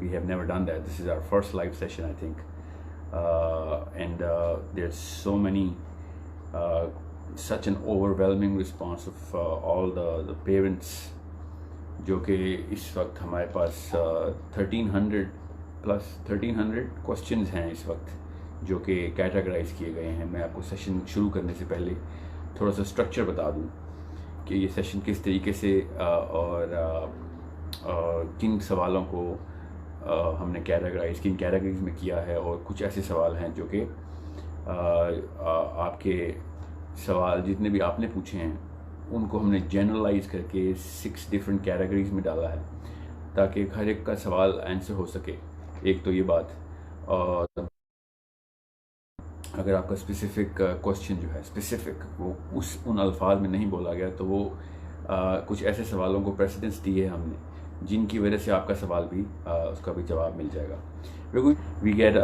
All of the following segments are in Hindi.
We have never done that. This is our first live session, I think. And there's so many, such an overwhelming response of all the parents, जो कि इस वक्त हमारे पास 1300 क्वेश्चंस हैं इस वक्त, जो कि कैटेगराइज किए गए हैं। मैं आपको सेशन शुरू करने से पहले थोड़ा सा स्ट्रक्चर बता दूं कि ये सेशन किस तरीके से और किन सवालों को हमने कैटेगराइज किन कैटेगरीज में किया है, और कुछ ऐसे सवाल हैं जो कि आपके सवाल जितने भी आपने पूछे हैं उनको हमने जनरलाइज करके 6 डिफरेंट कैटेगरीज में डाला है, ताकि हर एक का सवाल आंसर हो सके। एक तो ये बात, और अगर आपका स्पेसिफिक क्वेश्चन जो है स्पेसिफिक वो उन अल्फाज में नहीं बोला गया, तो वो कुछ ऐसे सवालों को प्रेसिडेंस दी है हमने, जिनकी वजह से आपका सवाल भी उसका भी जवाब मिल जाएगा। We get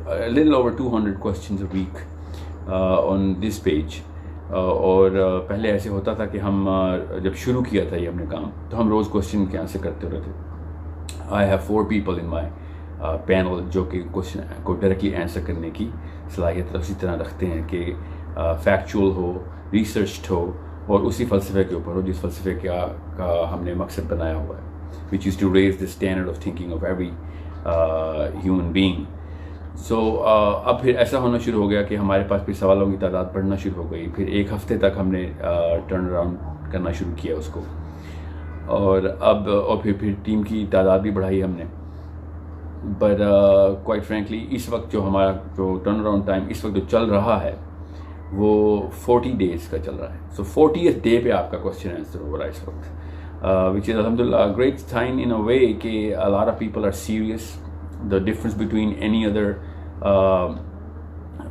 a little over 200 questions a week on this page. और पहले ऐसे होता था कि हम जब शुरू किया था ये हमने काम, तो हम रोज़ क्वेश्चन के आंसर करते रहते। I have 4 people in my panel जो कि क्वेश्चन को डायरेक्टली आंसर करने की सलाहियत उसी तरह रखते हैं कि फैक्चुअल हो, रिसर्च्ड हो, और उसी फ़लसफ़े के ऊपर हो जिस फ़लसफ़े का हमने मकसद बनाया हुआ है, which is to raise the standard of thinking of every human being. So अब फिर ऐसा होना शुरू हो गया कि हमारे पास भी सवालों की तादाद बढ़ना शुरू हो गई। फिर एक हफ़्ते तक हमने टर्न अराउंड करना शुरू किया उसको, और फिर टीम की तादाद भी बढ़ाई हमने। बट क्वाइट फ्रेंकली इस वक्त जो हमारा जो टर्न अराउंड टाइम इस वक्त जो चल रहा है वो 40 डेज़ का चल रहा है। सो 40th डे पे आपका क्वेश्चन आंसर हो रहा है इस वक्त, विच इज़ अल्हम्दुलिल्लाह great sign in a way कि a lot of people are serious. The difference between any other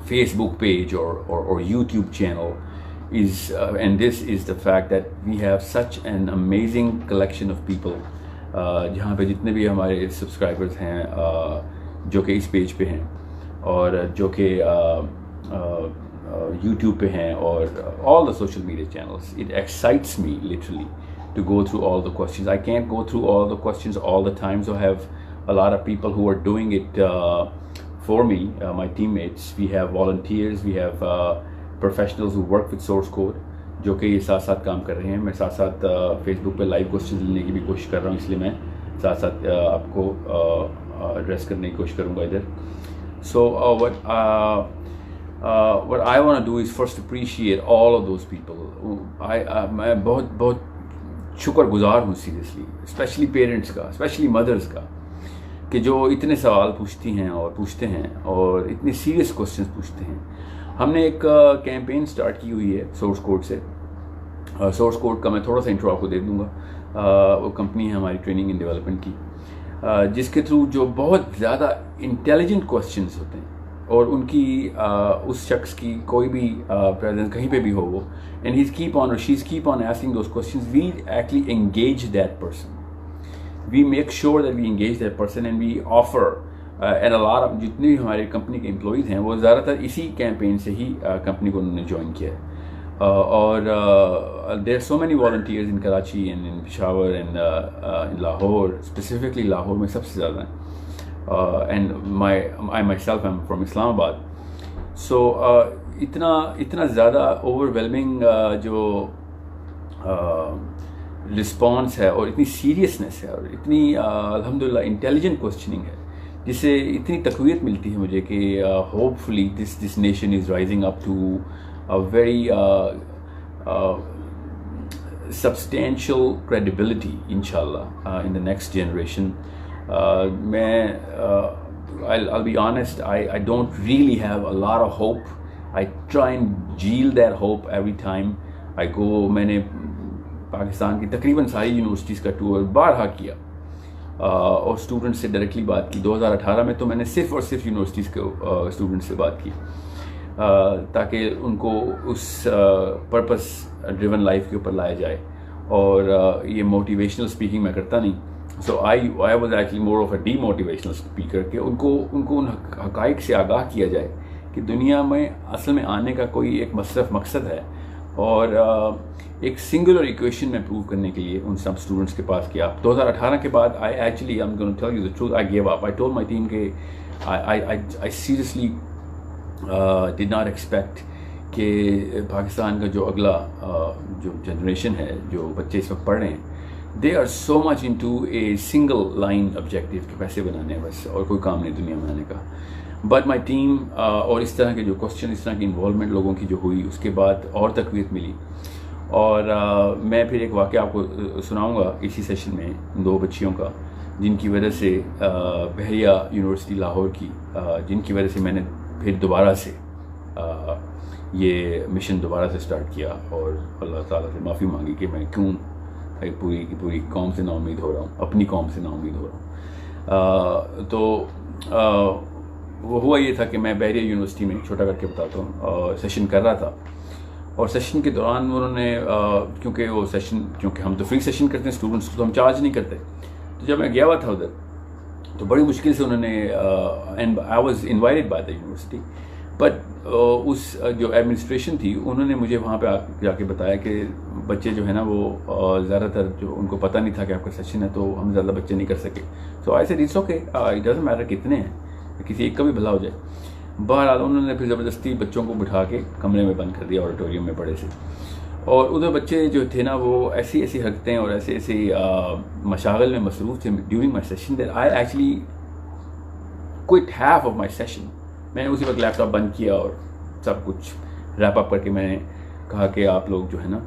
Facebook page or YouTube channel is and this is the fact that we have such an amazing collection of people, जहाँ पे जितने भी हमारे सब्सक्राइबर्स हैं जो कि इस पेज पे हैं और जो कि YouTube पे हैं, और all the social media channels. It excites me literally to go through all the questions. I can't go through all the questions all the time, so I have a lot of people who are doing it for me, my teammates. We have volunteers, we have professionals who work with source code, जो कि ये साथ साथ काम कर रहे हैं। मैं साथ साथ फेसबुक पे लाइव क्वेश्चन लेने की भी कोशिश कर रहा हूँ, इसलिए मैं साथ साथ आपको एड्रेस करने की कोशिश करूँगा इधर। सो what I want to do is first appreciate all of those people. मैं बहुत शुक्रगुजार हूँ सीरियसली, स्पेशली पेरेंट्स का, स्पेशली मदर्स का, कि जो इतने सवाल पूछती हैं और पूछते हैं और इतने सीरियस क्वेश्चंस पूछते हैं। हमने एक कैंपेन स्टार्ट की हुई है सोर्स कोड से। सोर्स कोड का मैं थोड़ा सा इंट्रो आपको दे दूंगा। वो कंपनी है हमारी ट्रेनिंग एंड डेवलपमेंट की, जिसके थ्रू जो बहुत ज़्यादा इंटेलिजेंट क्वेश्चंस होते हैं और उनकी उस शख्स की कोई भी प्रेजेंस कहीं पे भी हो वो, एंड ही कीप ऑन और she's keep on asking those questions, we actually engage that person. We make sure that we engage that person and we offer and a lot of जितने भी हमारे कंपनी के एम्प्लॉयज़ हैं वो ज़्यादातर इसी कैंपेन से ही कंपनी को उन्होंने ज्वाइन किया है। और there are so many volunteers in Karachi and in Peshawar and in Lahore, specifically Lahore में सबसे ज़्यादा हैं, and I myself am from Islamabad. So इतना ज़्यादा overwhelming जो रिस्पॉन्स है और इतनी सीरियसनेस है और इतनी अल्हम्दुलिल्लाह इंटेलिजेंट क्वेश्चनिंग है, जिससे इतनी तक़वियत मिलती है मुझे कि hopefully this nation is rising up to a very substantial credibility इंशाल्लाह इन द नेक्स्ट जनरेशन। मैं I'll be honest, I don't really have a lot of hope. I try and yield that hope every time I go. मैंने पाकिस्तान की तकरीबन सारी यूनिवर्सिटीज़ का टूर बारहा किया और स्टूडेंट्स से डायरेक्टली बात की। 2018 में तो मैंने सिर्फ और सिर्फ यूनिवर्सिटीज़ के स्टूडेंट्स से बात की, ताकि उनको उस पर्पस ड्रिवन लाइफ के ऊपर लाया जाए। और ये मोटिवेशनल स्पीकिंग मैं करता नहीं, so I was actually more of a demotivational speaker, कि उनको उन हक़ाइक़ से आगाह किया जाए कि दुनिया में असल में आने का कोई एक सिर्फ मकसद है, और एक सिंगुलर इक्वेशन में प्रूव करने के लिए उन सब स्टूडेंट्स के पास किया। 2018 के बाद I actually I am going to tell you the truth, I give up. I told my team के I seriously did not expect कि पाकिस्तान का जो अगला जो जनरेशन है, जो बच्चे इस वक्त पढ़ रहे हैं, they are so much into a single line objective के पैसे बनाने बस, और कोई काम नहीं दुनिया में आने का। बट माई टीम और इस तरह के जो क्वेश्चन, इस तरह की इन्वॉल्वमेंट लोगों की जो हुई, उसके बाद और तकवीत मिली। और मैं फिर एक वाक़या आपको सुनाऊंगा इसी सेशन में, 2 बच्चियों का, जिनकी वजह से बहरिया यूनिवर्सिटी लाहौर की, जिनकी वजह से मैंने फिर दोबारा से ये मिशन दोबारा से स्टार्ट किया और अल्लाह ताला से माफ़ी मांगी कि मैं क्यों पूरी की पूरी कौम से नाउम्मीद हो रहा हूँ, अपनी कौम से नाउम्मीद हो रहा हूँ। तो वो हुआ ये था कि मैं बहरिया यूनिवर्सिटी में, छोटा करके बताता हूँ, सेशन कर रहा था। और सेशन के दौरान उन्होंने क्योंकि वो सेशन, क्योंकि हम तो फ्री सेशन करते हैं स्टूडेंट्स को, तो हम चार्ज नहीं करते। तो जब मैं गया हुआ था उधर, तो बड़ी मुश्किल से उन्होंने, and I was invited by the university, but उस जो एडमिनिस्ट्रेशन थी, उन्होंने मुझे वहाँ पे जाके बताया कि बच्चे जो है ना वो ज़्यादातर जो उनको पता नहीं था कि आपका सेशन है, तो हम ज़्यादा बच्चे नहीं कर सके। So I said it's okay, it doesn't matter कितने हैं, किसी एक का भी भला हो जाए। बहरहाल उन्होंने फिर ज़बरदस्ती बच्चों को बिठा के कमरे में बंद कर दिया, ऑडिटोरियम में बड़े से। और उधर बच्चे जो थे ना वो ऐसी ऐसी हरकतें और ऐसे ऐसे मशागल में मसरूफ़ थे during my session that I actually quit half of my session. मैंने उसी वक्त लैपटॉप बंद किया और सब कुछ रैप अप करके मैंने कहा कि आप लोग जो है ना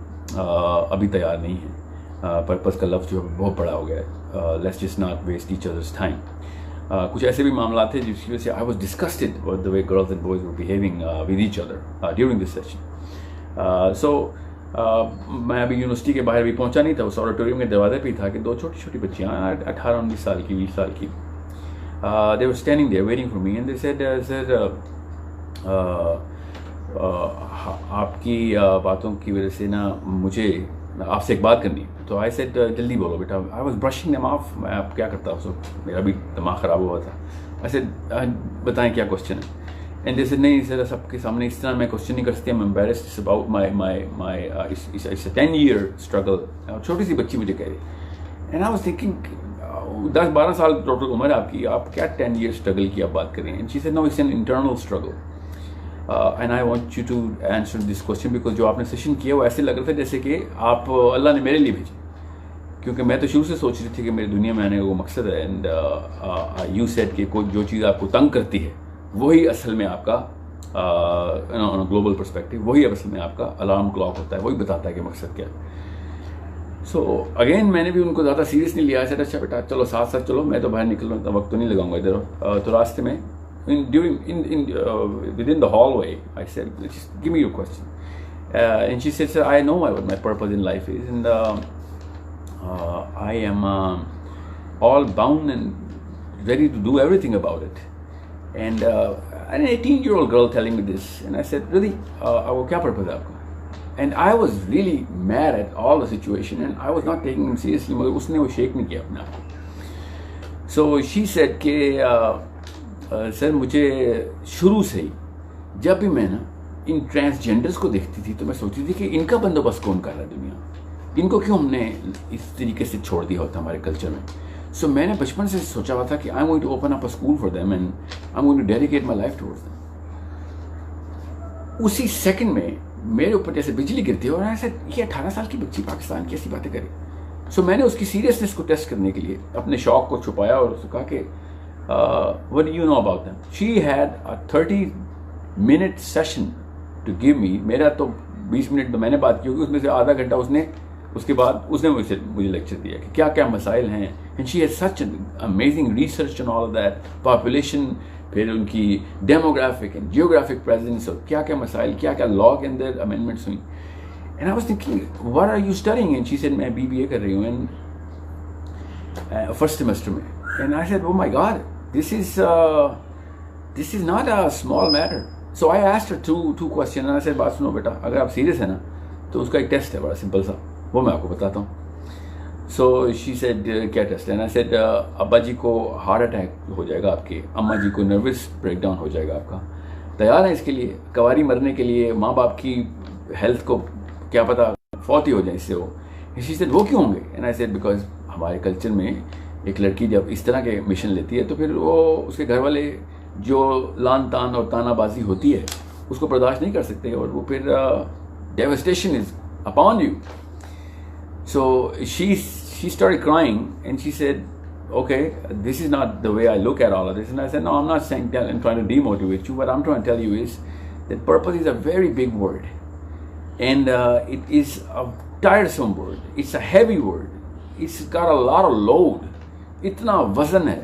अभी तैयार नहीं हैं, पर्पस का लफ्ज़ जो है बहुत बड़ा हो गया है, let's just not waste each others time. कुछ ऐसे भी मामला थे जिसकी वजह से I was disgusted with the way girls and boys were behaving with each other during this session. So मैं अभी यूनिवर्सिटी के बाहर भी पहुंचा नहीं था, उस ऑडिटोरियम के दरवाजे पे ही था कि 2 छोटी छोटी बच्चियाँ 18-19 साल की, 20 साल की, they were standing there waiting for me and they said आपकी बातों की वजह से ना मुझे आपसे एक बात करनी है। तो आई सेड जल्दी बोलो बेटा। I was brushing them of, मैं अब क्या करता हूँ, मेरा भी दिमाग ख़राब हुआ था। आई सेड बताएं क्या क्वेश्चन है। एंड दे सेड नहीं सर, सबके सामने इस तरह मैं क्वेश्चन नहीं कर सकती, I am embarrassed, it's about my it's a 10 year struggle. छोटी सी बच्ची मुझे कह रही। एंड आई वाज थिंकिंग 10-12 साल टोटल उम्र है आपकी, आप क्या 10 ईयर स्ट्रगल की आप बात कर रही हैं। And she said no, it's an internal struggle and I want you to answer this question because जो आपने सेशन किया वो ऐसे लग रहा था जैसे कि आप अल्लाह ने मेरे लिए भेजे, क्योंकि मैं तो शुरू से सोच रही थी कि मेरी दुनिया में आने का वो मकसद है। एंड यू सेड कि कोई जो चीज़ आपको तंग करती है वही असल में आपका ऑन ग्लोबल पर्सपेक्टिव वही असल में आपका अलार्म क्लॉक होता है, वही बताता है कि मकसद क्या है। सो अगेन मैंने भी उनको ज़्यादा सीरियस नहीं लिया। ऐसा अच्छा बेटा चलो साथ साथ चलो, मैं तो बाहर निकल रहा हूँ, वक्त तो नहीं लगाऊंगा इधर। तो रास्ते में within the hallway I said, just give me your question, and she said, sir, I know what my purpose in life is, and I am all bound and ready to do everything about it. And an 18-year-old girl telling me this, and I said, really, वो क्या purpose है आपका? And I was really mad at all the situation, and I was not taking him seriously. मगर उसने वो शेक नहीं किया अपने आप को। So she said कि सर मुझे शुरू से ही जब भी मैं ना इन ट्रांसजेंडर्स को देखती थी तो मैं सोचती थी कि इनका बंदोबस्त कौन कर रहा है दुनिया, इनको क्यों हमने इस तरीके से छोड़ दिया होता हमारे कल्चर में। सो मैंने बचपन से सोचा हुआ था कि I am going to open up a school for them and I am going to dedicate my life towards them. उसी सेकंड में मेरे ऊपर जैसे बिजली गिरती है और ऐसे ये 18 साल की बच्ची पाकिस्तान की ऐसी बातें करी। सो मैंने उसकी सीरियसनेस को टेस्ट करने के लिए अपने शौक को छुपाया और उसको कहा कि what do you know about them? She had a 30-minute session to give me. मेरा तो 20 मिनट तो मैंने बात की होगी, उसमें से आधा घंटा उसके बाद उसने मुझे लेक्चर दिया कि क्या क्या मसाइल हैं। And she has such amazing research on all of that, population, फिर उनकी डेमोग्राफिक एंड जियोग्राफिक प्रेजेंस और क्या क्या मसाइल, क्या क्या लॉ के अंदर अमेंडमेंट्स हुई। And I was thinking what are you studying? And she said मैं BBA कर रही हूँ एंड फर्स्ट सेमेस्टर में। And I said oh my God, this is not a small matter. So I asked her two questions and I said, बात सुनो बेटा, अगर आप सीरियस है ना तो उसका एक टेस्ट है बड़ा सिंपल सा, वो मैं आपको बताता हूँ। So she said क्या टेस्ट है? And I said अब्बा जी को हार्ट अटैक हो जाएगा आपके, अम्मा जी को नर्वस ब्रेकडाउन हो जाएगा आपका, तैयार है इसके लिए? कवारी मरने के लिए, माँ बाप की हेल्थ को क्या पता फौत ही हो जाए इससे वो। शी सेड वो क्यों होंगे? एंड आई सेड बिकॉज हमारे कल्चर में एक लड़की जब इस तरह के मिशन लेती है तो फिर वो उसके घर वाले जो लान तान और तानाबाजी होती है उसको बर्दाश्त नहीं कर सकते और वो फिर devastation is upon you. So she started crying and she said, okay, this is not the way I look at all of this. And I said, no, I'm not saying that and trying to demotivate you. What I'm trying to tell you is that purpose is a very big word. And it is a tiresome word. It's a heavy word. It's got a lot of load. इतना वजन है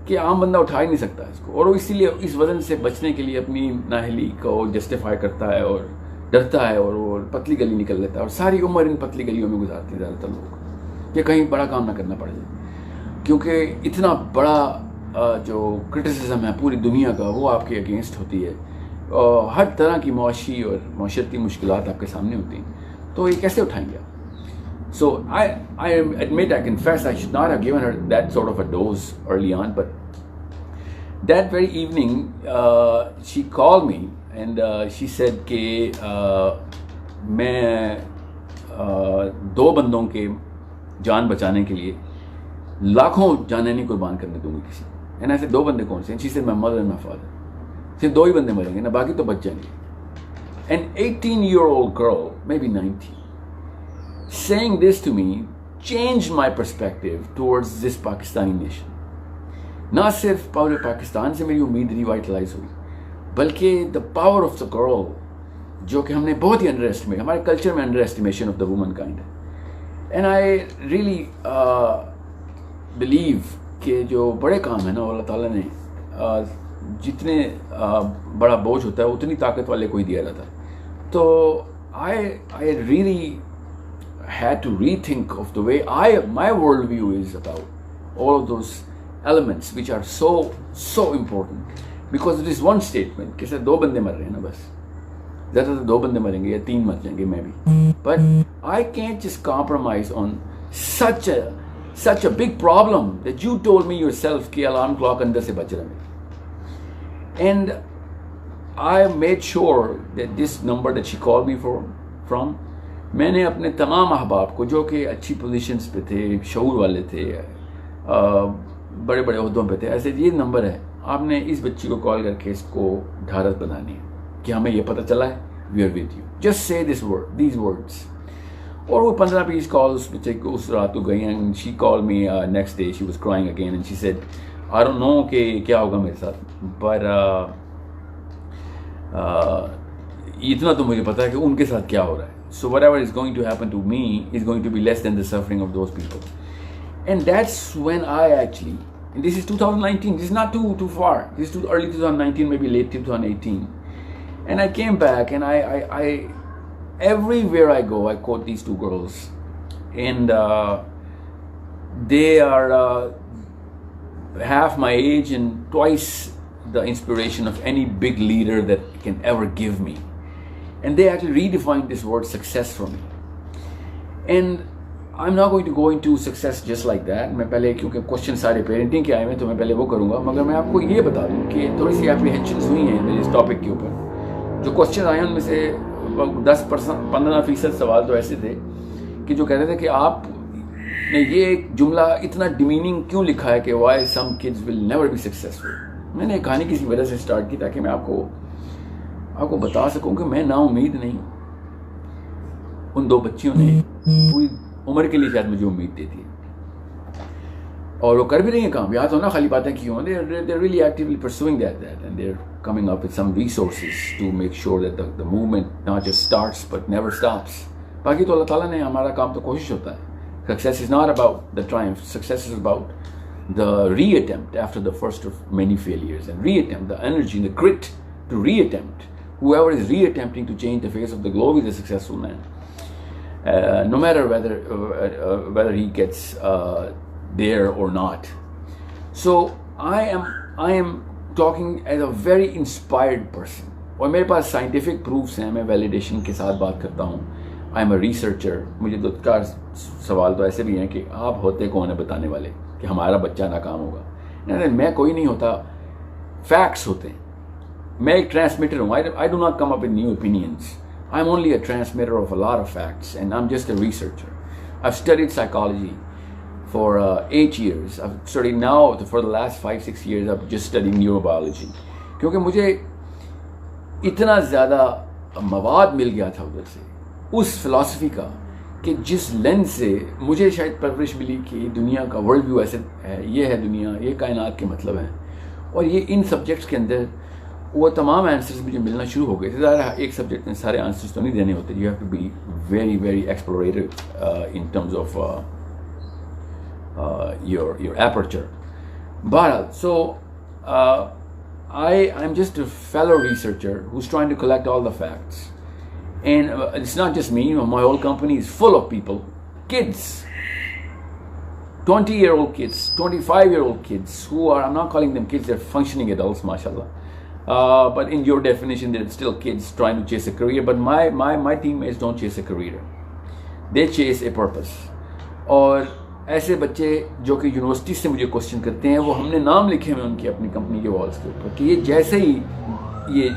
कि आम बंदा उठा ही नहीं सकता इसको, और वो इसीलिए इस वजन से बचने के लिए अपनी नाहली को जस्टिफाई करता है और डरता है और वो पतली गली निकल लेता है और सारी उम्र इन पतली गलियों में गुजारते हैं ज़्यादातर लोग कि कहीं बड़ा काम ना करना पड़ जाए, क्योंकि इतना बड़ा जो क्रिटिसिज्म है पूरी दुनिया का वो आपके अगेंस्ट होती है और हर तरह की मुआशी और माशरती मुश्किलात आपके सामने होती हैं, तो ये कैसे उठाएंगे आप? So I admit, I confess, I should not have given her that sort of a dose early on, but that very evening she called me and she said कि मैं दो बंदों के जान बचाने के लिए लाखों जानें नहीं कुर्बान करने दूंगी किसी। एंड ऐसे दो बंदे कौन से? She said my mother and my father. सिर्फ दो ही बंदे मरेंगे ना, बाकी तो बच जाएंगे। An 18-year-old girl, maybe 19, saying this to me changed my perspective towards this Pakistani nation. ना सिर्फ पूरे पाकिस्तान से मेरी उम्मीद रिवाइटलाइज हुई, बल्कि the power of the girl, जो कि हमने बहुत ही अंडर एस्टिमेट, हमारे कल्चर में under estimation of the woman kind है। एंड आई रियली बिलीव कि जो बड़े काम है ना अल्लाह ताला ने जितने बड़ा बोझ होता है उतनी ताकत वाले को ही दिया जाता है। तो I really had to rethink of the way my worldview is about all of those elements which are so important, because it is one statement कि सिर्फ दो बंदे मर रहे हैं ना, बस ज़्यादा से दो बंदे मरेंगे या तीन मर जाएंगे मैं भी, but I can't just compromise on such a big problem that you told me yourself कि alarm clock अंदर से बज रहा है। And I made sure that this number that she called me from मैंने अपने तमाम अहबाब को जो कि अच्छी पोजीशंस पे थे, शऊर वाले थे, बड़े बड़े ओहदों पे थे, ऐसे ये नंबर है, आपने इस बच्ची को कॉल करके इसको ढारस बनानी है कि हमें ये पता चला है, we are with you, just say these words. और वो 15-20 कॉल उस बच्चे को उस रात को गई and she call me next day, she was crying again and she said I don't know कि क्या होगा मेरे साथ, पर इतना तो मुझे पता है कि उनके साथ क्या हो रहा है। So whatever is going to happen to me is going to be less than the suffering of those people. And that's when I actually, and this is 2019, this is not too far, this is too early 2019, maybe late 2018. And I came back and I everywhere I go, I quote these two girls. And they are half my age and twice the inspiration of any big leader that can ever give me. And they actually redefined this word success for me. And I'm not going to go into success just like that. मैं पहले क्योंकि क्वेश्चन सारे पेरेंटिंग के आए हैं तो मैं पहले वो करूँगा, मगर मैं आपको ये बता दूँ कि थोड़ी सी एप्रीहेंशंस हुई हैं मेरे इस टॉपिक के ऊपर। जो क्वेश्चन आए उनमें से 10-15% सवाल तो ऐसे थे कि जो कह रहे थे कि आपने ये एक जुमला इतना डिमीनिंग क्यों लिखा है कि why some kids will never be successful. मैंने कहानी किसी वजह से स्टार्ट की ताकि मैं आपको बता सकूं कि मैं ना उम्मीद नहीं, उन दो बच्चियों ने पूरी उम्र के लिए शायद मुझे उम्मीद दी थी और वो कर भी रही हैं काम। यहाँ तो ना खाली बातें की हों, they're really actively pursuing that and they're coming up with some resources to make sure that the movement not just starts but never stops. बाकी तो अल्लाह ताला ने, हमारा काम तो कोशिश होता है। Success is not about the triumph, success is about the reattempt after the first of many failures, and reattempt, the energy and the grit to reattempt. Whoever is reattempting to change the face of the globe is a successful man, no matter whether he gets there or not. So I am talking as a very inspired person. और मेरे पास scientific proofs हैं, मैं validation के साथ बात करता हूँ। I am a researcher. मुझे दो चार सवाल तो ऐसे भी हैं कि आप होते कौन है बताने वाले कि हमारा बच्चा नाकाम होगा। नहीं, मैं कोई नहीं होता, फैक्ट्स होते हैं। मैं एक ट्रांसमीटर हूँ। I do not come up with new opinions, I'm only a transmitter of a lot of facts, and I'm just a researcher. I've studied psychology for 8 years. I've studied now for the last 5-6 years. I've just studied neurobiology. क्योंकि मुझे इतना ज़्यादा मवाद मिल गया था उधर से, उस फिलॉसफी का, कि जिस लेंस से मुझे शायद परवरिश मिली कि दुनिया का वर्ल्ड व्यू ऐसे है, ये है दुनिया, ये कायनात के मतलब हैं, और ये इन सब्जेक्ट्स के अंदर वो तमाम आंसर्स मुझे मिलना शुरू हो गए थे. ज़्यादा एक सब्जेक्ट में सारे आंसर्स तो नहीं देने होते. You have to be very very explorative in terms of your aperture. But so I'm just a fellow researcher who's trying to collect all the facts, and it's not just me. My whole company is full of people, kids, 20-year-old kids, 25-year-old kids who are, I'm not calling them kids, they're functioning adults, mashallah. But in your definition, they're still kids trying to chase a career. But my teammates don't chase a career, they chase a purpose. और ऐसे बच्चे जो कि यूनिवर्सिटी से मुझे क्वेश्चन करते हैं, वो हमने नाम लिखे हुए उनकी अपनी कंपनी के वॉल्स के ऊपर कि ये जैसे ही ये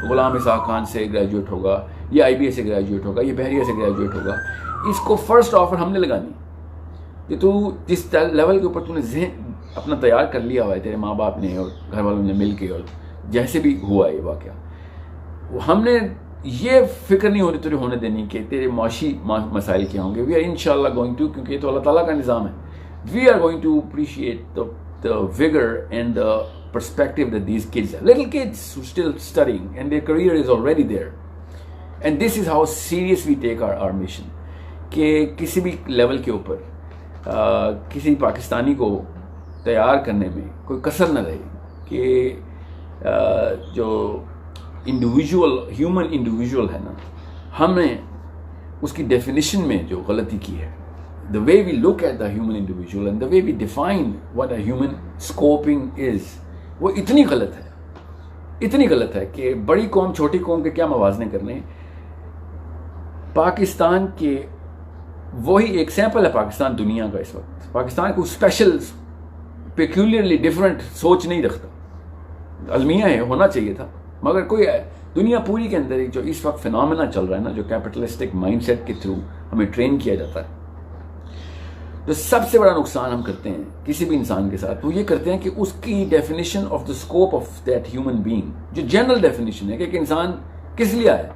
गुलाम इसाक खान से ग्रेजुएट होगा, ये IBA से ग्रेजुएट होगा, ये बहरिया से ग्रेजुएट होगा, इसको फर्स्ट ऑफर हमने लगानी कि तू जिस लेवल के ऊपर तूने जहन अपना तैयार कर लिया हुआ है, तेरे माँ बाप ने और घर वालों ने मिल के, और जैसे भी हुआ ये वाक़या, हमने ये फिक्र नहीं होने देनी कि तेरे माशी मसाइल क्या होंगे. वी आर इंशाल्लाह गोइंग टू, क्योंकि ये तो अल्लाह ताला का निज़ाम है, we are going to appreciate the vigour and the perspective that these kids have, little kids who still studying and their career is already there. And this is how serious we take our mission, कि किसी भी लेवल के ऊपर किसी पाकिस्तानी को तैयार करने में कोई कसर न रहे, कि जो इंडिविजुअल ह्यूमन इंडिविजुअल है ना, हमने उसकी डेफिनेशन में जो गलती की है, the way we look at the human individual and the way we define what a human scoping is, वो इतनी गलत है कि बड़ी कौम छोटी कौम के क्या मवाजने करने. पाकिस्तान के वही एक सैंपल है पाकिस्तान दुनिया का इस वक्त. पाकिस्तान को स्पेशल पेक्यूलियरली डिफरेंट सोच नहीं रखता, अलमिया है, होना चाहिए था, मगर कोई दुनिया पूरी के अंदर जो इस वक्त फिनोमेना चल रहा है ना, जो कैपिटलिस्टिक माइंडसेट के थ्रू हमें ट्रेन किया जाता है, तो सबसे बड़ा नुकसान हम करते हैं किसी भी इंसान के साथ, वो ये करते हैं कि उसकी definition of the scope of that human being, जो जनरल डेफिनेशन है कि एक इंसान किस लिए आया,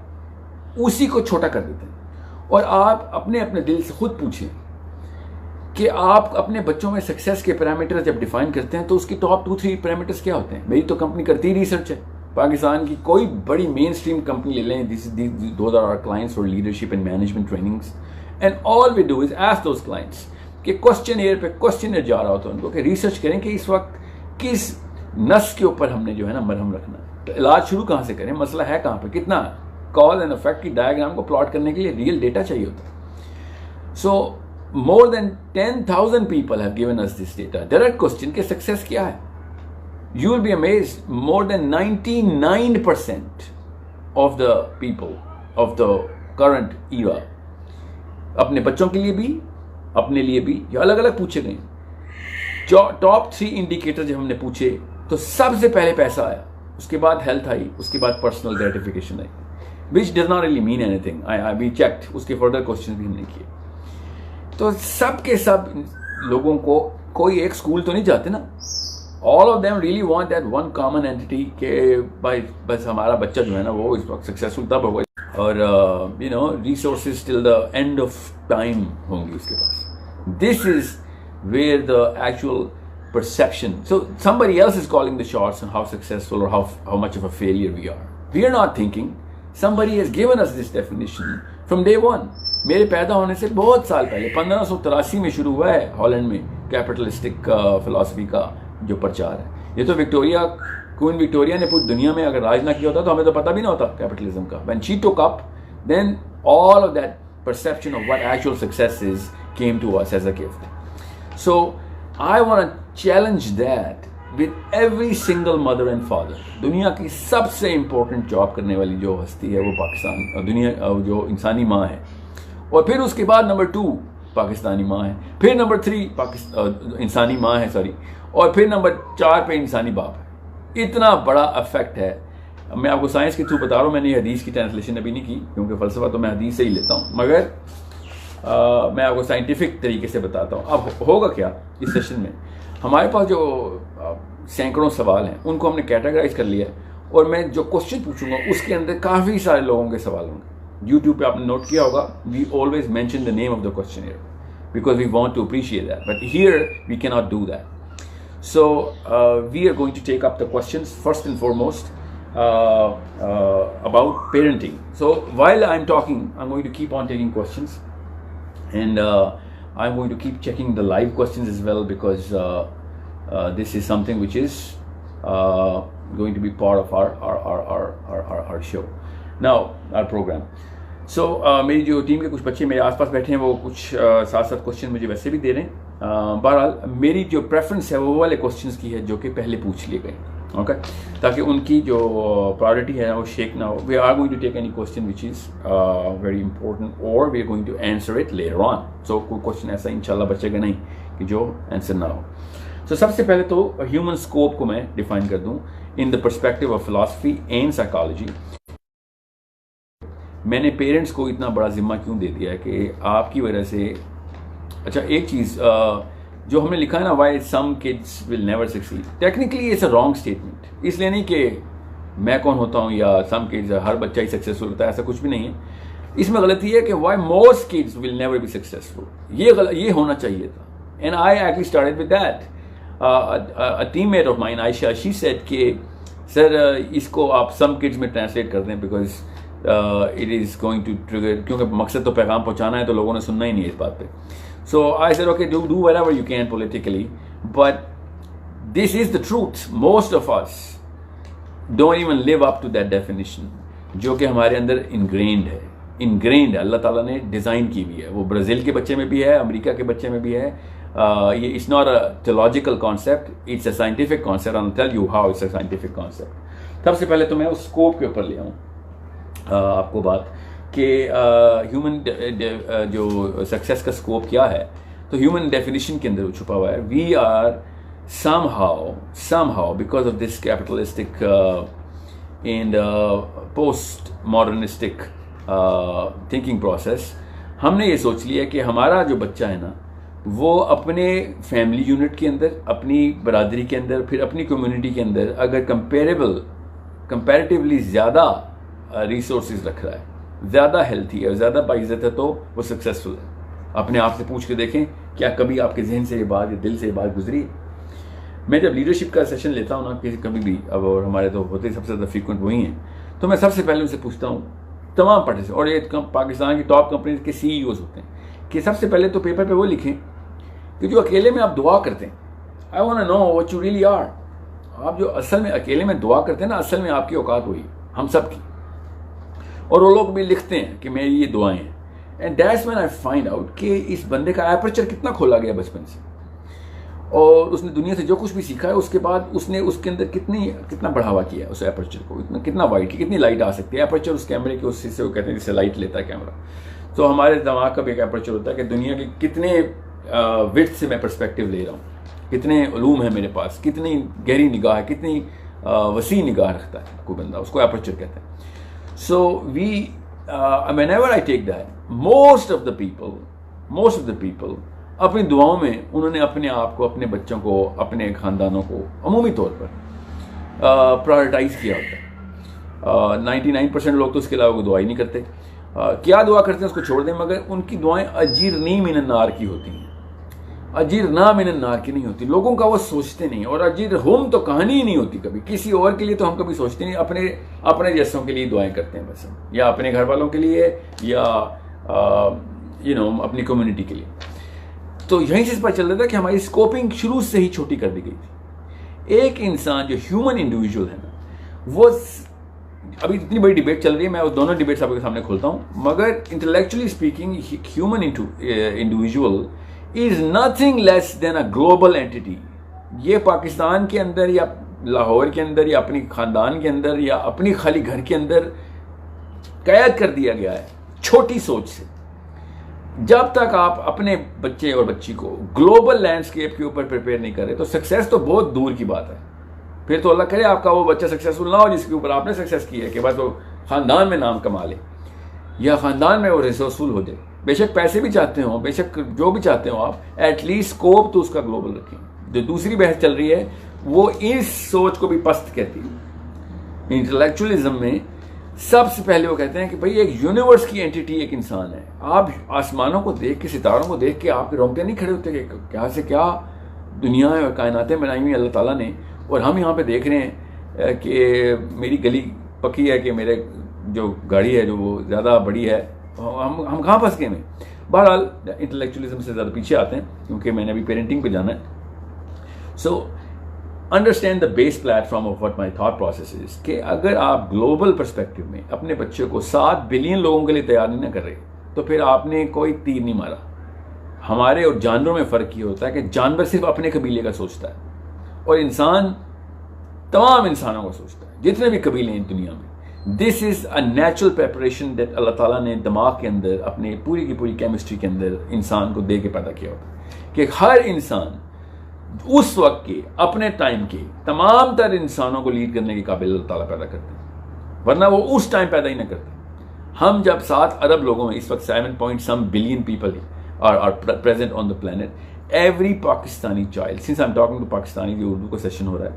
उसी को छोटा कर देते हैं. और आप अपने अपने दिल से खुद पूछें कि आप अपने बच्चों में सक्सेस के पैरामीटर्स जब डिफाइन करते हैं तो उसकी टॉप 2-3 पैरामीटर्स क्या होते हैं. मेरी तो कंपनी करती ही रिसर्च है. पाकिस्तान की कोई बड़ी मेन स्ट्रीम कंपनी ले लें, those are our clients for leadership and management trainings, and all we do is ask those clients कि क्वेश्चन पे क्वेश्चन जा रहा होता है उनको, कि रिसर्च करें कि इस वक्त किस नस के ऊपर हमने जो है ना मरहम रखना है, तो इलाज शुरू कहाँ से करें, मसला है कहाँ पे, कितना कॉज एंड इफेक्ट की डायग्राम को प्लॉट करने के लिए रियल डेटा चाहिए होता है. So more than 10,000 people have given us this data. Direct question के सक्सेस क्या है, you will be amazed, more than 99% of the people of the current era, अपने बच्चों के लिए भी अपने लिए भी, या अलग अलग पूछे गए. टॉप 3 इंडिकेटर जब हमने पूछे तो सबसे पहले पैसा आया, उसके बाद हेल्थ आई, उसके बाद personal gratification I, which does not really mean anything. I we checked, उसके फर्दर क्वेश्चन भी हमने किए. तो सब के सब लोगों को कोई एक स्कूल तो नहीं जाते ना, all of them really want that one common entity के भाई बस हमारा बच्चा जो है ना वो इस वक्त सक्सेसफुल तब होगा, और you know resources till the end of time होंगी उसके पास. This is where the actual perception, so somebody else is calling the shots on how successful or how much of a failure we are. We are not thinking, somebody has given us this definition from day one. मेरे पैदा होने से बहुत साल पहले 1583 में शुरू हुआ है हॉलैंड में कैपिटलिस्टिक फिलॉसफी का जो प्रचार है. ये तो क्वीन विक्टोरिया ने पूरी दुनिया में अगर राज ना किया होता तो हमें तो पता भी ना होता कैपिटलिज्म का. When she took up, then all of that perception of what actual success is came to us as a gift. So I want to challenge that with every single mother and father. दुनिया की सबसे इम्पोर्टेंट जॉब करने वाली जो हस्ती है वो पाकिस्तान दुनिया जो इंसानी माँ है, और फिर उसके बाद नंबर 2 पाकिस्तानी माँ है, फिर नंबर 3 इंसानी माँ है, सॉरी, और फिर नंबर 4 पे इंसानी बाप है. इतना बड़ा अफेक्ट है मैं आपको साइंस के थ्रू बता रहा हूँ, मैंने हदीस की ट्रांसलेशन अभी नहीं की क्योंकि फ़लसफ़ा तो मैं हदीस से ही लेता हूँ, मगर मैं आपको साइंटिफिक तरीके से बताता हूँ। अब होगा क्या इस सेशन में, हमारे पास जो सैकड़ों सवाल हैं उनको हमने कैटेगराइज कर लिया है, और मैं जो क्वेश्चन पूछूंगा उसके अंदर काफ़ी सारे लोगों के सवाल होंगे। यूट्यूब पे आपने नोट किया होगा, we always mention the name of the question because we want to appreciate that, but here we cannot do that. So we are going to take up the questions first and foremost about parenting. So while I'm talking, I'm going to keep on taking questions, and I'm going to keep checking the live questions as well, because this is something which is going to be part of our show now, our program. सो मेरी जो टीम के कुछ बच्चे मेरे आसपास बैठे हैं वो कुछ साथ साथ क्वेश्चन मुझे वैसे भी दे रहे हैं। बहरहाल मेरी जो प्रेफरेंस है वो वाले क्वेश्चंस की है जो कि पहले पूछ लिए गए, ओके, ताकि उनकी जो प्रायोरिटी है वो शेक ना हो। We are going to take any question which is very important, और we are going to answer it later on. So कोई क्वेश्चन ऐसा इंशाल्लाह बचेगा नहीं कि जो आंसर ना हो। सो सबसे पहले तो ह्यूमन स्कोप को मैं डिफाइन कर दूँ in the perspective of philosophy and psychology. मैंने पेरेंट्स को इतना बड़ा जिम्मा क्यों दे दिया है कि आपकी वजह से, अच्छा एक चीज़ जो हमने लिखा है ना, why some kids will never succeed, technically it's a wrong statement. इसलिए नहीं कि मैं कौन होता हूँ या सम किड्स हर बच्चा ही सक्सेसफुल होता है, ऐसा कुछ भी नहीं है। इसमें गलती है कि why most kids will never be successful, ये होना चाहिए था। And I actually started with that. A teammate of mine Ayesha, she said कि सर इसको आप सम किड्स में ट्रांसलेट कर दें because it is going to trigger, क्योंकि मकसद तो पैगाम पहुंचाना है, तो लोगों ने सुनना ही नहीं है इस बात पे। So I said okay, do whatever you can politically, but this is the truth. Most of us don't even live up to that definition जो कि हमारे अंदर इनग्रेन्ड है, अल्लाह ताला ने डिज़ाइन की हुई है। वो ब्राज़ील के बच्चे में भी है, अमेरिका के बच्चे में भी है। ये it's not a theological concept, it's a scientific concept. I will tell you how it's a scientific concept. सबसे पहले तो मैं उस स्कोप के ऊपर ले आऊँ आपको बात कि ह्यूमन जो सक्सेस का स्कोप क्या है, तो ह्यूमन डेफिनेशन के अंदर छुपा हुआ है। We are somehow because of this capitalistic and post modernistic thinking process, हमने ये सोच लिया कि हमारा जो बच्चा है ना, वो अपने फैमिली यूनिट के अंदर, अपनी बरादरी के अंदर, फिर अपनी कम्युनिटी के अंदर अगर कंपैरेटिवली ज़्यादा रिसोर्सेज रख रहा है, ज़्यादा हेल्थी है, ज़्यादा बाइज्जत है, तो वो सक्सेसफुल है। अपने आप से पूछ के देखें, क्या कभी आपके जहन से ये बात या दिल से ये बात गुजरी? मैं जब लीडरशिप का सेशन लेता हूँ ना, किसी कभी भी, अब और हमारे तो होते ही सबसे ज़्यादा फ्रीक्वेंट वही हैं, तो मैं सबसे पहले उनसे पूछता हूँ, तमाम पार्टी से, और ये पाकिस्तान की टॉप कंपनीज के CEOs होते हैं, कि सबसे पहले तो पेपर पे वो लिखें कि जो अकेले में आप दुआ करते हैं, I want to know what you really are. आप जो असल में अकेले में दुआ करते हैं ना, असल में आपकी औकात हुई हम सब की। और वो लोग भी लिखते हैं कि मेरी ये दुआएं हैं, and that's when I find out कि इस बंदे का एपर्चर कितना खोला गया बचपन से, और उसने दुनिया से जो कुछ भी सीखा है उसके बाद उसने उसके अंदर कितना बढ़ावा किया उस एपर्चर को, कितना वाइड की, कितनी लाइट आ सकती है। एपर्चर उस कैमरे के उससे वो कहते हैं जिससे लाइट लेता है कैमरा। तो हमारे दिमाग का भी एक एपर्चर होता है कि दुनिया के कितने विड्थ से मैं पर्सपेक्टिव ले रहा हूँ, कितने उलूम है मेरे पास, कितनी गहरी निगाह है, कितनी वसी निगाह रखता है कोई बंदा, उसको एपर्चर कहते हैं। So whenever I take that, most of the people अपनी दुआओं में उन्होंने अपने आप को, अपने बच्चों को, अपने खानदानों को अमूमी तौर पर प्रायोरिटाइज किया होता है। 99% लोग तो उसके अलावा दुआ ही नहीं करते। क्या दुआ करते हैं उसको छोड़ दें, मगर उनकी दुआएं अजीरनी मिनन नार की होती हैं, अजीरना मिनन नार की नहीं होती। लोगों का वो सोचते नहीं, और अजीर हम तो कहानी ही नहीं होती कभी, किसी और के लिए तो हम कभी सोचते नहीं, अपने जैसों के लिए दुआएं करते हैं बस, या अपने घर वालों के लिए, या अपनी कम्युनिटी के लिए। तो यहीं से पता चल रहा था कि हमारी स्कोपिंग शुरू से ही छोटी कर दी गई थी। एक इंसान जो ह्यूमन इंडिविजुअल है ना, वो अभी इतनी बड़ी डिबेट चल रही है, मैं उस दोनों डिबेट्स आपके सामने खोलता हूँ, मगर intellectually speaking human individual is nothing less than a global entity. ये पाकिस्तान के अंदर या लाहौर के अंदर या अपनी खानदान के अंदर या अपनी खाली घर के अंदर कैद कर दिया गया है छोटी सोच से। जब तक आप अपने बच्चे और बच्ची को ग्लोबल लैंडस्केप के ऊपर प्रिपेयर नहीं कर रहे, तो सक्सेस तो बहुत दूर की बात है। फिर तो अल्लाह करे आपका वो बच्चा सक्सेसफुल ना हो जिसके ऊपर आपने सक्सेस की है, कि बस वो ख़ानदान में नाम कमा ले या ख़ानदान में वो रिसोर्सफुल हो जाए। बेशक पैसे भी चाहते हो, बेशक जो भी चाहते हो आप, एटलीस्ट स्कोप तो उसका ग्लोबल रखें। जो दूसरी बहस चल रही है वो इस सोच को भी पस्त कहती है। इंटेलेक्चुअलिज्म में सबसे पहले वो कहते हैं कि भाई एक यूनिवर्स की एंटिटी एक इंसान है। आप आसमानों को देख के, सितारों को देख के आपके रोंगटे नहीं खड़े होते कि क्या से क्या दुनिया और कायनातें बनाई हुई अल्लाह ताला ने, और हम यहाँ पे देख रहे हैं कि मेरी गली पक्की है, कि मेरे जो गाड़ी है जो वो ज़्यादा बड़ी है, हम कहाँ फंस गए हैं। बहरहाल इंटेलेक्चुअलिज्म से ज़्यादा पीछे आते हैं क्योंकि मैंने अभी पेरेंटिंग पे जाना है। So understand the base platform of what my thought process is, कि अगर आप ग्लोबल पर्सपेक्टिव में अपने बच्चे को 7 बिलियन लोगों के लिए तैयार नहीं ना कर रहे, तो फिर आपने कोई तीर नहीं मारा। हमारे और जानवरों में फ़र्क ये होता है कि जानवर सिर्फ अपने कबीले का सोचता है और इंसान तमाम इंसानों का सोचता है, जितने भी कबीले हैं दुनिया में। This is a natural preparation that अल्लाह ताला ने दिमाग के अंदर, अपने पूरी की पूरी केमिस्ट्री के अंदर इंसान को दे के पैदा किया होता है, कि हर इंसान उस वक्त के अपने टाइम के तमाम तर इंसानों को लीड करने के काबिल अल्लाह ताला पैदा करते हैं, वरना वो उस टाइम पैदा ही ना करते। हम जब 7 अरब लोगों में, इस वक्त 7 point some billion people are present on the planet, every Pakistani child, since I'm talking to Pakistani, ये उर्दू का सेशन हो रहा है,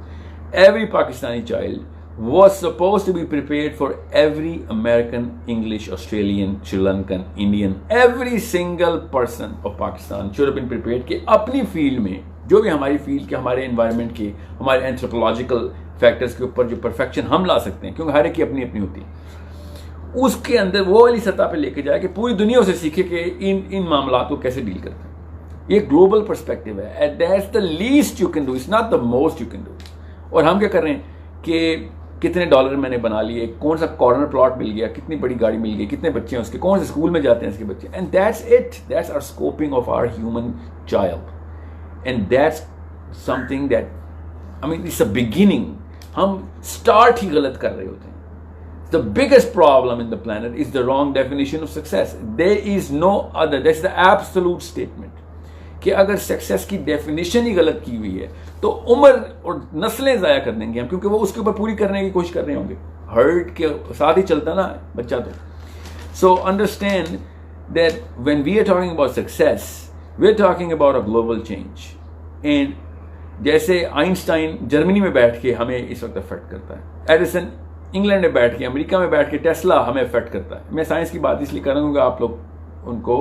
every Pakistani child was supposed to be prepared for every American, English, Australian, Sri Lankan, Indian, every single person of Pakistan should have been prepared कि अपनी फील्ड में, जो भी हमारी फील्ड के, हमारे एनवायरनमेंट के, हमारे एंथ्रोपोलॉजिकल फैक्टर्स के ऊपर जो परफेक्शन हम ला सकते हैं, क्योंकि हर एक की अपनी अपनी होती है, उसके अंदर वो वाली सतह पे लेके जाए कि पूरी दुनिया उसे सीखे कि इन मामलात को कैसे डील करते हैं। ये ग्लोबल पर्सपेक्टिव है, and that's the least you can do, it's not the most you can do. और हम क्या कर रहे हैं कि कितने डॉलर मैंने बना लिए, कौन सा कॉर्नर प्लॉट मिल गया, कितनी बड़ी गाड़ी मिल गई, कितने बच्चे हैं उसके, कौन से स्कूल में जाते हैं इसके बच्चे, and that's it, that's our scoping of our human child, and that's something that, I mean it's a beginning. हम स्टार्ट ही गलत कर रहे होते हैं। The biggest problem in the planet is the wrong definition of success. There is no other. That's the absolute statement. कि अगर सक्सेस की डेफिनेशन ही गलत की हुई है तो उम्र और नस्लें ज़ाया कर देंगे हम, क्योंकि वो उसके ऊपर पूरी करने की कोशिश कर रहे होंगे। हर्ड के साथ ही चलता ना बच्चा तो। So understand that when we are talking about success, we are talking about a global change. And जैसे आइंस्टाइन जर्मनी में बैठ के हमें इस वक्त अफेक्ट करता है, एडिसन इंग्लैंड में बैठ के, अमेरिका में बैठ के, टेस्ला हमें अफेक्ट करता है। मैं साइंस की बात इसलिए कर रहा हूँ कि आप लोग उनको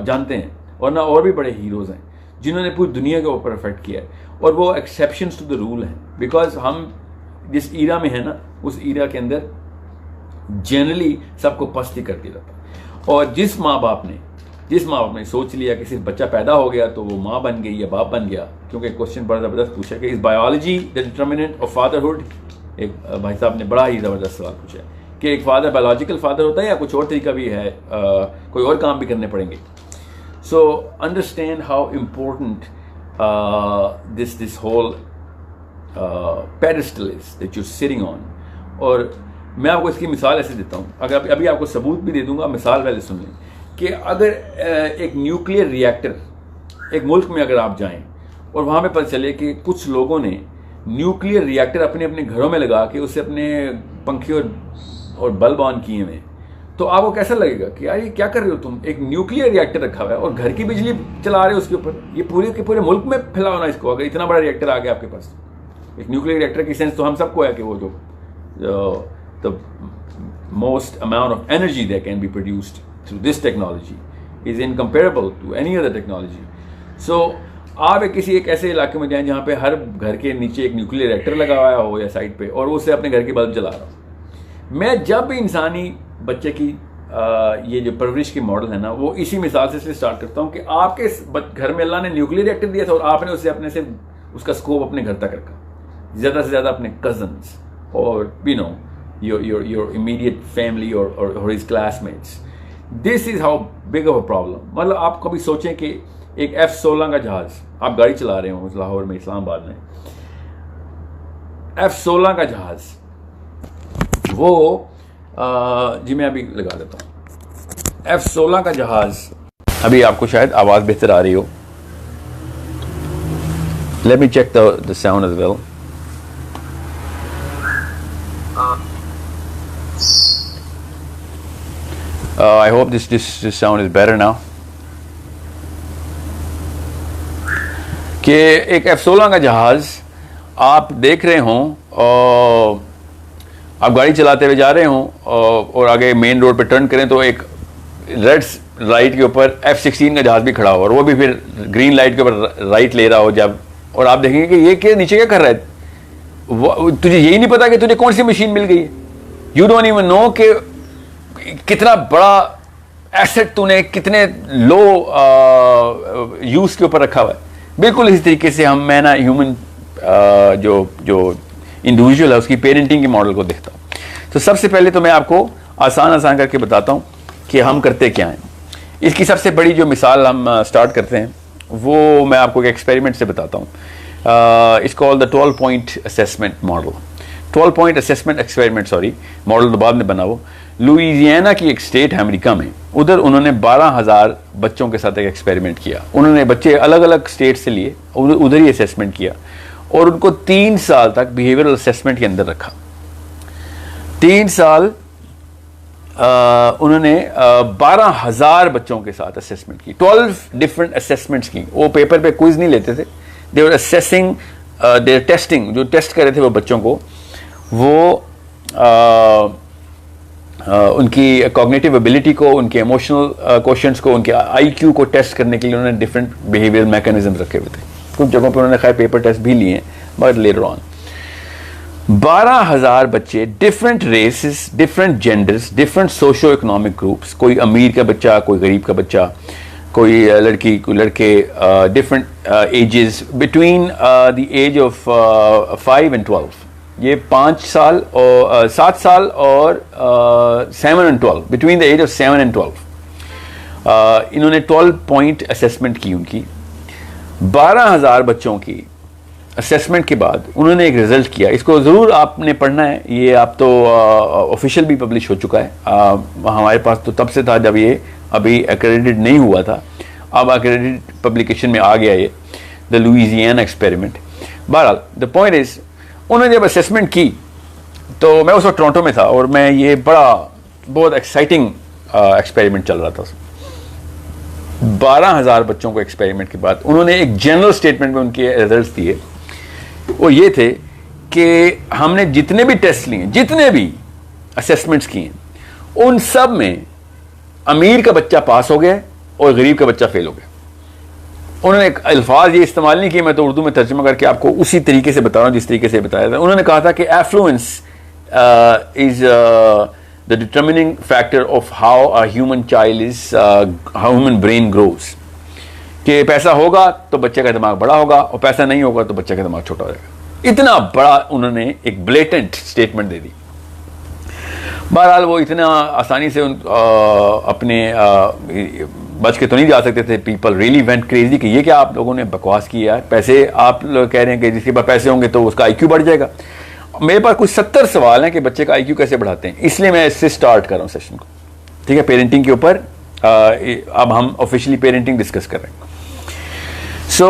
जानते हैं, और ना और भी बड़े हीरोज़ हैं जिन्होंने पूरी दुनिया के ऊपर अफेक्ट किया है, और वो एक्सेप्शंस टू द रूल हैं, बिकॉज हम जिस ईरा में है ना, उस ईरा के अंदर जनरली सबको पस्त ही कर दिया जाता है। और जिस माँ बाप ने सोच लिया कि सिर्फ बच्चा पैदा हो गया तो वो माँ बन गई या बाप बन गया, क्योंकि क्वेश्चन बड़ा ज़बरदस्त पूछा कि इस biology the determinant of fatherhood, एक भाई साहब ने बड़ा ही ज़बरदस्त सवाल पूछा कि एक फादर बायोलॉजिकल फादर होता है या कुछ और तरीका भी है, कोई और काम भी करने पड़ेंगे। So understand how important this whole pedestal is that you sitting on. और मैं आपको इसकी मिसाल ऐसे देता हूँ, अगर अभी आपको सबूत भी दे दूंगा, मिसाल पहले सुन लें कि अगर एक न्यूक्लियर रिएक्टर, एक मुल्क में अगर आप जाएं और वहाँ पे पता चले कि कुछ लोगों ने न्यूक्लियर रिएक्टर अपने अपने घरों में लगा के उससे अपने पंखे और बल्ब ऑन किए हुए, तो आपको कैसा लगेगा कि यार ये क्या कर रहे हो तुम, एक न्यूक्लियर रिएक्टर रखा हुआ है और घर की बिजली चला रहे हो उसके ऊपर, ये पूरे के पूरे मुल्क में फैलाओ ना इसको। अगर इतना बड़ा रिएक्टर आ गया आपके पास, एक न्यूक्लियर रिएक्टर की सेंस तो हम सबको है कि वो जो the most amount of energy that can be produced through this technology is incomparable to any other technology. So आप किसी एक ऐसे इलाके में जाएं जहाँ पे हर घर के नीचे एक न्यूक्लियर रिएक्टर लगा हुआ हो या साइड पे, और उससे अपने घर के बल्ब जला रहा हूँ। मैं जब भी इंसानी बच्चे की ये जो परवरिश के मॉडल है ना, वो इसी मिसाल से स्टार्ट करता हूँ कि आपके घर में अल्लाह ने न्यूक्लियर रिएक्टर दिया था और आपने उससे अपने से उसका स्कोप अपने घर तक रखा, ज़्यादा से ज़्यादा अपने कजन्स और you know your immediate family और his classmates. This is how big of a problem. मतलब आप कभी सोचें कि एक F-16 का जहाज, आप गाड़ी चला रहे हो लाहौर में, इस्लामाबाद में, F-16 का जहाज, वो जी मैं अभी लगा देता हूँ। F-16 का जहाज, अभी आपको शायद आवाज़ बेहतर आ रही हो, let me check the sound as well. I hope this sound is better now. कि एक F-16 का जहाज़ आप देख रहे हों और आप गाड़ी चलाते हुए जा रहे हों और आगे मेन रोड पे टर्न करें तो एक रेड लाइट के ऊपर F-16 का जहाज़ भी खड़ा हो और वो भी फिर ग्रीन लाइट के ऊपर राइट ले रहा हो जब, और आप देखेंगे कि ये क्या नीचे क्या कर रहा है, तुझे यही नहीं पता कि तुझे कौन सी मशीन मिल गई है. यू डोंट इवन नो कि कितना बड़ा एसेट तूने कितने लो यूज़ के ऊपर रखा हुआ है. बिल्कुल इसी तरीके से मैं ना ह्यूमन जो इंडिविजुअल है उसकी पेरेंटिंग के मॉडल को देखता हूँ. तो सबसे पहले तो मैं आपको आसान करके बताता हूँ कि हम करते क्या हैं. इसकी सबसे बड़ी जो मिसाल हम स्टार्ट करते हैं वो मैं आपको एक एक्सपेरिमेंट से बताता हूँ. It's called the 12 point assessment model. 12 point assessment experiment, sorry model तो बाद में बना. वो लुइजियाना की एक स्टेट है अमेरिका में, उधर उन्होंने 12,000 बच्चों के साथ एक एक्सपेरिमेंट किया. उन्होंने बच्चे अलग अलग स्टेट से लिए, उधर ही असेसमेंट किया और उनको 3 साल तक बिहेवियरल असेसमेंट के अंदर रखा. 3 साल उन्होंने 12,000 बच्चों के साथ असेसमेंट की. 12 डिफरेंट असेसमेंट्स की. वो पेपर पे क्विज नहीं लेते थे, दे वर असेसिंग, दे टेस्टिंग. जो टेस्ट कर रहे थे वो बच्चों को, वो उनकी कॉग्निटिव एबिलिटी को, उनके इमोशनल क्वेश्चंस को, उनके आईक्यू को टेस्ट करने के लिए उन्होंने डिफरेंट बिहेवियरल मैकेनिज्म रखे हुए थे. कुछ जगहों पर उन्होंने खैर पेपर टेस्ट भी लिए हैं, बट लेटर ऑन 12,000 बच्चे, different races, different genders, different socio economic groups. कोई अमीर का बच्चा, कोई गरीब का बच्चा, कोई लड़की, कोई लड़के, different ages between the age of 5 and 12. ये 5 साल और 7 साल और 7 and 12, between the age of 7 and 12. इन्होंने 12 पॉइंट असेसमेंट की उनकी. 12,000 बच्चों की असेसमेंट के बाद उन्होंने एक रिजल्ट किया. इसको ज़रूर आपने पढ़ना है. ये आप तो ऑफिशियल भी पब्लिश हो चुका है. हमारे पास तो तब से था जब ये अभी एक्रेडिटेड नहीं हुआ था. अब एक्रेडिटेड पब्लिकेशन में आ गया ये, द लुइजियाना एक्सपेरिमेंट. बहरहाल द पॉइंट इज, उन्होंने जब असेसमेंट की तो मैं उस वक्त टोरंटो में था और मैं ये बहुत एक्साइटिंग एक्सपेरिमेंट चल रहा था. 12,000 बच्चों को एक्सपेरिमेंट के बाद उन्होंने एक जनरल स्टेटमेंट में उनके रिजल्ट्स दिए. वो ये थे कि हमने जितने भी टेस्ट लिए, जितने भी असेसमेंट्स किए, उन सब में अमीर का बच्चा पास हो गया और गरीब का बच्चा फेल हो गया. उन्होंने एक अल्फाज ये इस्तेमाल नहीं किए, मैं तो उर्दू में तर्जुमा करके आपको उसी तरीके से बता रहा हूँ जिस तरीके से बताया था. उन्होंने कहा था कि affluence is the determining factor of how a human child is, how human brain grows. कि पैसा होगा तो बच्चे का दिमाग बड़ा होगा और पैसा नहीं होगा तो बच्चे का दिमाग छोटा हो जाएगा. इतना बड़ा उन्होंने एक ब्लेटेंट स्टेटमेंट दे दी. बहरहाल वो इतना आसानी से अपने बच के तो नहीं जा सकते थे. पीपल रियली वेंट क्रेजी कि ये क्या आप लोगों ने बकवास की यार. पैसे आप लोग कह रहे हैं कि जिसके पास पैसे होंगे तो उसका आईक्यू बढ़ जाएगा. मेरे पास कुछ 70 सवाल हैं कि बच्चे का आईक्यू कैसे बढ़ाते हैं, इसलिए मैं इससे स्टार्ट कर रहा हूँ सेशन को. ठीक है, पेरेंटिंग के ऊपर अब हम ऑफिशियली पेरेंटिंग डिस्कस कर रहे हैं. सो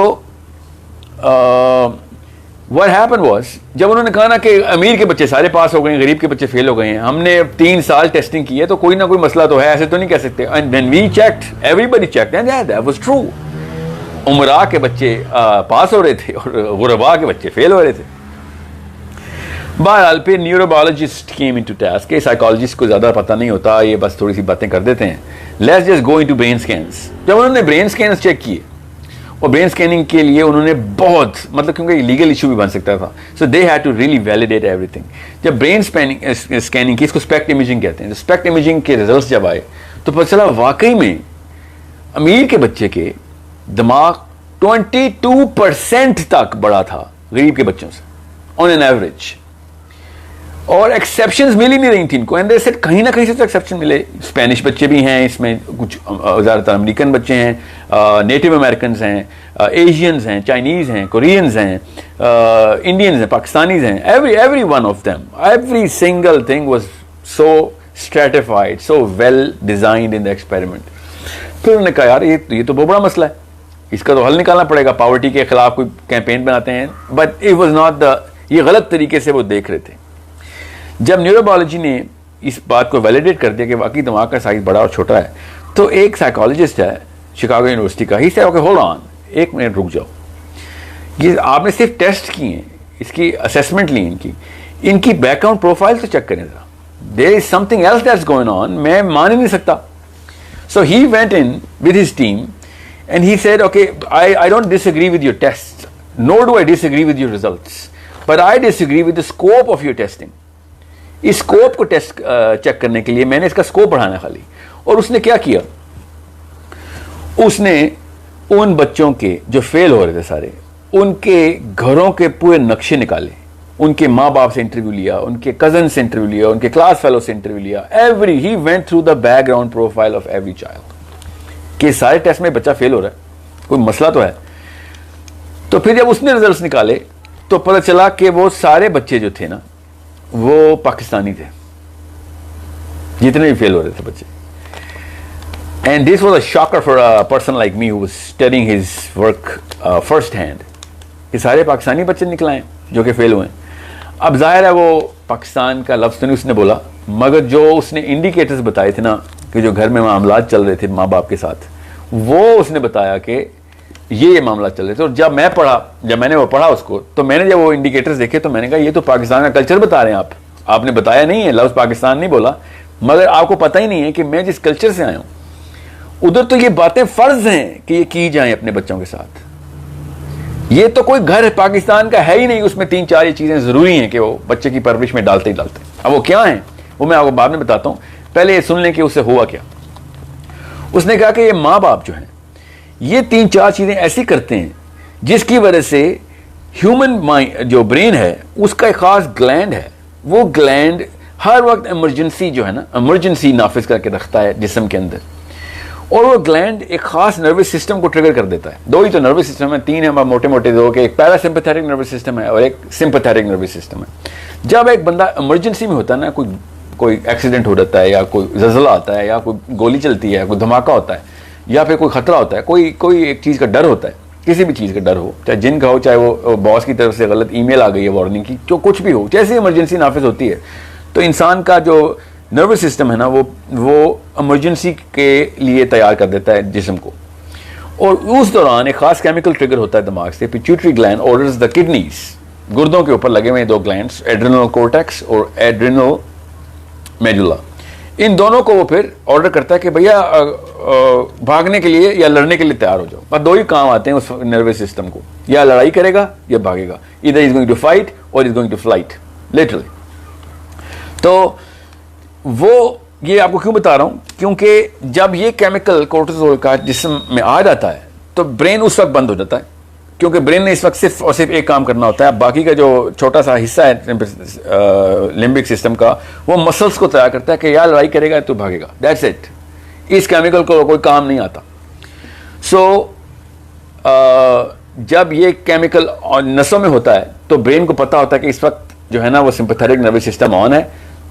व्हाट हैपेंड वाज, जब उन्होंने कहा ना कि अमीर के बच्चे सारे पास हो गए, गरीब के बच्चे फेल हो गए हैं, हमने 3 साल टेस्टिंग की है तो कोई ना कोई मसला तो है, ऐसे तो नहीं कह सकते. And when we checked, everybody checked and that was true. उमरा के बच्चे पास हो रहे थे और गुरबा के बच्चे फेल हो रहे थे. बहरहाल फिर न्यूरोबायोलॉजिस्ट केम इनटू टास्क. के साइकोलॉजिस्ट को ज़्यादा पता नहीं होता, ये बस थोड़ी सी बातें कर देते हैं. Let's just go into brain scans. जब उन्होंने ब्रेन स्कैन्स चेक किए और ब्रेन स्कैनिंग के लिए उन्होंने बहुत, मतलब क्योंकि लीगल इशू भी बन सकता था, so they had to really validate everything. जब ब्रेन स्कैनिंग की, इसको स्पेक्ट इमेजिंग कहते हैं, स्पेक्ट इमेजिंग के रिजल्ट्स जब आए तो पता चला वाकई में अमीर के बच्चे के दिमाग 22% तक बड़ा था गरीब के बच्चों से ऑन एन एवरेज. और एक्सेप्शंस मिल ही नहीं रही थी इनको. एंड दे सेड कहीं ना कहीं से तो एक्सेप्शन मिले. स्पेनिश बच्चे भी हैं इसमें, कुछ ज़्यादातर अमेरिकन बच्चे हैं, नेटिव अमेरिकन हैं, एशियंस हैं, चाइनीज़ हैं, कोरियंस हैं, इंडियंस हैं, पाकिस्तानीज हैं. Every one of them, every single thing was so stratified, so well designed in the experiment. फिर उन्होंने कहा यार ये तो बहुत बड़ा मसला है, इसका तो हल निकालना पड़ेगा. पॉवर्टी के खिलाफ कोई कैंपेन बनाते हैं, but it was not the, ये गलत तरीके से वो देख रहे थे. जब न्यूरोबायोलॉजी ने इस बात को वैलिडेट कर दिया कि वाकई दिमाग का साइज बड़ा और छोटा है, तो एक साइकोलॉजिस्ट है शिकागो यूनिवर्सिटी का, ही सेड ओके होल्ड ऑन, एक मिनट रुक जाओ, ये आपने सिर्फ टेस्ट किए हैं, इसकी असेसमेंट ली इनकी बैकग्राउंड प्रोफाइल तो चेक करें जरा, there is something else that's going on, मैं मान ही नहीं सकता. So he went in with his team and he said okay I don't disagree with your test, nor do I disagree with your results, but I disagree with the scope of your testing. इस स्कोप को टेस्ट चेक करने के लिए मैंने इसका स्कोप बढ़ाना खाली. और उसने क्या किया, उसने उन बच्चों के जो फेल हो रहे थे सारे, उनके घरों के पूरे नक्शे निकाले, उनके माँ बाप से इंटरव्यू लिया, उनके कजन से इंटरव्यू लिया, उनके क्लास फेलो से इंटरव्यू लिया, he went through the background profile of every child कि सारे टेस्ट में बच्चा फेल हो रहा है, कोई मसला तो है. तो फिर जब उसने रिजल्ट्स निकाले तो पता चला कि वो सारे बच्चे जो थे ना वो पाकिस्तानी थे, जितने भी फेल हो रहे थे बच्चे. And this was a shocker for a person like me who was studying his work first hand. ये सारे पाकिस्तानी बच्चे निकले हैं जो कि फेल हुए. अब जाहिर है वो पाकिस्तान का लफ्ज़ तो नहीं उसने बोला, मगर जो उसने इंडिकेटर्स बताए थे ना कि जो घर में मामलात चल रहे थे माँ बाप के साथ, वो उसने बताया कि ये मामला चल रहे थे. और जब मैंने वो पढ़ा उसको, तो मैंने जब वो इंडिकेटर्स देखे तो मैंने कहा ये तो पाकिस्तान का कल्चर बता रहे हैं आप, आपने बताया नहीं है, लफ्ज़ पाकिस्तान नहीं बोला, मगर आपको पता ही नहीं है कि मैं जिस कल्चर से आया हूं उधर तो ये बातें फर्ज हैं कि ये की जाएं अपने बच्चों के साथ. ये तो कोई घर पाकिस्तान का है ही नहीं, उसमें 3-4 ये चीजें जरूरी हैं कि वो बच्चे की परवरिश में डालते ही डालते. अब वो क्या है वो मैं आपको बाद में बताता हूं, पहले ये सुन लें कि उससे हुआ क्या. उसने कहा कि ये माँ बाप जो है ये 3-4 चीजें ऐसी करते हैं जिसकी वजह से ह्यूमन माइंड जो ब्रेन है उसका एक खास ग्लैंड है, वो ग्लैंड हर वक्त इमरजेंसी जो है ना, इमरजेंसी नाफिज करके रखता है जिस्म के अंदर. और वो ग्लैंड एक खास नर्वस सिस्टम को ट्रिगर कर देता है. 2 ही तो नर्वस सिस्टम है, 3 है मोटे मोटे दो, कि एक पैरासिम्पैथेटिक नर्वस सिस्टम है और एक सिंपैथेटिक नर्वस सिस्टम है. जब एक बंदा इमरजेंसी में होता है ना, कोई एक्सीडेंट हो जाता है या कोई जल्जला आता है या कोई गोली चलती है, कोई धमाका होता है या फिर कोई खतरा होता है, कोई एक चीज़ का डर होता है, किसी भी चीज़ का डर हो, चाहे जिन का हो, चाहे वो बॉस की तरफ से गलत ईमेल आ गई है वार्निंग की, जो कुछ भी हो, जैसे इमरजेंसी नाफिज होती है तो इंसान का जो नर्वस सिस्टम है ना वो इमरजेंसी के लिए तैयार कर देता है जिस्म को. और उस दौरान एक खास केमिकल ट्रिगर होता है दिमाग से, pituitary gland orders the kidneys, गुर्दों के ऊपर लगे हुए 2 ग्लैंड्स, एड्रिनल कोर्टेक्स और एड्रिनल मेडुला, इन दोनों को वो फिर ऑर्डर करता है कि भैया भागने के लिए या लड़ने के लिए तैयार हो जाओ. बस 2 ही काम आते हैं उस नर्वस सिस्टम को, या लड़ाई करेगा या भागेगा, इधर इज गोइंग टू फाइट और is going to flight literally. तो वो ये आपको क्यों बता रहा हूं, क्योंकि जब ये केमिकल कोर्टिसोल का जिस्म में आ जाता है तो ब्रेन उस वक्त बंद हो जाता है, क्योंकि ब्रेन ने इस वक्त सिर्फ और सिर्फ एक काम करना होता है. बाकी का जो छोटा सा हिस्सा है लिम्बिक सिस्टम का, वो मसल्स को तैयार करता है कि यार लड़ाई करेगा तो भागेगा, दैट्स इट. इस केमिकल को कोई काम नहीं आता. सो जब ये केमिकल नसों में होता है तो ब्रेन को पता होता है कि इस वक्त जो है ना वो सिंपैथेटिक नर्वस सिस्टम ऑन है,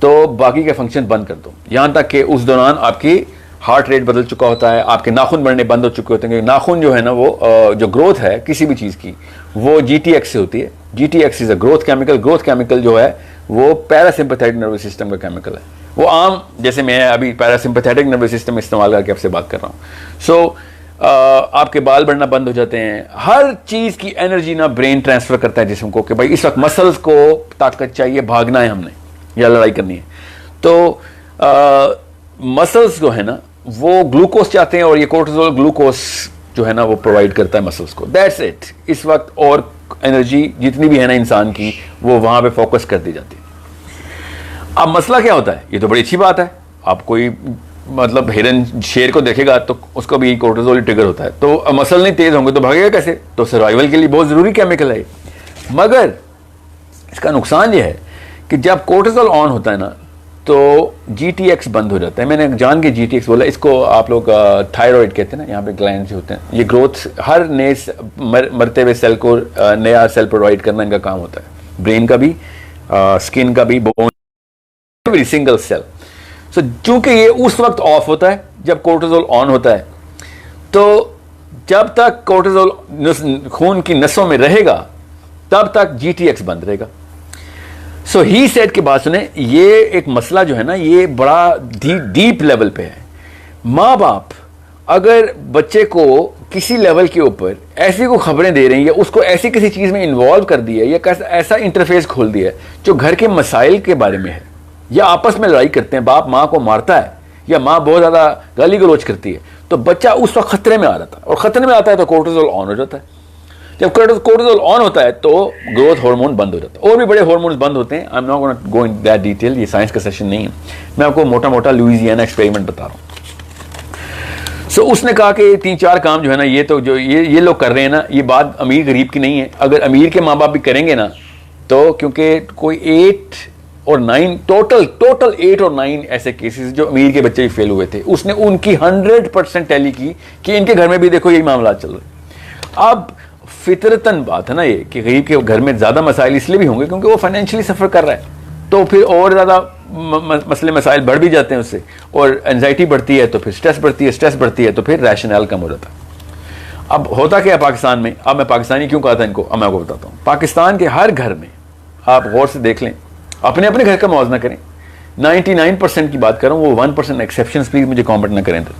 तो बाकी के फंक्शन बंद कर दो. यहां तक कि उस दौरान आपकी हार्ट रेट बदल चुका होता है, आपके नाखून बढ़ने बंद हो चुके होते हैं, क्योंकि नाखून जो है ना वो जो ग्रोथ है किसी भी चीज़ की वो GTX से होती है. GTX is a growth chemical. Growth chemical जो है वो पैरासिम्पैथेटिक नर्वस सिस्टम का केमिकल है. वो आम, जैसे मैं अभी पैरासिम्पैथेटिक नर्वस सिस्टम इस्तेमाल करके आपसे बात कर रहा हूँ. सो आपके बाल बढ़ना बंद हो जाते हैं. हर चीज़ की एनर्जी ना ब्रेन ट्रांसफर करता है जिस्म को कि भाई इस वक्त मसल्स को ताकत चाहिए, भागना है हमने या लड़ाई करनी है. तो मसल्स जो है ना वो ग्लूकोज चाहते हैं और ये कोर्टिसोल ग्लूकोज जो है ना वो प्रोवाइड करता है मसल्स को. That's it. इस वक्त और एनर्जी जितनी भी है ना इंसान की वो वहां पे फोकस कर दी जाती है. अब मसला क्या होता है, ये तो बड़ी अच्छी बात है. आप कोई मतलब हिरन शेर को देखेगा तो उसको भी कोर्टिसोल ट्रिगर होता है, तो मसल नहीं तेज होंगे तो भागेगा कैसे. तो सर्वाइवल के लिए बहुत जरूरी केमिकल है. मगर इसका नुकसान ये है कि जब कोर्टिसोल ऑन होता है ना तो GTX बंद हो जाता है. मैंने जान के GTX बोला, इसको आप लोग थायराइड कहते हैं ना, यहाँ पे ग्लैंड होते हैं. ये ग्रोथ हर नए मरते हुए सेल को नया सेल प्रोवाइड करना इनका काम होता है, ब्रेन का भी, स्किन का भी, बोन, एवरी सिंगल सेल. सो चूंकि ये उस वक्त ऑफ होता है जब कोर्टिसोल ऑन होता है, तो जब तक कोर्टिसोल खून की नसों में रहेगा तब तक GTX बंद रहेगा. सो ही सेड की बात सुने, ये एक मसला जो है ना ये बड़ा डीप लेवल पे है। माँ बाप अगर बच्चे को किसी लेवल के ऊपर ऐसी को खबरें दे रही हैं या उसको ऐसी किसी चीज़ में इन्वॉल्व कर दिया या ऐसा इंटरफेस खोल दिया है जो घर के मसाइल के बारे में है, या आपस में लड़ाई करते हैं, बाप माँ को मारता है या माँ बहुत ज़्यादा गाली गलौज करती है, तो बच्चा उस वक्त खतरे में आ रहा था, और खतरे में आता है तो कोर्टिसोल ऑन हो जाता है। जब कोर्टिसोल ऑन होता है तो ग्रोथ हार्मोन बंद हो जाता है, और भी बड़े हार्मोन्स बंद होते हैं। आई am not gonna go in that detail, ये साइंस का सेशन नहीं है, मैं आपको मोटा मोटा लुइजियाना एक्सपेरिमेंट बता रहा हूँ। सो उसने कहा कि 3-4 काम जो है ना ये तो जो ये लोग कर रहे हैं ना, ये बात अमीर गरीब की नहीं है। अगर अमीर के माँ बाप भी करेंगे ना तो, क्योंकि कोई 8 और 9 टोटल 8 और 9 ऐसे केसेस जो अमीर के बच्चे भी फेल हुए थे, उसने उनकी 100% टैली की कि इनके घर में भी देखो यही मामला चल रहा है। अब फितरतन बात है ना ये कि गरीब के घर में ज़्यादा मसाइल इसलिए भी होंगे क्योंकि वो फाइनेंशियली सफ़र कर रहा है, तो फिर और ज़्यादा मसले मसाइल बढ़ भी जाते हैं उससे, और एंजाइटी बढ़ती है तो फिर स्ट्रेस बढ़ती है तो फिर रैशनल कम हो जाता है। अब होता क्या है पाकिस्तान में, अब मैं पाकिस्तानी क्यों कहा था इनको, अब मैं आपको बताता हूँ। पाकिस्तान के हर घर में आप गौर से देख लें, अपने अपने घर का मुआवजा करें, 99% की बात कर रहा हूँ, वो 1% एक्सेप्शंस प्लीज मुझे कॉमेंट ना करें। तो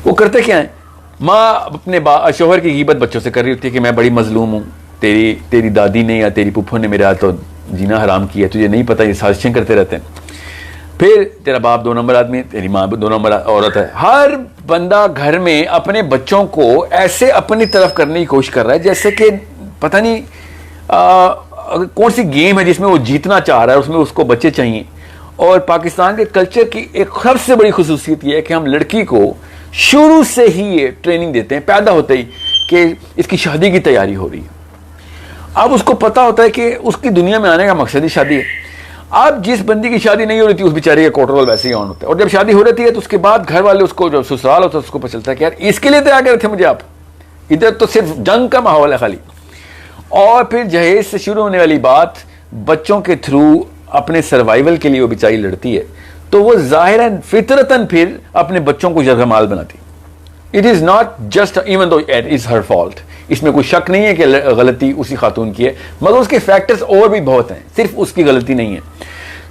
वो करते क्या है, माँ अपने शोहर की गीबत बच्चों से कर रही होती है कि मैं बड़ी मजलूम हूँ, तेरी दादी ने या तेरी पुप्पो ने मेरे हाथ तो जीना हराम किया, तुझे नहीं पता, ये साजिशें करते रहते हैं। फिर तेरा बाप 2 नंबर आदमी है, तेरी माँ 2 नंबर औरत है। हर बंदा घर में अपने बच्चों को ऐसे अपनी तरफ करने की कोशिश कर रहा है जैसे कि पता नहीं कौन सी गेम है जिसमें वो जीतना चाह रहा है, उसमें उसको बच्चे चाहिए। और पाकिस्तान के कल्चर की एक सबसे बड़ी खुसूसियत यह है कि हम लड़की को शुरू से ही ये ट्रेनिंग देते हैं, पैदा होते ही, कि इसकी शादी की तैयारी हो रही है। अब उसको पता होता है कि उसकी दुनिया में आने का मकसद ही शादी है। अब जिस बंदी की शादी नहीं हो रही थी उस बेचारे का कोर्टिसोल वैसे ही ऑन होता है, और जब शादी हो रही है तो उसके बाद घर वाले उसको, जब ससुराल होता है उसको पता चलता है कि यार इसके लिए तैयार करे थे मुझे आप, इधर तो सिर्फ जंग का माहौल है खाली। और फिर जहेज से शुरू होने वाली बात बच्चों के थ्रू अपने सर्वाइवल के लिए वो बेचारी लड़ती है, तो वो जाहिरन फितरतन फिर अपने बच्चों को जगमाल बनाती। It is not just even though it is her fault, इसमें कोई शक नहीं है कि गलती उसी खातून की है, मगर उसके फैक्टर्स और भी बहुत हैं, सिर्फ उसकी गलती नहीं है।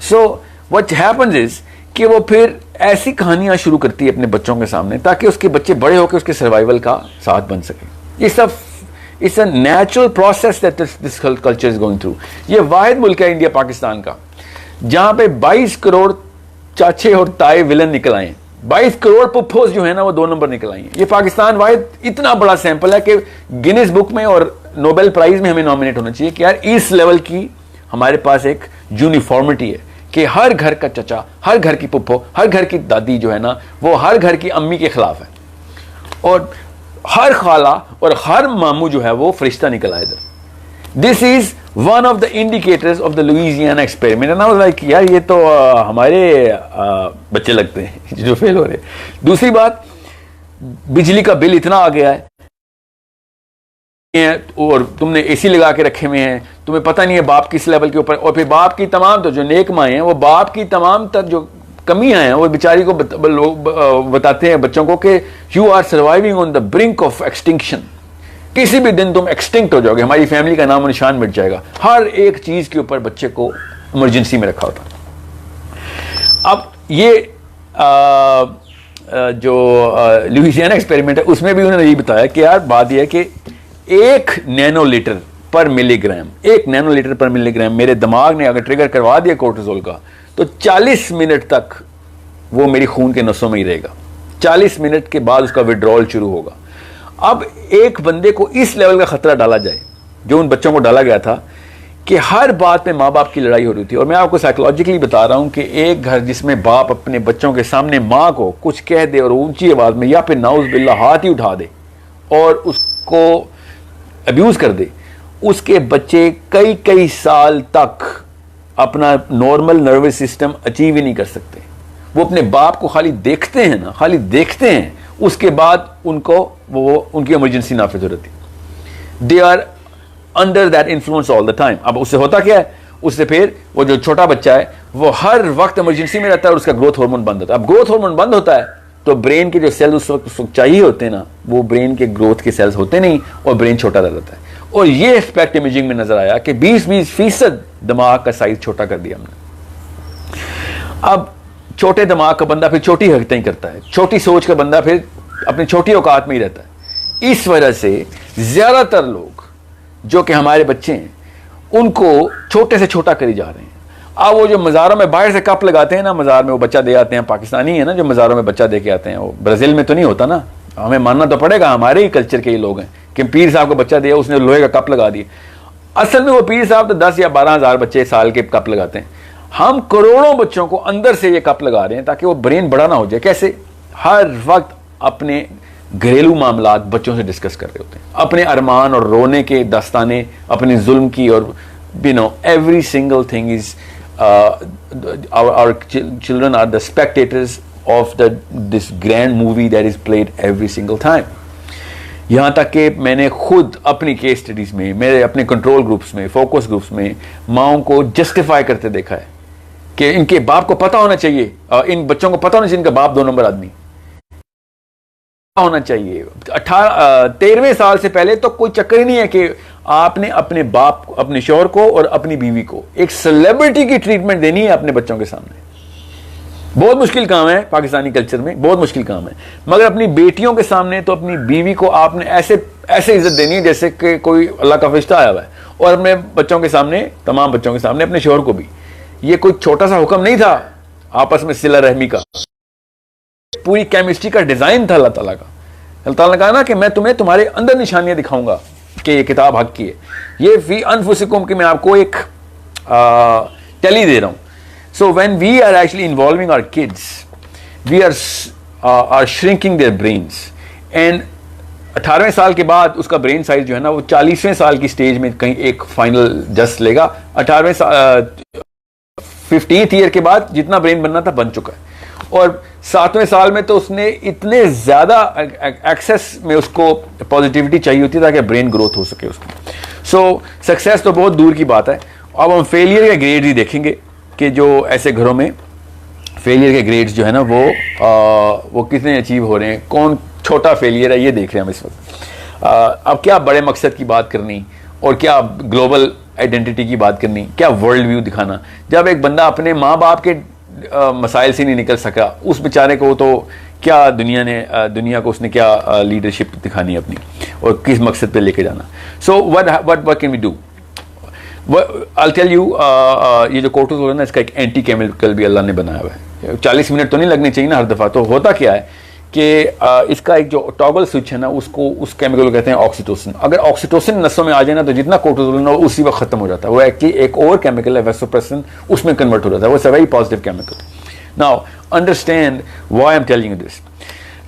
सो व्हाट हैपेंस इज कि वो फिर ऐसी कहानियां शुरू करती है अपने बच्चों के सामने ताकि उसके बच्चे बड़े होकर उसके सर्वाइवल का साथ बन सके। ये सब it's a natural process that this culture is going through. ये वाहिद मुल्क है इंडिया पाकिस्तान का जहां पे 22 करोड़ चाचे और ताए विलन निकल आए, 22 करोड़ पुप्पोस जो है ना वो 2 नंबर निकल आई हैं। ये पाकिस्तान वाहिद इतना बड़ा सैंपल है कि गिनीज बुक में और नोबेल प्राइज में हमें नॉमिनेट होना चाहिए कि यार इस लेवल की हमारे पास एक यूनिफॉर्मिटी है कि हर घर का चचा, हर घर की पुप्पो, हर घर की दादी जो है ना वो हर घर की अम्मी के खिलाफ है, और हर खाला और हर मामू जो है वो फरिश्ता निकल आए इधर। This is one of the indicators of the Louisiana experiment. And I was like यार ये तो हमारे बच्चे लगते हैं जो फेल हो रहे हैं। दूसरी बात, बिजली का बिल इतना आ गया है और तुमने एसी लगा के रखे हुए हैं, तुम्हें पता नहीं है बाप किस लेवल के ऊपर, और फिर बाप की तमाम तो जो नेक माएँ हैं वो बाप की तमाम तक जो कमियां हैं वो बेचारी को बताते हैं बच्चों को कि you are surviving on the brink of extinction, किसी भी दिन तुम एक्सटिंक्ट हो जाओगे, हमारी फैमिली का नामो निशान मिट जाएगा। हर एक चीज के ऊपर बच्चे को इमरजेंसी में रखा होता है। अब ये जो लुइजियाना एक्सपेरिमेंट है उसमें भी उन्होंने यही बताया कि यार बात यह है कि 1 नैनोलीटर पर मिलीग्राम, 1 नैनोलीटर पर मिलीग्राम मेरे दिमाग ने अगर ट्रिगर करवा दिया कोर्टिसोल का तो 40 मिनट तक वो मेरी खून के नसों में ही रहेगा। 40 मिनट के बाद उसका विड्रॉल शुरू होगा। अब एक बंदे को इस लेवल का खतरा डाला जाए जो उन बच्चों को डाला गया था कि हर बात में माँ बाप की लड़ाई हो रही थी। और मैं आपको साइकोलॉजिकली बता रहा हूं कि एक घर जिसमें बाप अपने बच्चों के सामने माँ को कुछ कह दे और ऊंची आवाज में या फिर नाउज बिल्ला हाथ ही उठा दे और उसको अब्यूज कर दे, उसके बच्चे कई साल तक अपना नॉर्मल नर्वस सिस्टम अचीव ही नहीं कर सकते। वो अपने बाप को खाली देखते हैं ना, खाली देखते हैं, उसके बाद उनको वो उनकी इमरजेंसी नाफिज हो रहती। They are under that influence all the time. अब उससे होता क्या है, उससे फिर वो जो छोटा बच्चा है वो हर वक्त इमरजेंसी में रहता है और उसका ग्रोथ हार्मोन बंद होता है। अब ग्रोथ हार्मोन बंद होता है तो ब्रेन के जो सेल्स उस वक्त चाहिए होते हैं ना, वो ब्रेन के ग्रोथ के सेल्स होते नहीं और ब्रेन छोटा रह जाता है। और ये एस्पेक्ट इमेजिंग में नजर आया कि 20% दिमाग का साइज छोटा कर दिया हमने। अब छोटे दिमाग का बंदा फिर छोटी हरकतें ही करता है, छोटी सोच का बंदा फिर अपनी छोटी औकात में ही रहता है। इस वजह से ज्यादातर लोग जो कि हमारे बच्चे हैं उनको छोटे से छोटा करी जा रहे हैं। अब वो जो मज़ारों में बाहर से कप लगाते हैं ना, मज़ार में वो बच्चा दे आते हैं, पाकिस्तानी है ना जो मज़ारों में बच्चा दे के आते हैं, वो ब्राज़ील में तो नहीं होता ना, हमें मानना तो पड़ेगा, हमारे ही कल्चर के ही लोग हैं कि पीर साहब को बच्चा दिया, उसने लोहे का कप लगा दिया। असल में वो पीर साहब तो 10 या 12 हज़ार बच्चे साल के कप लगाते हैं। हम करोड़ों बच्चों को अंदर से ये कप लगा रहे हैं ताकि वो ब्रेन बड़ा ना हो जाए। कैसे? हर वक्त अपने घरेलू मामलात बच्चों से डिस्कस कर रहे होते हैं, अपने अरमान और रोने के दास्ताने, अपने जुल्म की, और every single thing is our children are the spectators of this grand movie that is played every single time. यहाँ तक कि मैंने खुद अपनी केस स्टडीज में, मेरे अपने कंट्रोल ग्रुप्स में, फोकस ग्रुप्स में माओं को जस्टिफाई करते देखा है कि इनके बाप को पता होना चाहिए, इन बच्चों को पता होना चाहिए इनका बाप 2 नंबर आदमी होना चाहिए। 13वें साल से पहले तो कोई चक्कर ही नहीं है कि आपने अपने बाप को, अपने शौहर को और अपनी बीवी को एक सेलिब्रिटी की ट्रीटमेंट देनी है अपने बच्चों के सामने। बहुत मुश्किल काम है पाकिस्तानी कल्चर में, बहुत मुश्किल काम है, मगर अपनी बेटियों के सामने तो अपनी बीवी को आपने ऐसे ऐसे इज्जत देनी है जैसे कि कोई अल्लाह का फरिश्ता आया हुआ है, और अपने बच्चों के सामने, तमाम बच्चों के सामने, अपने शौहर को भी। ये कोई छोटा सा हुक्म नहीं था आपस में सिला रहमी का, पूरी केमिस्ट्री का डिजाइन था अल्लाह ताला का। अल्लाह ताला ने कहा ना कि मैं तुम्हें तुम्हारे अंदर निशानियां दिखाऊंगा कि ये किताब हक की है। ये फी अनफुसिकुम कि मैं आपको एक टैली दे रहा हूं। So when we are actually involving our kids, we are shrinking their brains, and 18वें साल के बाद उसका ब्रेन साइज जो है ना वो 40वें साल की स्टेज में कहीं एक फाइनल जस्ट लेगा। 15th ईयर के बाद जितना ब्रेन बनना था बन चुका है, और 7वें साल में तो उसने इतने ज्यादा एक्सेस में उसको पॉजिटिविटी चाहिए होती है ताकि ब्रेन ग्रोथ हो सके उसकी। सो सक्सेस तो बहुत दूर की बात है। अब हम फेलियर के ग्रेड ही देखेंगे कि जो ऐसे घरों में फेलियर के ग्रेड्स जो है ना वो कितने अचीव हो रहे हैं, कौन छोटा फेलियर है ये देख रहे हैं हम इस वक्त। अब क्या बड़े मकसद की बात करनी और क्या ग्लोबल आइडेंटिटी की बात करनी, क्या वर्ल्ड व्यू दिखाना। जब एक बंदा अपने माँ बाप के मसाइल से नहीं निकल सका, उस बेचारे को तो क्या दुनिया को उसने क्या लीडरशिप दिखानी अपनी और किस मकसद पे लेके जाना। So what can we do? I'll tell you, ये जो कोर्टिसोल है ना इसका एक एंटी केमिकल भी अल्लाह ने बनाया हुआ है। 40 मिनट तो नहीं लगने चाहिए ना हर दफ़ा। तो होता क्या है कि इसका एक जो टॉगल स्विच है ना उसको, उस केमिकल को कहते हैं ऑक्सीटोसिन। अगर ऑक्सीटोसिन नसों में आ जाए ना तो जितना कोर्टिसोल है ना उसी वक्त खत्म हो जाता है। वो एक्चुअली एक और केमिकल है वेसोप्रेसिन, उसमें कन्वर्ट हो जाता है। वो very positive chemical. Now understand why I am telling you this.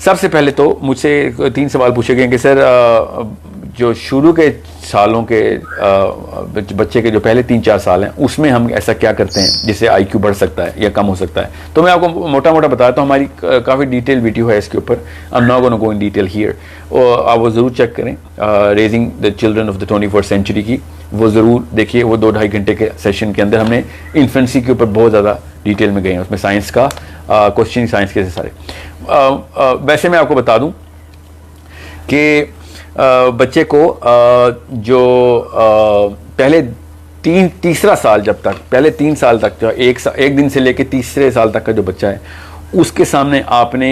सबसे पहले तो मुझसे 3 सवाल पूछे गए कि सर जो शुरू के सालों के बच्चे के जो पहले 3-4 साल हैं उसमें हम ऐसा क्या करते हैं जिससे IQ बढ़ सकता है या कम हो सकता है। तो मैं आपको मोटा मोटा बताता हूँ, हमारी काफ़ी डिटेल वीडियो है इसके ऊपर। I am not gonna go in detail here. और आप वो ज़रूर चेक करें, raising the children of the 21st century की, वो ज़रूर देखिए। वो 2-2.5 घंटे के सेशन के अंदर हमने इन्फेंसी के ऊपर बहुत ज़्यादा डिटेल में गए हैं। उसमें साइंस का क्वेश्चन साइंस के सारे। वैसे मैं आपको बता दूँ कि बच्चे को जो पहले तीसरा साल, जब तक पहले 3 साल तक जो एक दिन से लेके तीसरे साल तक का जो बच्चा है उसके सामने आपने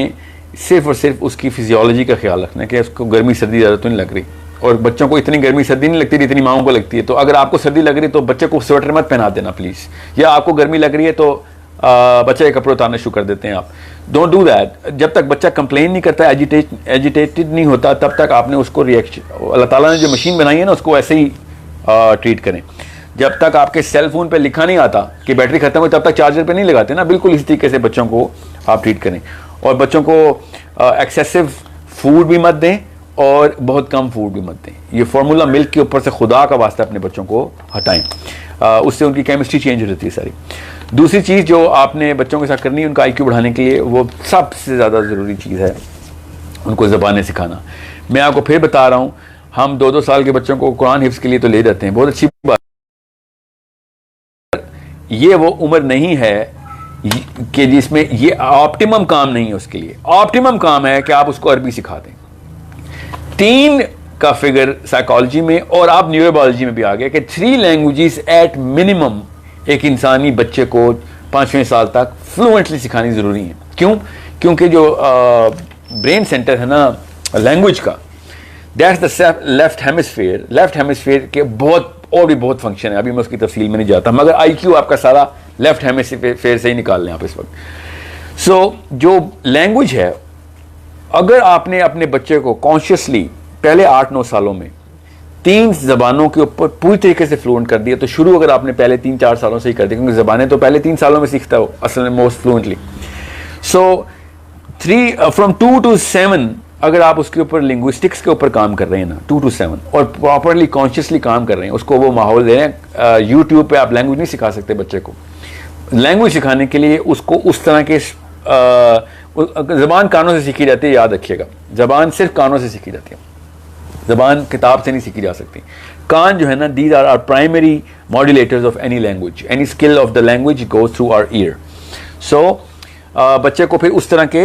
सिर्फ और सिर्फ उसकी फिजियोलॉजी का ख्याल रखना है कि उसको गर्मी सर्दी ज़्यादा तो नहीं लग रही। और बच्चों को इतनी गर्मी सर्दी नहीं लगती जितनी माओं को लगती है। तो अगर आपको सर्दी लग रही है तो बच्चे को स्वेटर मत पहना देना प्लीज़, या आपको गर्मी लग रही है तो बच्चे के कपड़े उतारना शुरू कर देते हैं आप। Don't do that. जब तक बच्चा कंप्लेन नहीं करता, एजिटेटेड नहीं होता, तब तक आपने उसको रिएक्शन, अल्लाह ताला ने जो मशीन बनाई है ना उसको ऐसे ही ट्रीट करें। जब तक आपके सेल फोन पे लिखा नहीं आता कि बैटरी खत्म हो तब तक चार्जर पे नहीं लगाते ना, बिल्कुल इसी तरीके से बच्चों को आप ट्रीट करें। और बच्चों को एक्सेसिव फूड भी मत दें और बहुत कम फूड भी मत दें। ये फार्मूला मिल्क के ऊपर से खुदा का वास्ता अपने बच्चों को हटाएं, उससे उनकी केमिस्ट्री चेंज हो जाती है सारी। दूसरी चीज़ जो आपने बच्चों के साथ करनी है उनका IQ बढ़ाने के लिए, वो सबसे ज़्यादा ज़रूरी चीज़ है उनको ज़बानें सिखाना। मैं आपको फिर बता रहा हूँ, हम 2-2 साल के बच्चों को कुरान हिफ्ज़ के लिए तो ले जाते हैं, बहुत अच्छी बात। ये वो उम्र नहीं है कि जिसमें ये ऑप्टिमम काम नहीं है उसके लिए। ऑप्टिमम काम है कि आप उसको अरबी सिखा दें। का फिगर साइकोलॉजी में और आप न्यूरोबायोलॉजी में भी आ गया कि 3 लैंग्वेजेस एट मिनिमम एक इंसानी बच्चे को 5वें साल तक फ्लुएंटली सिखानी ज़रूरी है। क्यों? क्योंकि जो ब्रेन सेंटर है ना लैंग्वेज का, दैट्स द लेफ्ट हेमिस्फीयर के बहुत और भी बहुत फंक्शन है, अभी मैं उसकी तफसील में नहीं जाता, मगर आईक्यू आपका सारा लेफ्ट हेमिस्फीयर से ही निकाल लें आप इस वक्त। सो जो लैंग्वेज है, अगर आपने अपने बच्चे को कॉन्शियसली पहले 8-9 सालों में 3 ज़बानों के ऊपर पूरी तरीके से फ्लुएंट कर दिया, तो शुरू अगर आपने पहले 3-4 सालों से ही कर दिया, क्योंकि ज़बानें तो पहले 3 सालों में सीखता हो असल में most fluently. So from 2 to 7 अगर आप उसके ऊपर लिंग्विस्टिक्स के ऊपर काम कर रहे हैं ना, 2 to 7, और प्रॉपरली कॉन्शियसली काम कर रहे हैं, उसको वो माहौल दे रहे हैं। यूट्यूब पे आप लैंग्वेज नहीं सिखा सकते बच्चे को। लैंग्वेज सिखाने के लिए उसको उस तरह के ज़बान कानों से सीखी जाती है, याद रखिएगा, ज़बान सिर्फ कानों से सीखी जाती है, ज़बान किताब से नहीं सीखी जा सकती। कान जो है ना, these are primary modulators of any language, any skill of the language goes through our ear. So बच्चे को फिर उस तरह के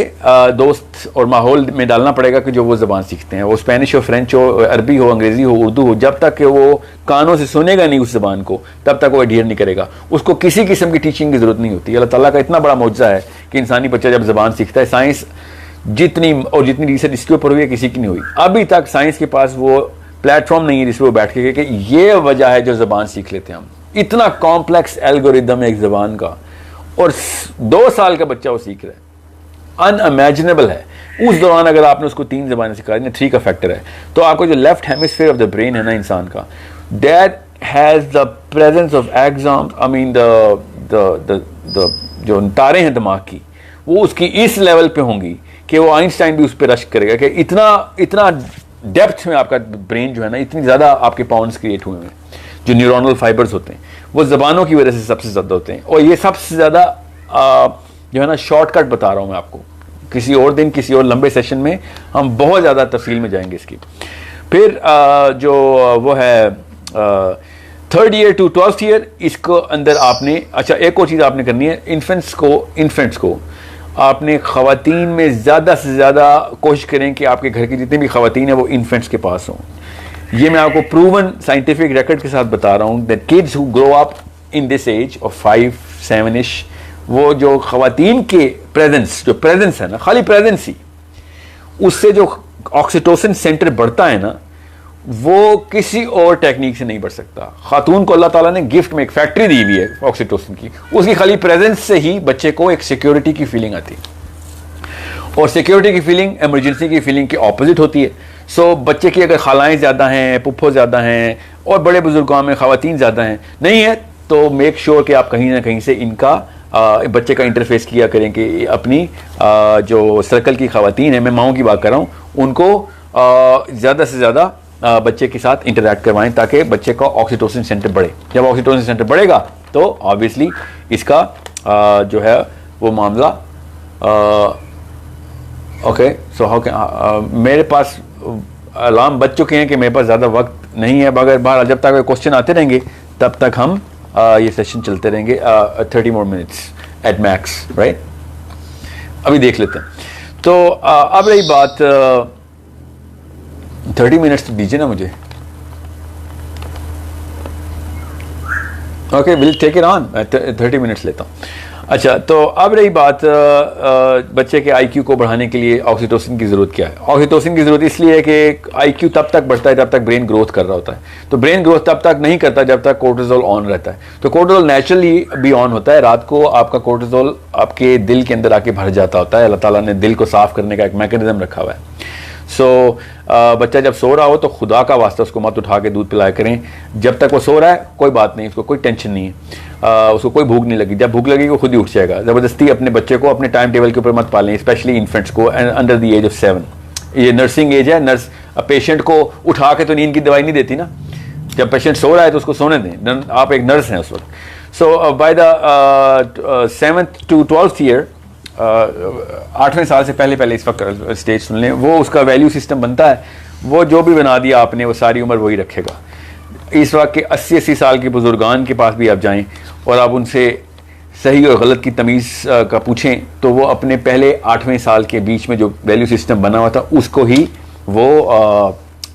दोस्त और माहौल में डालना पड़ेगा कि जो वो ज़बान सीखते हैं, वो स्पेनिश हो, फ्रेंच हो, अरबी हो, अंग्रेज़ी हो, उर्दू हो, जब तक कि वो कानों से सुनेगा नहीं उस ज़बान को, तब तक वो एडहियर नहीं करेगा। उसको किसी किस्म की टीचिंग की ज़रूरत नहीं होती। अल्लाह ताला का इतना बड़ा मौजज़ा है कि इंसानी बच्चा जब ज़बान सीखता है, साइंस जितनी रिसर्च इसके ऊपर हुई है किसी की नहीं हुई अभी तक। साइंस के पास वो प्लेटफॉर्म नहीं है जिस पर वो बैठ के कि ये वजह है जो ज़बान सीख लेते हैं हम। इतना कॉम्प्लेक्स एल्गोरिदम है एक ज़बान का, और 2 साल का बच्चा वो सीख रहा है, अनइमेजिनेबल है। उस दौरान अगर आपने उसको 3 ज़बानें सिखा दी, 3 का फैक्टर है, तो आपको जो left hemisphere of the brain है ना इंसान का, that has the presence of exam, I mean the जो तारे हैं दिमाग की, वो उसकी इस लेवल पे होंगी कि वो आइंस्टाइन भी उस पर रश करेगा कि इतना डेप्थ में आपका ब्रेन जो है ना, इतनी ज़्यादा आपके पाउंड्स क्रिएट हुए हैं। जो न्यूरोनल फाइबर्स होते हैं वो ज़बानों की वजह से सबसे ज़्यादा होते हैं, और ये सबसे ज़्यादा जो है ना शॉर्टकट बता रहा हूँ मैं आपको। किसी और दिन किसी और लंबे सेशन में हम बहुत ज़्यादा तफसील में जाएंगे इसकी। फिर जो वो है 3rd year to 12th year, इसको अंदर आपने अच्छा एक और चीज़ आपने करनी है, इन्फेंट्स को आपने ख़वातीन में ज़्यादा से ज़्यादा कोशिश करें कि आपके घर की जितनी भी ख़वातीन हैं वो इन्फेंट्स के पास हों। ये मैं आपको प्रूवन साइंटिफिक रिकॉर्ड के साथ बता रहा हूँ that kids who grow up in this age of 5-7ish, वो जो ख़वातीन के जो प्रेजेंस है ना, खाली प्रेजेंस ही, उससे जो ऑक्सीटोसिन सेंटर बढ़ता है ना, वो किसी और टेक्निक से नहीं बढ़ सकता। खातून को अल्लाह ताला ने गिफ्ट में एक फैक्ट्री दी हुई है ऑक्सीटोसिन की, उसकी खाली प्रेजेंस से ही बच्चे को एक सिक्योरिटी की फीलिंग आती है, और सिक्योरिटी की फीलिंग इमरजेंसी की फीलिंग के ऑपोजिट होती है। सो बच्चे की अगर खालाएँ ज़्यादा हैं, पुप्पो ज़्यादा हैं, और बड़े बुजुर्गों में ख़वातीन ज़्यादा हैं नहीं है, तो मेक श्योर कि आप कहीं ना कहीं से इनका बच्चे का इंटरफेस किया करें कि अपनी जो सर्कल की ख़वातीन है, मैं माओं की बात कर रहा हूँ, उनको ज़्यादा से ज़्यादा बच्चे के साथ इंटरैक्ट करवाएं ताकि बच्चे का ऑक्सीटोसिन सेंटर बढ़े। जब ऑक्सीटोसिन सेंटर बढ़ेगा तो ऑब्वियसली इसका जो है वो मामला ओके। सो हाउ मेरे पास अलार्म बज चुके हैं कि मेरे पास ज़्यादा वक्त नहीं है, मगर बाहर जब तक क्वेश्चन आते रहेंगे तब तक हम ये सेशन चलते रहेंगे। 30 more minutes at max, right. अभी देख लेते हैं। तो अब रही बात 30 मिनट्स तो दीजिए ना मुझे। Okay, will take it on, 30 minutes लेता हूँ। अच्छा, तो अब रही बात बच्चे के आईक्यू को बढ़ाने के लिए ऑक्सीटोसिन की ज़रूरत क्या है। ऑक्सीटोसिन की ज़रूरत इसलिए है कि आईक्यू तब तक बढ़ता है जब तक ब्रेन ग्रोथ कर रहा होता है। तो ब्रेन ग्रोथ तब तक नहीं करता जब तक कोर्टिसोल ऑन रहता है। तो कोर्टिसोल नेचुरली भी ऑन होता है। रात को आपका कोर्टिसोल आपके दिल के अंदर आके भर जाता होता है। अल्लाह ताला ने दिल को साफ़ करने का एक मैकेनिज्म रखा हुआ है। सो बच्चा जब सो रहा हो तो खुदा का वास्ता उसको मत उठा के दूध पिलाया करें। जब तक वो सो रहा है कोई बात नहीं, उसको कोई टेंशन नहीं है, उसको कोई भूख नहीं लगी। जब भूख लगेगी वो खुद ही उठ जाएगा। ज़बरदस्ती अपने बच्चे को अपने टाइम टेबल के ऊपर मत पालें, स्पेशली इन्फेंट्स को अंडर द एज ऑफ 7। ये नर्सिंग एज है। नर्स पेशेंट को उठा के तो नींद की दवाई नहीं देती ना। जब पेशेंट सो रहा है तो उसको सोने दें, आप एक नर्स हैं उस वक्त। So by the 7th to 12th year, 8वें साल से पहले इस वक्त स्टेज सुन लें, वो उसका वैल्यू सिस्टम बनता है। वो जो भी बना दिया आपने वो सारी उम्र वही रखेगा। इस वक्त के 80-80 साल के बुजुर्गान के पास भी आप जाएं और आप उनसे सही और गलत की तमीज़ का पूछें तो वो अपने पहले 8वें साल के बीच में जो वैल्यू सिस्टम बना हुआ था उसको ही वो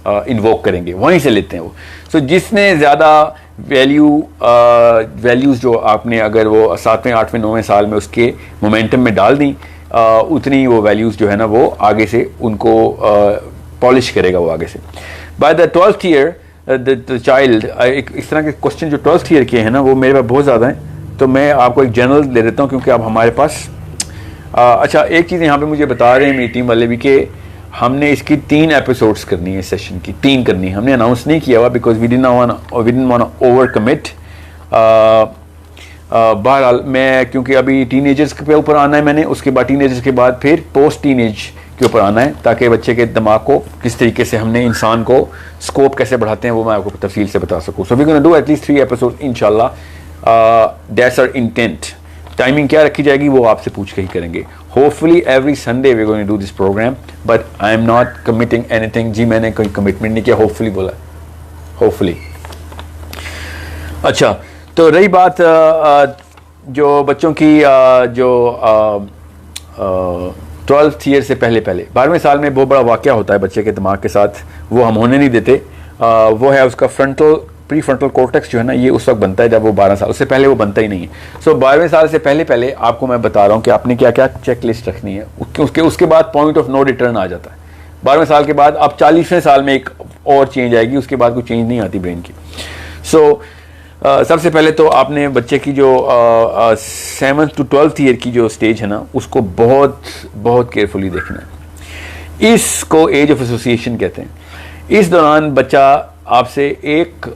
इन्वोक करेंगे, वहीं से लेते हैं वो। सो जिसने ज़्यादा वैल्यूज़ जो आपने अगर वो 7वें 8वें 9वें साल में उसके मोमेंटम में डाल दी, उतनी वो वैल्यूज़ जो है ना वो आगे से उनको पॉलिश करेगा वो आगे से। By the 12th year the child, इस तरह के क्वेश्चन जो 12th ईयर के हैं ना वो मेरे पास बहुत ज़्यादा हैं, तो मैं आपको एक जनरल दे देता हूँ क्योंकि अब हमारे पास अच्छा एक चीज़ यहाँ पे मुझे बता रहे हैं मेरी टीम वाले भी कि हमने इसकी 3 एपिसोड्स करनी है, इस सेशन की 3 करनी है। हमने अनाउंस नहीं किया हुआ because we didn't want over commit. बहरहाल मैं क्योंकि अभी टीनेजर्स के ऊपर आना है मैंने, उसके बाद टीनेजर्स के बाद फिर पोस्ट टीनेज के ऊपर आना है, ताकि बच्चे के दिमाग को किस तरीके से हमने इंसान को स्कोप कैसे बढ़ाते हैं वो मैं आपको तफसील से बता सकूँ। So we gonna do at least 3 episode इंशाल्लाह, दैट्स आवर इंटेंट। टाइमिंग क्या रखी जाएगी वो आपसे पूछ के ही करेंगे। Hopefully every Sunday we going to do this program, but I am not committing anything. जी मैंने कोई कमिटमेंट नहीं किया, होपफुली बोला, होपफुली। अच्छा, तो रही बात जो बच्चों की जो 12th ईयर से पहले 12वें साल में बहुत बड़ा वाक़या होता है बच्चे के दिमाग के साथ, वो हम होने नहीं देते। वो है उसका प्री फ्रंटल कॉर्टेक्स जो है ना, ये उस वक्त बनता है जब वो 12 साल, उससे पहले वो बनता ही नहीं है। सो 12वें साल से पहले आपको मैं बता रहा हूँ कि आपने क्या क्या चेक लिस्ट रखनी है। उसके बाद पॉइंट ऑफ नो रिटर्न आ जाता है 12वें साल के बाद। अब 40वें साल में एक और चेंज आएगी, उसके बाद कोई चेंज नहीं आती ब्रेन की। सो सबसे पहले तो आपने बच्चे की जो 7th to 12th ईयर की जो स्टेज है ना, उसको बहुत बहुत केयरफुली देखना है। इसको एज ऑफ एसोसिएशन कहते हैं। इस दौरान बच्चा आपसे 1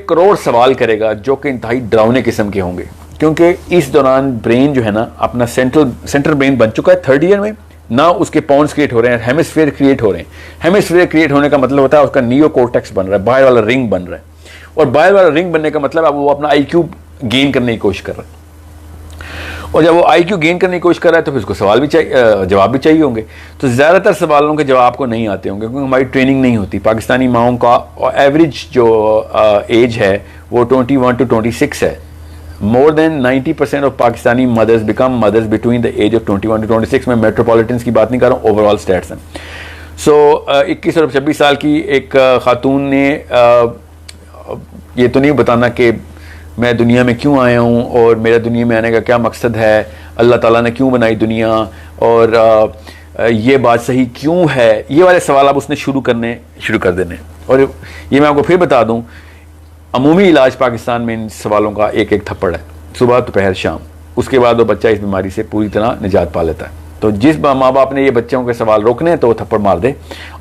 करोड़ सवाल करेगा जो कि इंतहाई डरावने किस्म के होंगे, क्योंकि इस दौरान ब्रेन जो है ना अपना सेंट्रल ब्रेन बन चुका है 3rd ईयर में ना, उसके पॉन्स क्रिएट हो रहे हैं, हेमिस्फीयर क्रिएट हो रहे हैं। हेमिस्फीयर क्रिएट होने का मतलब होता है उसका नियो कॉर्टेक्स बन रहा है, बाहर वाला रिंग बन रहा है, और बाहर वाला रिंग बनने का मतलब अब वो अपना IQ गेन करने की कोशिश कर रहा है। और जब वो IQ गेन करने की कोशिश कर रहा है तो फिर उसको सवाल भी चाहिए, जवाब भी चाहिए होंगे। तो ज़्यादातर सवालों के जवाब आपको नहीं आते होंगे क्योंकि हमारी ट्रेनिंग नहीं होती। पाकिस्तानी माओं का एवरेज जो एज है वो 21 to 26 है। More than 90% of Pakistani mothers become mothers between the age of 21 to 26। मैं मेट्रोपॉलिटन्स की बात नहीं कर रहा हूँ, ओवरऑल स्टैट्स हैं। सो 21 और 26 साल की एक खातून ने ये तो नहीं बताना कि मैं दुनिया में क्यों आया हूँ और मेरा दुनिया में आने का क्या मकसद है, अल्लाह ताला ने क्यों बनाई दुनिया, और ये बात सही क्यों है, ये वाले सवाल आप उसने शुरू कर देने। और ये मैं आपको फिर बता दूँ, अमूमी इलाज पाकिस्तान में इन सवालों का एक थप्पड़ है, सुबह दोपहर शाम। उसके बाद वो बच्चा इस बीमारी से पूरी तरह निजात पा लेता है। तो जिस माँ बाप ने ये बच्चों के सवाल रोकने हैं तो वो थप्पड़ मार दे,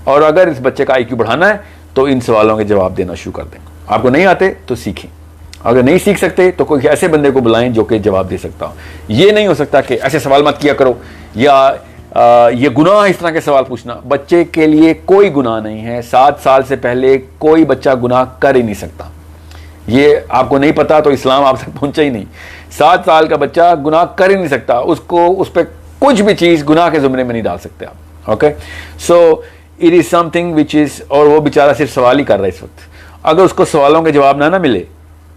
और अगर इस बच्चे का IQ बढ़ाना है तो इन सवालों के जवाब देना शुरू कर दें। आपको नहीं आते तो सीखें, अगर नहीं सीख सकते तो कोई ऐसे बंदे को बुलाएं जो कि जवाब दे सकता हो। ये नहीं हो सकता कि ऐसे सवाल मत किया करो या ये गुनाह है इस तरह के सवाल पूछना। बच्चे के लिए कोई गुनाह नहीं है, 7 साल से पहले कोई बच्चा गुनाह कर ही नहीं सकता। ये आपको नहीं पता तो इस्लाम आप तक पहुंचा ही नहीं। 7 साल का बच्चा गुनाह कर ही नहीं सकता, उसको उस पर कुछ भी चीज़ गुनाह के ज़ुमरे में नहीं डाल सकते आप। Okay, so it is something which is, और वो बेचारा सिर्फ सवाल ही कर रहा है इस वक्त। अगर उसको सवालों के जवाब ना मिले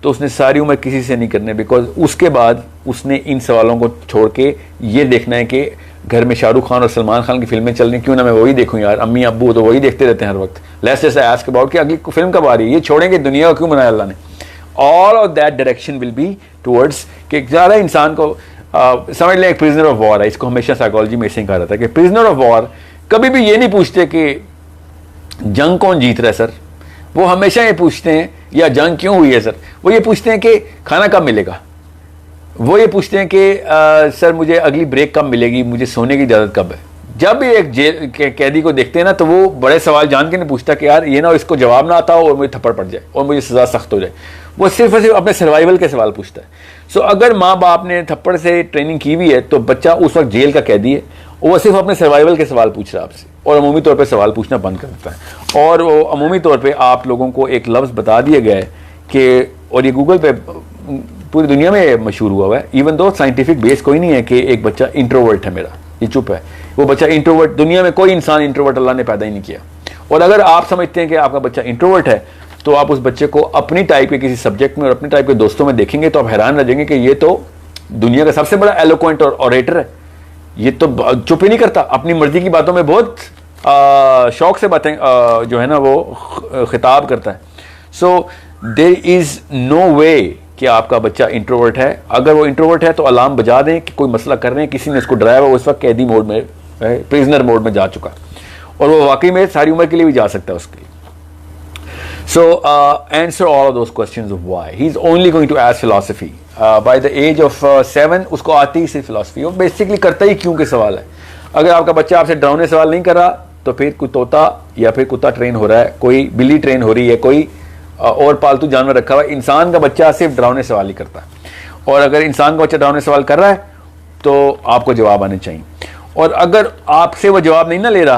तो उसने सारी उम्र किसी से नहीं करने, बिकॉज उसके बाद उसने इन सवालों को छोड़ के ये देखना है कि घर में शाहरुख खान और सलमान खान की फिल्में चल रही, क्यों ना मैं वही देखूं यार, अम्मी अब्बू तो वही देखते रहते हैं हर वक्त। लेट्स जस्ट आस्क अबाउट कि अगली फिल्म कब आ रही है, ये छोड़ेंगे दुनिया को क्यों बनाया अल्लाह ने। All of that direction will be towards कि ज़्यादा इंसान को समझ लें एक प्रिजनर ऑफ वॉर है। इसको हमेशा साइकोलॉजी में ऐसे ही कहा जाता है कि प्रिजनर ऑफ वॉर कभी भी ये नहीं पूछते कि जंग कौन जीत रहा है सर, वो हमेशा ये पूछते हैं या जंग क्यों हुई है सर, वो ये पूछते हैं कि खाना कब मिलेगा, वो ये पूछते हैं कि सर मुझे अगली ब्रेक कब मिलेगी, मुझे सोने की इजाज़त कब है। जब भी एक जेल के कैदी को देखते हैं ना तो वो बड़े सवाल जान के नहीं पूछता कि यार ये ना इसको जवाब ना आता हो और मुझे थप्पड़ पड़ जाए और मुझे सज़ा सख्त हो जाए। वो सिर्फ और सिर्फ अपने सर्वाइवल के सवाल पूछता है। सो अगर माँ बाप ने थप्पड़ से ट्रेनिंग की हुई है तो बच्चा उस वक्त जेल का कैदी है, वो सिर्फ अपने सर्वाइवल के सवाल पूछ रहा है आपसे, और अमूमी तौर पे सवाल पूछना बंद कर देता है। और वो अमूमी तौर पे आप लोगों को एक लफ्ज़ बता दिया गया है कि, और ये गूगल पे पूरी दुनिया में मशहूर हुआ है, इवन दो साइंटिफिक बेस कोई नहीं है कि एक बच्चा इंट्रोवर्ट है, मेरा ये चुप है, वो बच्चा इंट्रोवर्ट, दुनिया में कोई इंसान इंट्रोवर्ट अल्लाह ने पैदा ही नहीं किया। और अगर आप समझते हैं कि आपका बच्चा इंट्रोवर्ट है तो आप उस बच्चे को अपनी टाइप के किसी सब्जेक्ट में और अपने टाइप के दोस्तों में देखेंगे तो आप हैरान रह जाएंगे कि ये तो दुनिया का सबसे बड़ा एलोक्वेंट और ऑरेटर है, ये तो चुप ही नहीं करता, अपनी मर्जी की बातों में बहुत शौक से बातें जो है ना वो खिताब करता है। सो देयर इज़ नो वे कि आपका बच्चा इंट्रोवर्ट है। अगर वो इंट्रोवर्ट है तो अलार्म बजा दें कि कोई मसला कर रहे हैं, किसी ने उसको डराया हुआ, उस वक्त कैदी मोड में, प्रिजनर मोड में जा चुका, और वो वाकई में सारी उम्र के लिए भी जा सकता है उसके लिए। So answer all of those questions of why. He's only going to ask philosophy. By the age of 7 उसको आती ही सिर्फ philosophy। वो बेसिकली करता ही क्यों के सवाल है। अगर आपका बच्चा आपसे डरावने सवाल नहीं कर रहा तो फिर कोई तोता या फिर कुत्ता ट्रेन हो रहा है, कोई बिल्ली ट्रेन हो रही है, कोई और पालतू जानवर रखा हुआ है। इंसान का बच्चा सिर्फ डरावने सवाल ही करता है, और अगर इंसान का बच्चा डरावने सवाल कर रहा है तो आपको जवाब आने चाहिए। और अगर आपसे वो जवाब नहीं ना ले रहा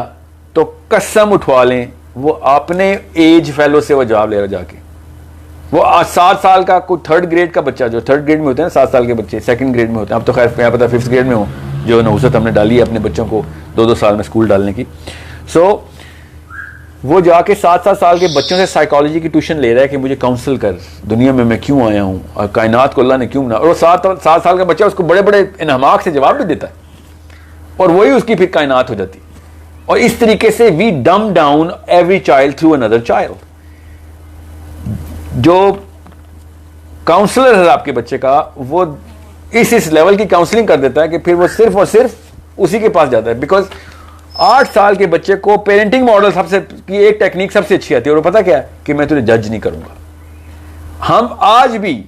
तो कसम उठवा लें वो अपने एज फेलो से वो जवाब ले रहा जाके। वो 7 साल का कोई 3rd ग्रेड का बच्चा, जो 3rd ग्रेड में होते हैं 7 साल के बच्चे 2nd ग्रेड में होते हैं, अब तो खैर क्या पता 5th ग्रेड में हो, जो नहुसत हमने डाली है अपने बच्चों को 2-2 साल में स्कूल डालने की। सो वो जाके 7-7 साल के बच्चों से साइकोलॉजी की ट्यूशन ले रहा है कि मुझे काउंसिल कर, दुनिया में मैं क्यों आया हूँ और कायनात को अल्लाह ने क्यों बना। और वो 7 साल का बच्चा उसको बड़े बड़े इनहमाक से जवाब भी देता है, और वही उसकी फिर कायनात हो जाती है। और इस तरीके से we dumb down every child through another child. जो काउंसलर है आपके बच्चे का, वो इस लेवल की काउंसलिंग कर देता है कि फिर वो सिर्फ और सिर्फ उसी के पास जाता है। बिकॉज 8 साल के बच्चे को पेरेंटिंग मॉडल सबसे की एक टेक्निक सबसे अच्छी आती है, और वो पता क्या है कि मैं तुझे जज नहीं करूंगा। हम आज भी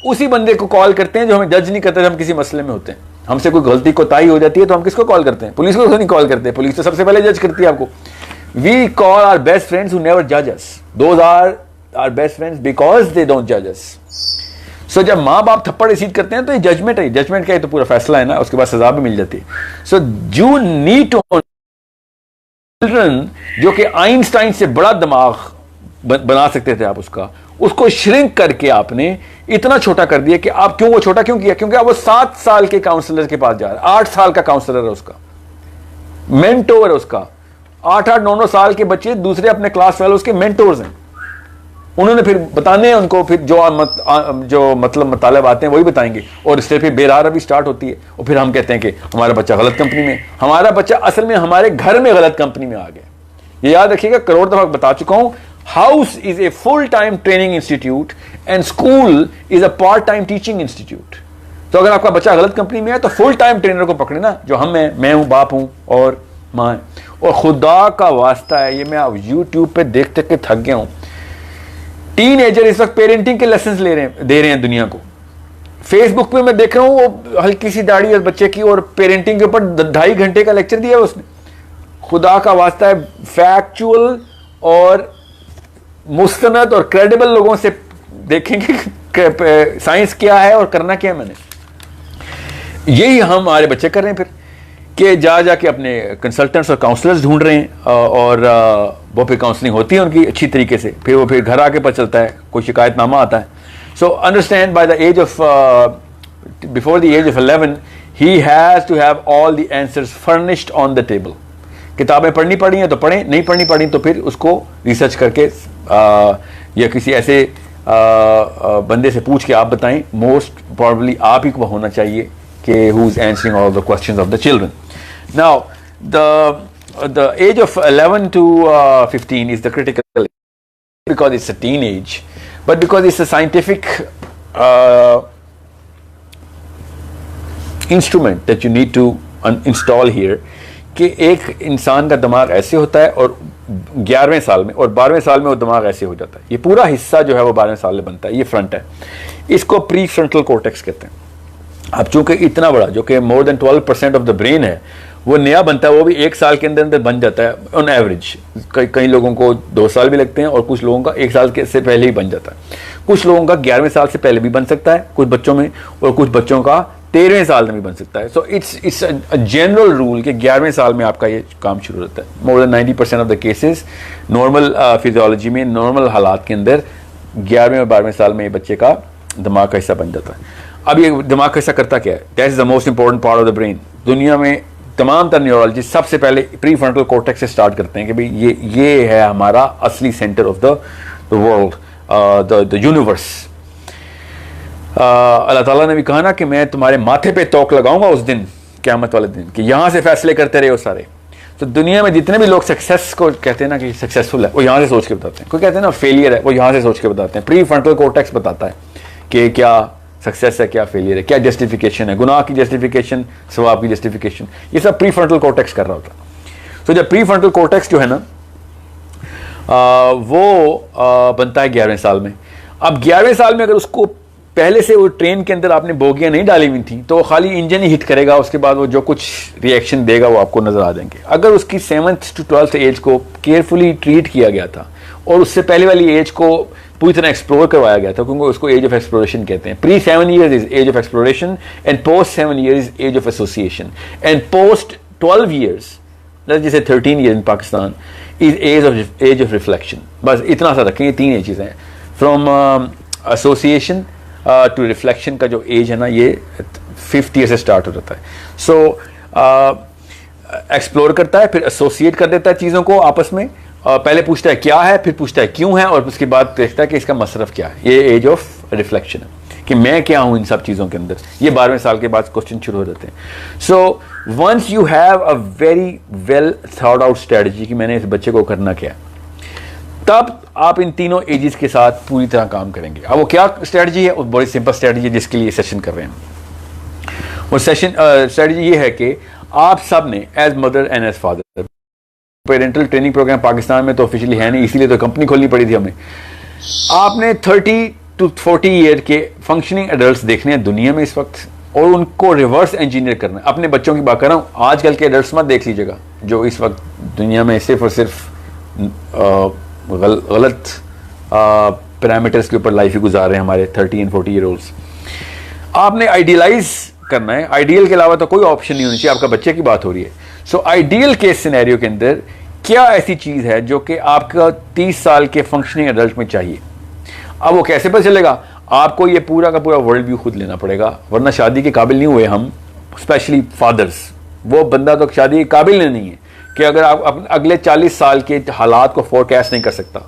उसी बंदे को कॉल करते हैं जो हमें जज नहीं करते जब हम किसी मसले में होते हैं। हमसे कोई गलती कोताही हो जाती है तो हम किसको कॉल करते हैं? पुलिस को नहीं कॉल करते, पुलिस तो सबसे पहले जज करती है आपको। We call our best friends who never जज us, those are our best friends because they don't जज अस। सो जब माँ बाप थप्पड़ रिसीव करते हैं तो ये जजमेंट है, जजमेंट का ही तो पूरा फैसला है ना, उसके बाद सजा भी मिल जाती है। So you need to children जो कि आइंस्टाइन से बड़ा दिमाग बना सकते थे आप उसको श्रिंक करके आपने इतना छोटा कर दिया कि आप क्यों वो छोटा क्यों किया? क्योंकि आप वो 7 साल के काउंसलर के पास जा रहे हैं, 8 साल का काउंसलर है उसका, मेंटोर है उसका। 8-8, 9-9 साल के बच्चे दूसरे अपने क्लास फेलोज के मेंटोर्स हैं। उन्होंने फिर बताने हैं उनको, फिर जो मतलब मतलब आते हैं वही बताएंगे, और इससे फिर बेरार भी स्टार्ट होती है। और फिर हम कहते हैं कि हमारा बच्चा गलत कंपनी में, हमारा बच्चा असल में हमारे घर में गलत कंपनी में आ गया। ये याद रखिएगा, करोड़ दफा बता चुका हूं, house is a full time training institute and school is a part time teaching institute. तो अगर आपका बच्चा गलत कंपनी में है तो फुल टाइम ट्रेनर को पकड़े ना, जो हम हैं, मैं हूं, बाप हूं और मां है। और खुदा का वास्ता है, ये मैं अब यूट्यूब पे देखते के थक गया हूं। टीनएजर इस वक्त पेरेंटिंग के लेसन दे रहे हैं दुनिया को। फेसबुक पे मैं देख रहा हूं वो हल्की सी दाढ़ी है बच्चे की, और पेरेंटिंग के ऊपर 2.5 घंटे का लेक्चर दिया है उसने। खुदा का वास्ता है, फैक्चुअल और मुस्तनद और क्रेडिबल लोगों से देखेंगे साइंस क्या है और करना क्या है। मैंने यही हम हमारे बच्चे कर रहे हैं फिर, कि जाके अपने कंसल्टेंट्स और काउंसलर्स ढूंढ रहे हैं, और वो फिर काउंसलिंग होती है उनकी अच्छी तरीके से। फिर वो फिर घर आके पता चलता है, कोई शिकायतनामा आता है। So understand, by the age of before the age of 11 he has to have all the answers furnished on the table. किताबें पढ़नी पड़ी हैं तो पढ़ें, नहीं पढ़नी पड़ी तो फिर उसको रिसर्च करके या किसी ऐसे बंदे से पूछ के आप बताएं। मोस्ट प्रॉब्ली आप ही को होना चाहिए कि who is answering all the questions of the children. Now the age of 11 to 15 is the critical, because it's a teenage, but because it's a scientific instrument that you need to install here, कि एक इंसान का दिमाग ऐसे होता है और 11वें साल में और 12वें साल में वो दिमाग ऐसे हो जाता है। ये पूरा हिस्सा जो है वो 12वें साल में बनता है। ये फ्रंट है, इसको प्री फ्रंटल कॉर्टेक्स कहते हैं। अब चूंकि इतना बड़ा, जो कि more than 12% of the brain है, वो नया बनता है, वो भी 1 साल के अंदर अंदर बन जाता है ऑन एवरेज। कई लोगों को 2 साल भी लगते हैं, और कुछ लोगों का 1 साल के से पहले ही बन जाता है। कुछ लोगों का 11वें साल से पहले भी बन सकता है कुछ बच्चों में, और कुछ बच्चों का 13वें साल में भी बन सकता है। सो इट्स अ जनरल रूल कि 11वें साल में आपका ये काम शुरू होता है। More than 90% of the cases normal physiology में, नॉर्मल हालात के अंदर 11वें और 12वें साल में बच्चे का दिमाग का हिस्सा बन जाता है। अब ये दिमाग का हिस्सा करता क्या है? That is the most important part of the brain. दुनिया में तमाम तर न्यूरोलॉजिस्ट सबसे पहले प्री फ्रंटल कॉर्टेक्स से स्टार्ट करते हैं कि भाई ये है हमारा असली centre of the world, the universe. अल्लाह ताला ने भी कहा ना कि मैं तुम्हारे माथे पे तोक लगाऊंगा उस दिन, क़यामत वाले दिन, कि यहां से फैसले करते रहे हो सारे। तो दुनिया में जितने भी लोग सक्सेस को कहते हैं ना कि सक्सेसफुल है, वो यहाँ से सोच के बताते हैं। कोई कहते हैं ना फेलियर है, वो यहाँ से सोच के बताते हैं। प्री फ्रंटल कॉर्टेक्स बताता है कि क्या सक्सेस है, क्या फेलियर है, क्या जस्टिफिकेशन है, गुनाह की जस्टिफिकेशन, सवाब की जस्टिफिकेशन, ये सब प्री फ्रंटल कॉर्टेक्स कर रहा होता है। तो जब प्री फ्रंटल कॉर्टेक्स जो है ना वो बनता है 11वें साल में। अब 11वें साल में अगर उसको पहले से वो ट्रेन के अंदर आपने बोगियां नहीं डाली हुई थी तो खाली इंजन ही हिट करेगा, उसके बाद वो जो कुछ रिएक्शन देगा वो आपको नजर आ जाएंगे। अगर उसकी 7th to 12th एज को केयरफुली ट्रीट किया गया था और उससे पहले वाली एज को पूरी तरह एक्सप्लोर करवाया गया था, क्योंकि उसको एज ऑफ एक्सप्लोरेशन कहते हैं। Pre 7 years is age of exploration and post 7 years is age of association and post 12 years, जैसे 13 years in Pakistan, is age of reflection. बस इतना सा रखें, ये 3 एजेस हैं। फ्रॉम एसोसिएशन टू रिफ्लेक्शन का जो एज है ना, ये 5th year से स्टार्ट हो जाता है। सो एक्सप्लोर करता है, फिर एसोसिएट कर देता है चीज़ों को आपस में। पहले पूछता है क्या है, फिर पूछता है क्यों है, और उसके बाद देखता है कि इसका मसरफ क्या है। ये एज ऑफ रिफ्लेक्शन है कि मैं क्या हूं इन सब चीज़ों के अंदर। ये 12वें साल के बाद क्वेश्चन शुरू हो जाते हैं। So once you have a very well thought out strategy कि मैंने इस बच्चे को करना क्या है, तब आप इन तीनों एजेस के साथ पूरी तरह काम करेंगे। अब वो क्या स्ट्रेटजी है, वो बड़ी सिंपल स्ट्रेटजी है जिसके लिए सेशन कर रहे हैं। वो सेशन स्ट्रेटजी ये है कि आप सब ने as mother and as father, parental training programme Pakistan में तो ऑफिशियली है नहीं, इसीलिए तो कंपनी खोलनी पड़ी थी हमें। आपने 30 to 40 ईयर के फंक्शनिंग एडल्ट्स देखने हैं दुनिया में इस वक्त, और उनको रिवर्स इंजीनियर करना है। अपने बच्चों की बात कर रहा हूँ, आजकल के एडल्ट्स मत देख लीजिएगा जो इस वक्त दुनिया में सिर्फ और सिर्फ गलत पैरामीटर्स के ऊपर लाइफ ही गुजार रहे हैं हमारे 30 and 40 year olds। आपने आइडियलाइज करना है, आइडियल के अलावा तो कोई ऑप्शन नहीं होनी चाहिए। आपका बच्चे की बात हो रही है। सो आइडियल केस सिनेरियो के अंदर क्या ऐसी चीज है जो कि आपका 30 साल के फंक्शनिंग एडल्ट में चाहिए। अब वो कैसे पता चलेगा, आपको ये पूरा का पूरा वर्ल्ड व्यू खुद लेना पड़ेगा, वरना शादी के काबिल नहीं हुए हम, स्पेशली फादर्स। वो बंदा तो शादी के काबिल नहीं है कि अगर आप अगले 40 साल के हालात को फोरकास्ट नहीं कर सकता।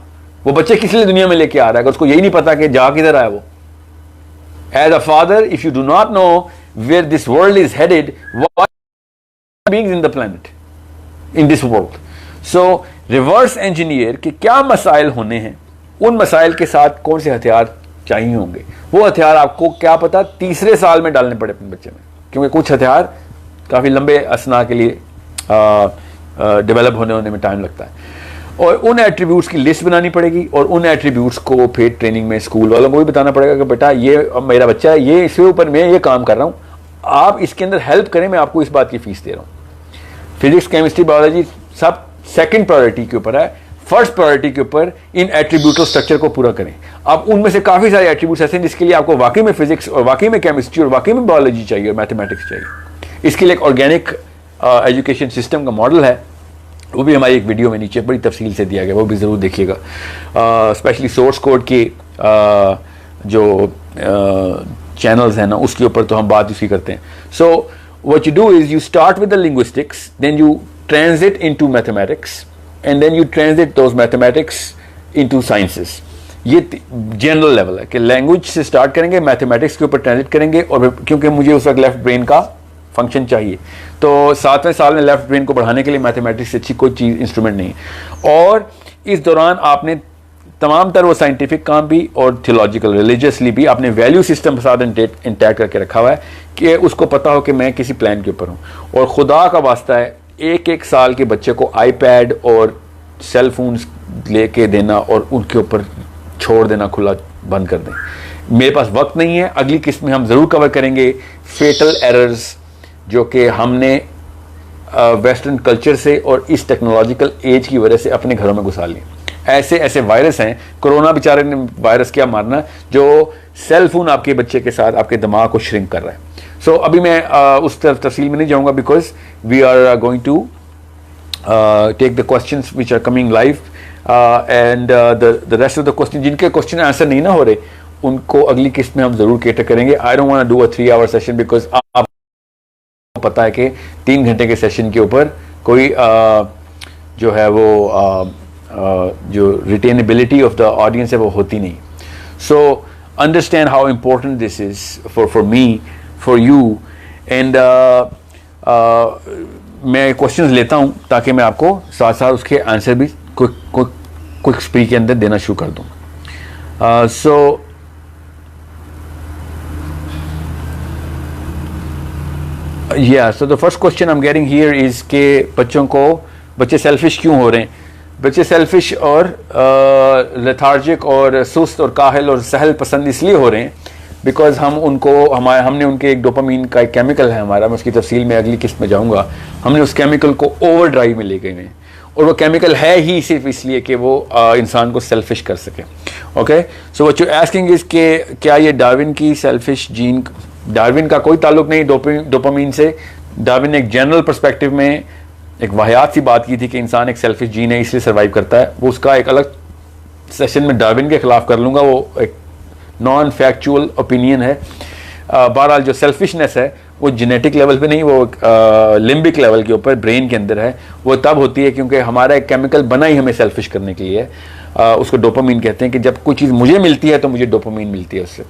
वो बच्चे किस लिए दुनिया में लेके आ रहा है अगर उसको यही नहीं पता कि जा किधर आया वो। As a father, if you do not know where this world is headed, what beings in the planet in this world. So reverse engineer के क्या मसाइल होने हैं, उन मसाइल के साथ कौन से हथियार चाहिए होंगे, वो हथियार आपको क्या पता 3रे साल में डालने पड़े अपने बच्चे में, क्योंकि कुछ हथियार काफी लंबे असना के लिए डेवलप होने में टाइम लगता है। और उन एट्रीब्यूट्स की लिस्ट बनानी पड़ेगी, और उन एट्रीब्यूट्स को फिर ट्रेनिंग में स्कूल वालों को भी बताना पड़ेगा कि बेटा ये मेरा बच्चा है, ये इसके ऊपर मैं ये काम कर रहा हूँ, आप इसके अंदर हेल्प करें, मैं आपको इस बात की फीस दे रहा हूँ। फिजिक्स, केमिस्ट्री, बायोलॉजी सब सेकंड प्रायोरिटी के ऊपर है, फर्स्ट प्रायोरिटी के ऊपर इन एट्रीब्यूटल स्ट्रक्चर को पूरा करें। अब उनमें से काफ़ी सारे एट्रीब्यूट्स ऐसे हैं जिसके लिए आपको वाकई में फिजिक्स और वाकई में केमिस्ट्री और वाकई में बायोलॉजी चाहिए और मैथमेटिक्स चाहिए। इसके लिए एक ऑर्गेनिक एजुकेशन सिस्टम का मॉडल है, वो भी हमारी एक वीडियो में नीचे बड़ी तफसील से दिया गया, वो भी ज़रूर देखिएगा। स्पेशली सोर्स कोड के जो चैनल्स हैं ना, उसके ऊपर तो हम बात उसी करते हैं। So what you do is you start with the linguistics, then you transit into mathematics, and then you transit those mathematics into sciences. ये जनरल लेवल है कि लैंग्वेज से स्टार्ट करेंगे, मैथमेटिक्स के ऊपर ट्रांजिट करेंगे, और क्योंकि मुझे उस वक्त लेफ्ट ब्रेन का फंक्शन चाहिए, तो 7वें साल में लेफ्ट ब्रेन को बढ़ाने के लिए मैथमेटिक्स से अच्छी कोई चीज़ इंस्ट्रूमेंट नहीं है। और इस दौरान आपने तमाम तरह वो साइंटिफिक काम भी और थियोलॉजिकल रिलीजियसली भी आपने वैल्यू सिस्टम के साथ इंटैक्ट करके रखा हुआ है कि उसको पता हो कि मैं किसी प्लान के ऊपर हूँ। और खुदा का वास्ता है, 1-1 साल के बच्चे को आईपैड और सेल फोन्स लेके देना और उनके ऊपर छोड़ देना खुला बंद कर दें। मेरे पास वक्त नहीं है, अगली किस्त में हम ज़रूर कवर करेंगे फेटल एरर्स जो कि हमने वेस्टर्न कल्चर से और इस टेक्नोलॉजिकल एज की वजह से अपने घरों में घुसा लिए। ऐसे ऐसे वायरस हैं, कोरोना बेचारे ने वायरस क्या मारना, जो सेल फोन आपके बच्चे के साथ आपके दिमाग को श्रिंक कर रहा है। सो अभी मैं उस तरफ तफसील में नहीं जाऊंगा, because we are going to take the questions which are coming live, and the rest of the question जिनके क्वेश्चन आंसर नहीं ना हो रहे उनको अगली किस्त में हम जरूर केटर करेंगे। I don't want to do a 3 hour session, because आप पता है कि 3 घंटे के सेशन के ऊपर कोई जो है वो जो रिटेनेबिलिटी ऑफ द ऑडियंस है वो होती नहीं। सो understand how important this is for me, for you, and मैं क्वेश्चंस लेता हूं ताकि मैं आपको साथ साथ उसके आंसर भी क्विक स्पीच के अंदर देना शुरू कर दूं। So so the first question I am getting here is के बच्चे सेल्फिश क्यों हो रहे हैं? बच्चे सेल्फिश और लेथार्जिक और सुस्त और काहिल और सहल पसंद इसलिए हो रहे हैं बिकॉज हमने उनके एक डोपामीन का एक केमिकल है हमारा, मैं उसकी तफसील में अगली किस्त में जाऊंगा, हमने उस केमिकल को ओवर ड्राइव में ले गए हैं और वो केमिकल है ही सिर्फ इसलिए कि वो इंसान को सेल्फिश कर सके। Okay, so what you asking is के क्या ये डार्विन की सेल्फिश जीन, डार्विन का कोई ताल्लुक नहीं डोपामीन से। डार्विन ने एक जनरल पर्सपेक्टिव में एक वाहियात सी बात की थी कि इंसान एक सेल्फिश जीन है इसलिए सर्वाइव करता है, वो उसका एक अलग सेशन में डार्विन के खिलाफ कर लूँगा, वो एक नॉन फैक्चुअल ओपिनियन है। बहरहाल जो सेल्फिशनेस है वो जेनेटिक लेवल पे नहीं, वो लिम्बिक लेवल के ऊपर ब्रेन के अंदर है। वो तब होती है क्योंकि हमारा एक केमिकल बना ही हमें सेल्फिश करने के लिए है, उसको डोपामीन कहते हैं कि जब कोई चीज़ मुझे मिलती है तो मुझे डोपामीन मिलती है उससे।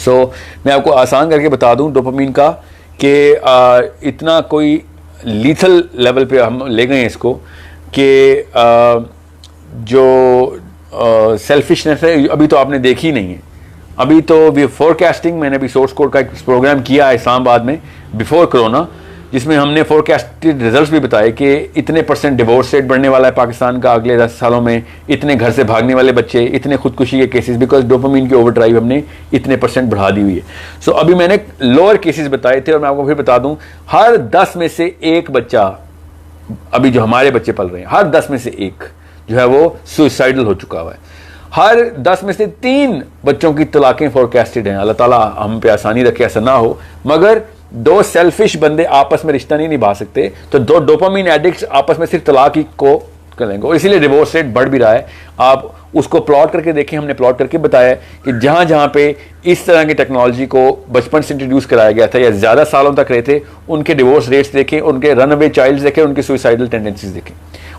सो मैं आपको आसान करके बता दूं डोपामीन का कि इतना कोई लीथल लेवल पे हम ले गए इसको कि जो सेल्फिशनेस है अभी तो आपने देखी नहीं है। अभी तो वी फोरकास्टिंग, मैंने अभी सोर्स कोड का एक प्रोग्राम किया है इस्लामाबाद में बिफोर कोरोना, जिसमें हमने फोरकास्टेड रिजल्ट्स भी बताए कि इतने % डिवोर्स रेट बढ़ने वाला है पाकिस्तान का अगले 10 सालों में, इतने घर से भागने वाले बच्चे, इतने खुदकुशी के केसेस, बिकॉज डोपामीन की ओवर ड्राइव हमने इतने % बढ़ा दी हुई है। सो अभी मैंने लोअर केसेस बताए थे और मैं आपको फिर बता दूं, हर 10 में से एक बच्चा, अभी जो हमारे बच्चे पल रहे हैं, हर 10 में से एक जो है वो सुसाइडल हो चुका हुआ है। हर 10 में से 3 बच्चों की तलाकें फोरकास्टेड हैं। अल्लाह ताला हम पे आसानी रखे ऐसा ना हो, मगर 2 सेल्फिश बंदे आपस में रिश्ता नहीं निभा सकते तो 2 डोपामीन एडिक्ट्स आपस में सिर्फ तलाक ही को करेंगे और इसीलिए डिवोर्स रेट बढ़ भी रहा है। आप उसको प्लॉट करके देखें, हमने प्लॉट करके बताया कि जहां जहां पे इस तरह की टेक्नोलॉजी को बचपन से इंट्रोड्यूस कराया गया था या ज्यादा सालों तक रहे थे, उनके डिवोर्स रेट्स देखें, उनके रन अवे चाइल्ड देखें, उनकी सुसाइडल टेंडेंसीज देखें।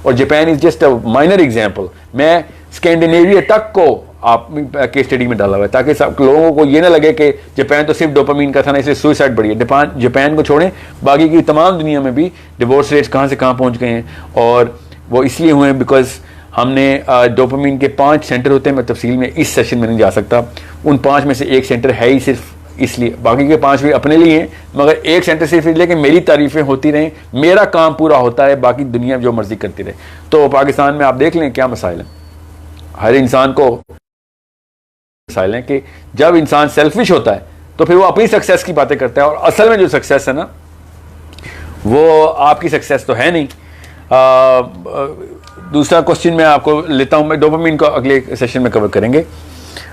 और Japan is just a minor example. मैं स्कैंडिनेविया तक को आप केस स्टडी में डाला हुआ है ताकि सब लोगों को ये ना लगे कि जापान तो सिर्फ डोपामीन का था ना इसलिए सुसाइड बढ़ी है। जापान को छोड़ें, बाकी की तमाम दुनिया में भी डिवोर्स रेट्स कहाँ से कहाँ पहुँच गए हैं और वो इसलिए हुए हैं बिकॉज हमने डोपामीन के 5 सेंटर होते हैं। मैं तफसील में इस सेशन में नहीं जा सकता, उन 5 में से एक सेंटर है ही सिर्फ इसलिए, बाकी के 5 भी अपने लिए हैं, मगर एक सेंटर सिर्फ इसलिए कि मेरी तारीफें होती रहें, मेरा काम पूरा होता है, बाकी दुनिया जो मर्जी करती रहे। तो पाकिस्तान में आप देख लें क्या मसाइल हैं, हर इंसान को मसाइल हैं कि जब इंसान सेल्फिश होता है तो फिर वो अपनी सक्सेस की बातें करता है और असल में जो सक्सेस है ना वो आपकी सक्सेस तो है नहीं। दूसरा क्वेश्चन मैं आपको लेता हूं, मैं डोपामीन को अगले सेशन में कवर करेंगे।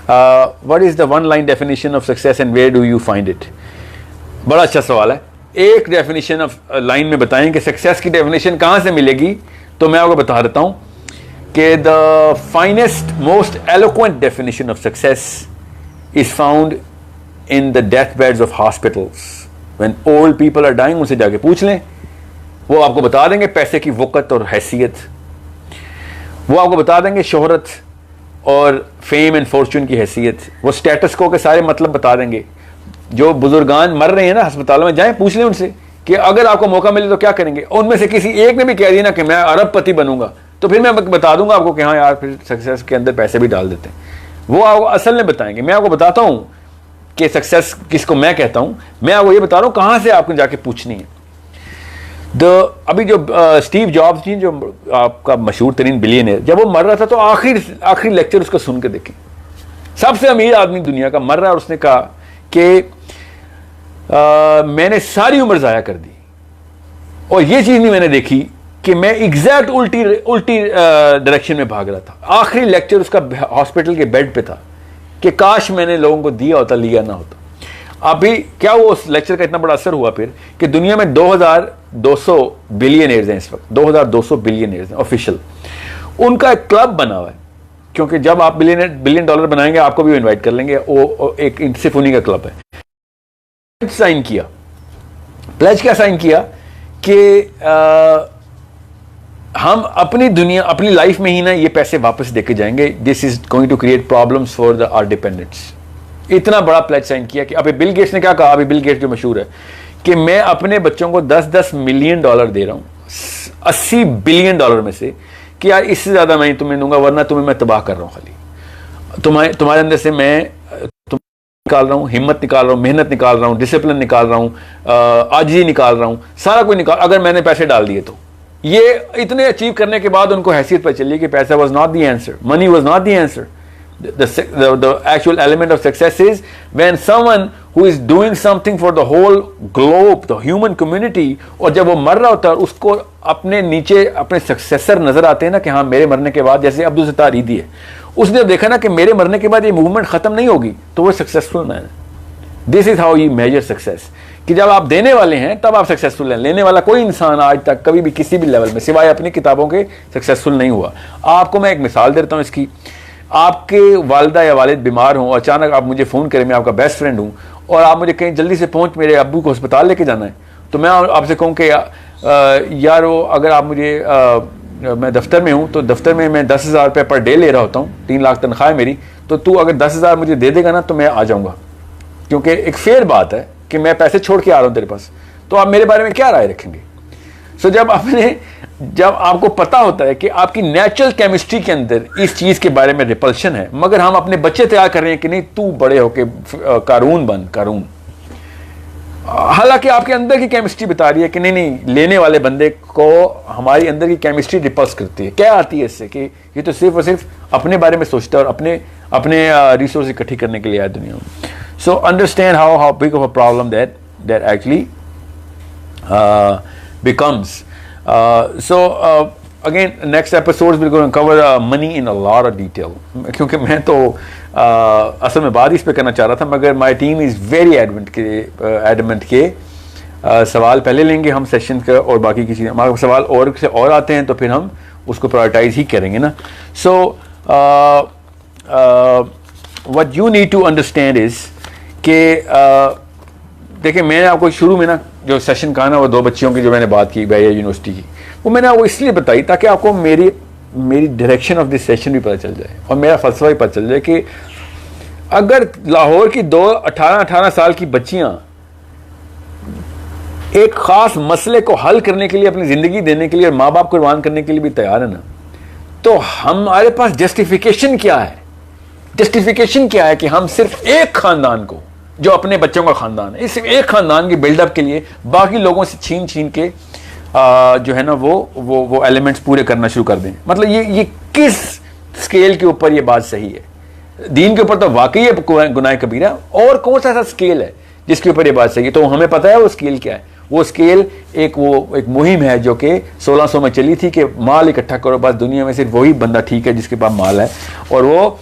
What is the one line definition of success and where do you find it? बड़ा अच्छा सवाल है। एक डेफिनेशन ऑफ लाइन में बताएं कि सक्सेस की डेफिनेशन कहां से मिलेगी, तो मैं आपको बता देता हूं कि the finest most eloquent definition of success is found in the death beds of hospitals. When old people are dying, उनसे जाके पूछ लें, वो आपको बता देंगे पैसे की वक़्त और हैसियत, वो आपको बता देंगे शोहरत और फेम एंड फॉर्चून की हैसियत, वो स्टेटस को के सारे मतलब बता देंगे। जो बुजुर्गान मर रहे हैं ना अस्पतालों में, जाएं पूछ लें उनसे कि अगर आपको मौका मिले तो क्या करेंगे। उनमें से किसी एक ने भी कह दिया ना कि मैं अरबपति बनूंगा, तो फिर मैं बता दूंगा आपको कि हाँ यार फिर सक्सेस के अंदर पैसे भी डाल देते हैं। वो आपको असल में बताएंगे। मैं आपको बताता हूं कि सक्सेस किसको मैं कहता हूं, मैं आपको ये बता रहा हूं कहां से आपको जाके पूछनी है। अभी जो स्टीव जॉब्स थी, जो आपका मशहूर तरीन बिलियनर, जब वो मर रहा था तो आखिरी लेक्चर उसका सुन के देखें, सबसे अमीर आदमी दुनिया का मर रहा है और उसने कहा कि मैंने सारी उम्र जाया कर दी और ये चीज नहीं मैंने देखी कि मैं एग्जैक्ट उल्टी डायरेक्शन में भाग रहा था। आखिरी लेक्चर उसका हॉस्पिटल के बेड पे था कि काश मैंने लोगों को दिया होता, लिया ना होता। अभी क्या वो उस लेक्चर का इतना बड़ा असर हुआ फिर कि दुनिया में 2200 बिलियनर्स हैं इस वक्त, 2200 बिलियनर्स हैं ऑफिशियल। उनका एक क्लब बना हुआ है, क्योंकि जब आप बिलियन डॉलर बनाएंगे आपको भी इनवाइट कर लेंगे। वो एक सिर्फ उन्हीं का क्लब है। साइन किया, प्लेज क्या साइन किया कि हम अपनी दुनिया, अपनी लाइफ में ही ना ये पैसे वापस देके जाएंगे। This is going to create problems for our dependents. इतना बड़ा प्लेज साइन किया कि अभी बिल गेट्स ने क्या कहा, अभी बिल गेट्स जो मशहूर है कि मैं अपने बच्चों को 10-10 मिलियन डॉलर दे रहा हूँ 80 बिलियन डॉलर में से, कि यार इससे ज़्यादा मैं तुम्हें दूंगा, वरना तुम्हें मैं तबाह कर रहा हूँ। खाली तुम्हारे अंदर से मैं निकाल रहा हूँ, हिम्मत निकाल रहा हूँ, मेहनत निकाल रहा हूँ, डिसिप्लिन निकाल रहा हूँ, आजिज़ी निकाल रहा हूँ, सारा कुछ निकाल। अगर मैंने पैसे डाल दिए तो ये इतने अचीव करने के बाद उनको हैसियत पर चली कि पैसा was not the answer, money was not the answer. The actual element of success is when someone who is doing something for the whole globe, the human community, और जब वो मर रहा होता है उसको अपने नीचे अपने सक्सेसर नजर आते हैं ना कि हाँ मेरे मरने के बाद, जैसे अब्दुल सत्तार ईदी है, उसने देखा ना कि मेरे मरने के बाद ये मूवमेंट खत्म नहीं होगी, तो वो सक्सेसफुल मैन है। This is how you measure success, कि जब आप देने वाले हैं तब आप सक्सेसफुल हैं। लेने वाला कोई इंसान आज तक कभी भी किसी भी लेवल में सिवाय अपनी किताबों के सक्सेसफुल नहीं हुआ। आपको मैं एक मिसाल देता हूँ इसकी। आपके वालिदा या वालिद बीमार हों और अचानक आप मुझे फ़ोन करें, मैं आपका बेस्ट फ्रेंड हूँ, और आप मुझे कहीं जल्दी से पहुँच, मेरे अब्बू को अस्पताल लेके जाना है, तो मैं आपसे कहूँ कि यार वो अगर आप मुझे मैं दफ्तर में हूँ तो दफ्तर में मैं 10,000 रुपये पर डे ले रहा होता हूँ, 3 लाख तनख्वाह है मेरी, तो तू अगर 10,000 मुझे दे देगा ना तो मैं आ जाऊँगा, क्योंकि एक फेयर बात है कि मैं पैसे छोड़ के आ रहा हूँ तेरे पास, तो आप मेरे बारे में क्या राय रखेंगे। सो जब आपको पता होता है कि आपकी नेचुरल केमिस्ट्री के अंदर इस चीज़ के बारे में रिपल्शन है, मगर हम अपने बच्चे तैयार कर रहे हैं कि नहीं तू बड़े होके कारून बन, कारून, हालांकि आपके अंदर की केमिस्ट्री बता रही है कि नहीं लेने वाले बंदे को हमारी अंदर की केमिस्ट्री रिपल्स करती है। क्या आती है इससे कि ये तो सिर्फ और सिर्फ अपने बारे में सोचता है और अपने रिसोर्स इकट्ठी करने के लिए आया दुनिया में। सो understand how big of a problem that actually becomes. So again, next episodes we're going to cover money in a lot of detail, क्योंकि मैं तो असल में बात इस पे करना चाह रहा था, मगर my team is very adamant के सवाल पहले लेंगे हम सेशन का, और बाकी किसी हमारे सवाल और आते हैं तो फिर हम उसको प्रायोरिटाइज ही करेंगे ना। So what you need to understand is कि देखिए, मैंने आपको शुरू में ना जो सेशन कहा ना, वो 2 बच्चियों की जो मैंने बात की बैरियर यूनिवर्सिटी की, वो मैंने आपको इसलिए बताई ताकि आपको मेरी डायरेक्शन ऑफ दिस सेशन भी पता चल जाए और मेरा फलसफा भी पता चल जाए कि अगर लाहौर की 2 18 साल की बच्चियां एक खास मसले को हल करने के लिए, अपनी जिंदगी देने के लिए और माँ बाप कुर्बान करने के लिए भी तैयार है ना, तो हमारे पास जस्टिफिकेशन क्या है? जस्टिफिकेशन क्या है कि हम सिर्फ एक खानदान को, जो अपने बच्चों का खानदान है, इस एक खानदान के बिल्डअप के लिए बाकी लोगों से छीन के जो है ना वो एलिमेंट्स पूरे करना शुरू कर दें। मतलब ये किस स्केल के ऊपर ये बात सही है? दीन के ऊपर तो वाकई है गुनाह कबीरा, और कौन सा ऐसा स्केल है जिसके ऊपर ये बात सही है? तो हमें पता है वो स्केल क्या है। वो स्केल एक मुहिम है जो कि 1600 में चली थी कि माल इकट्ठा करो, बस दुनिया में सिर्फ वही बंदा ठीक है जिसके पास माल है। और वो